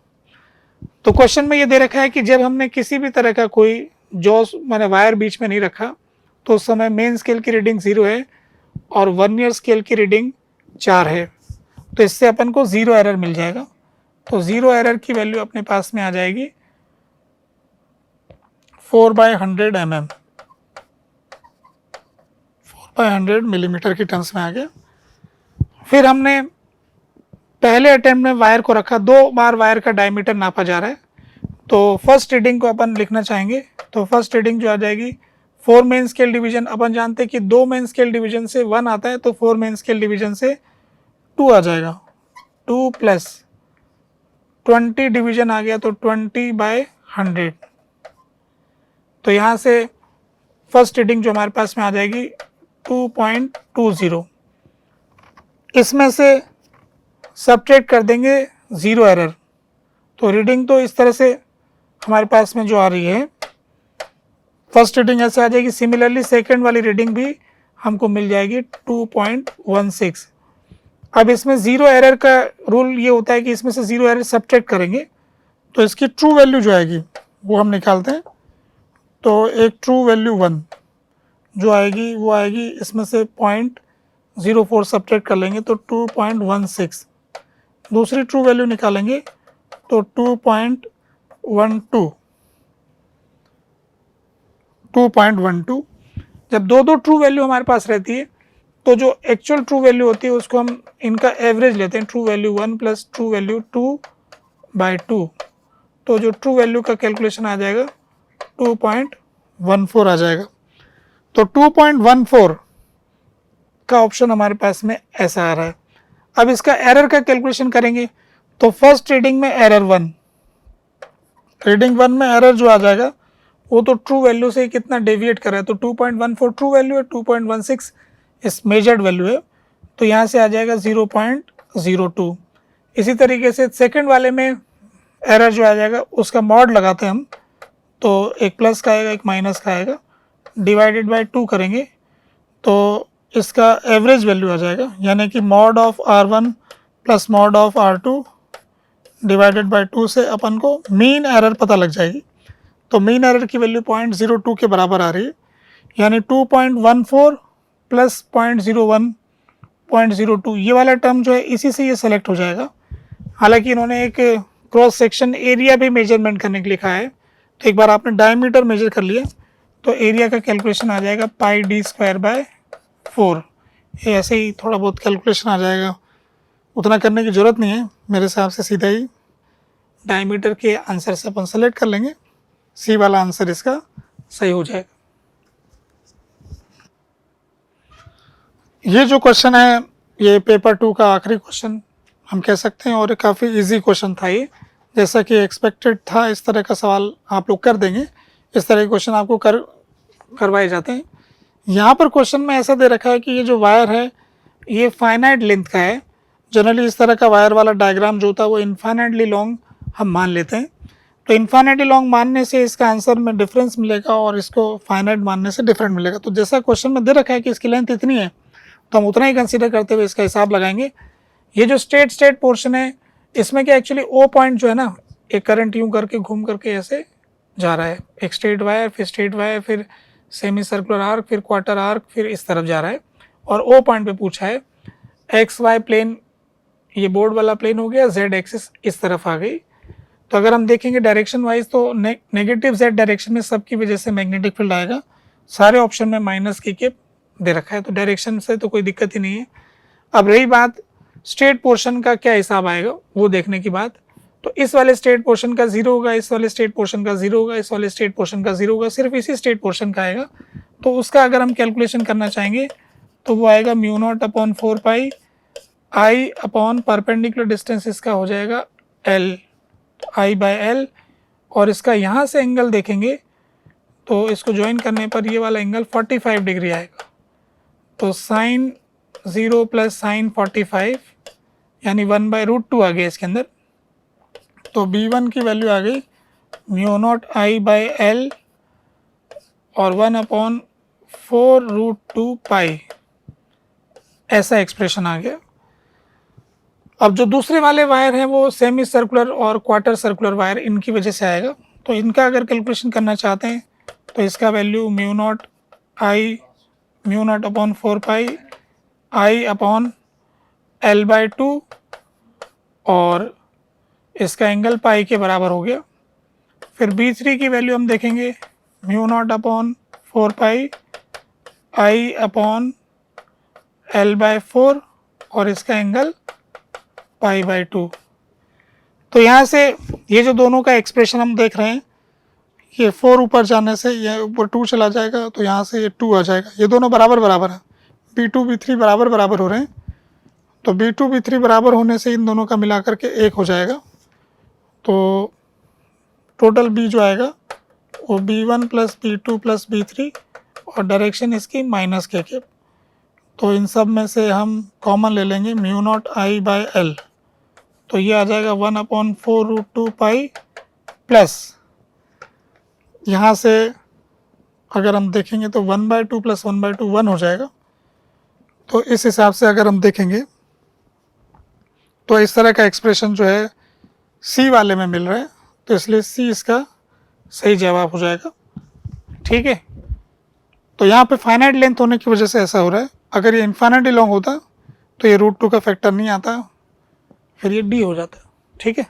तो क्वेश्चन में ये दे रखा है कि जब हमने किसी भी तरह का कोई जॉस मैंने वायर बीच में नहीं रखा तो उस समय मेन स्केल की रीडिंग 0 है और वर्नियर स्केल की रीडिंग 4 है, तो इससे अपन को 0 एरर मिल जाएगा। तो 0 एरर की वैल्यू अपने पास में आ जाएगी 4/100 mm, 4/100 मिलीमीटर की टर्म्स में आ गया। फिर हमने पहले अटेम्प्ट में वायर को रखा, 2 बार वायर का डायमीटर नापा जा रहा है, तो फर्स्ट रीडिंग को अपन लिखना चाहेंगे। तो फर्स्ट रीडिंग जो आ जाएगी 4 मेन स्केल डिवीजन, अपन जानते हैं कि 2 मेन स्केल डिवीजन से 1 आता है, तो 4 मेन स्केल डिवीजन से 2 आ जाएगा, 2 प्लस 20 डिवीजन आ गया तो 20/100। तो यहाँ से फर्स्ट रीडिंग जो हमारे पास में आ जाएगी 2.20। इसमें से सब्ट्रैक्ट कर देंगे 0 एरर, तो रीडिंग तो इस तरह से हमारे पास में जो आ रही है फर्स्ट रीडिंग ऐसे आ जाएगी। सिमिलरली सेकंड वाली रीडिंग भी हमको मिल जाएगी 2.16। अब इसमें 0 एरर का रूल ये होता है कि इसमें से 0 एरर सब्ट्रैक्ट करेंगे तो इसकी ट्रू वैल्यू जो आएगी वो हम निकालते हैं तो एक ट्रू वैल्यू 1 जो आएगी वो आएगी, इसमें से 0.04 सब्ट्रैक्ट कर लेंगे तो 2.16। दूसरी ट्रू वैल्यू निकालेंगे तो 2.12। जब दो ट्रू वैल्यू हमारे पास रहती है तो जो एक्चुअल ट्रू वैल्यू होती है उसको हम इनका एवरेज लेते हैं, true value 1 plus true value 2/2। तो जो ट्रू वैल्यू का कैलकुलेशन आ जाएगा 2.14 आ जाएगा। तो 2.14 का ऑप्शन हमारे पास में ऐसा आ रहा है। अब इसका एरर का कैलकुलेशन करेंगे तो फर्स्ट रीडिंग में एरर 1, रीडिंग 1 में एरर जो आ जाएगा वो तो ट्रू वैल्यू से कितना डेविएट कर रहा है, तो 2.14 ट्रू वैल्यू है, 2.16 इस मेजर्ड वैल्यू है, तो यहाँ से आ जाएगा 0.02। इसी तरीके से सेकंड वाले में एरर जो आ जाएगा उसका मॉड लगाते हैं हम, तो एक प्लस का आएगा एक माइनस का आएगा, डिवाइडेड बाय 2 करेंगे तो इसका एवरेज वैल्यू आ जाएगा, यानी कि mod of R1 plus mod of R2 divided by 2 से अपन को मीन एरर पता लग जाएगी। तो मीन एरर की वैल्यू 0.02 के बराबर आ रही है, यानी 2.14 प्लस 0.02 ये वाला टर्म जो है इसी से ये सेलेक्ट हो जाएगा। हालांकि इन्होंने एक क्रॉस सेक्शन एरिया भी मेजरमेंट करने के लिए कहा है, तो एक बार आपने डायमीटर मेजर कर लिया तो एरिया का कैलकुलेशन आ जाएगा πd²/4। ये ऐसे ही थोड़ा बहुत कैलकुलेशन आ जाएगा, उतना करने की ज़रूरत नहीं है मेरे हिसाब से, सीधा ही डायमीटर के आंसर से अपन सेलेक्ट कर लेंगे, सी वाला आंसर इसका सही हो जाएगा। ये जो क्वेश्चन है ये पेपर 2 का आखिरी क्वेश्चन हम कह सकते हैं, और काफ़ी इजी क्वेश्चन था ये, जैसा कि एक्सपेक्टेड था इस तरह का सवाल आप लोग कर देंगे, इस तरह के क्वेश्चन आपको करवाए जाते हैं। यहाँ पर क्वेश्चन में ऐसा दे रखा है कि ये जो वायर है ये फाइनाइट लेंथ का है। जनरली इस तरह का वायर वाला डायग्राम जो होता है वो इन्फाइनाइटली लॉन्ग हम मान लेते हैं, तो इन्फाइनाइटली लॉन्ग मानने से इसका आंसर में डिफरेंस मिलेगा और इसको फाइनाइट मानने से डिफरेंट मिलेगा। तो जैसा क्वेश्चन में दे रखा है कि इसकी लेंथ इतनी है तो हम उतना ही कंसीडर करते हुए इसका हिसाब लगाएंगे। ये जो स्ट्रेट पोर्शन है इसमें क्या एक्चुअली ओ पॉइंट जो है ना, एक करंट यूँ करके घूम करके ऐसे जा रहा है, एक स्ट्रेट वायर फिर सेमी सर्कुलर आर्क, फिर क्वार्टर आर्क, फिर इस तरफ जा रहा है, और ओ पॉइंट पे पूछा है एक्स वाई प्लेन, ये बोर्ड वाला प्लेन हो गया, जेड एक्सिस इस तरफ आ गई। तो अगर हम देखेंगे डायरेक्शन वाइज तो नेगेटिव जेड डायरेक्शन में सबकी वजह से मैग्नेटिक फील्ड आएगा, सारे ऑप्शन में माइनस के दे रखा है, तो डायरेक्शन से तो कोई दिक्कत ही नहीं है। अब रही बात स्ट्रेट पोर्शन का क्या हिसाब आएगा वो देखने की बात, तो इस वाले स्ट्रेट पोर्शन का 0 होगा, इस वाले स्ट्रेट पोर्शन का 0 होगा, इस वाले स्ट्रेट पोर्शन का 0 होगा, सिर्फ इसी स्ट्रेट पोर्शन का आएगा। तो उसका अगर हम कैलकुलेशन करना चाहेंगे तो वो आएगा μ0/4π I अपॉन परपेंडिकुलर डिस्टेंस, इसका हो जाएगा L, I/L, और इसका यहाँ से एंगल देखेंगे तो इसको ज्वाइन करने पर ये वाला एंगल 45 डिग्री आएगा। तो sin 0 प्लस sin 45 यानी 1/√2 आ गया इसके अंदर। तो B1 की वैल्यू आ गई μ0I/L और 1/4√2π, ऐसा एक्सप्रेशन आ गया। अब जो दूसरे वाले वायर हैं वो सेमी सर्कुलर और क्वार्टर सर्कुलर वायर, इनकी वजह से आएगा। तो इनका अगर कैलकुलेशन करना चाहते हैं तो इसका वैल्यू μ0/4π I/L/2 और इसका एंगल पाई के बराबर हो गया। फिर B3 की वैल्यू हम देखेंगे μ0/4π I/L/4 और इसका एंगल π/2। तो यहाँ से ये जो दोनों का एक्सप्रेशन हम देख रहे हैं, ये 4 ऊपर जाने से ये ऊपर 2 चला जाएगा, तो यहाँ से ये 2 आ जाएगा, ये दोनों बराबर है, B2 B3 बराबर हो रहे हैं। तो B2 B3 बराबर होने से इन दोनों का मिला करके 1 हो जाएगा। तो टोटल B जो आएगा वो B1 plus B2 plus B3 और डायरेक्शन इसकी माइनस के। तो इन सब में से हम कॉमन ले लेंगे μ0I/L, तो ये आ जाएगा 1/4√2π प्लस यहाँ से अगर हम देखेंगे तो 1/2 प्लस 1/2 1 हो जाएगा। तो इस हिसाब से अगर हम देखेंगे तो इस तरह का एक्सप्रेशन जो है सी वाले में मिल रहा है, तो इसलिए सी इसका सही जवाब हो जाएगा। ठीक है। तो यहाँ पे फाइनाइट लेंथ होने की वजह से ऐसा हो रहा है। अगर ये इन्फाइनाइटली लॉन्ग होता तो ये √2 का फैक्टर नहीं आता, फिर ये d हो जाता। ठीक है।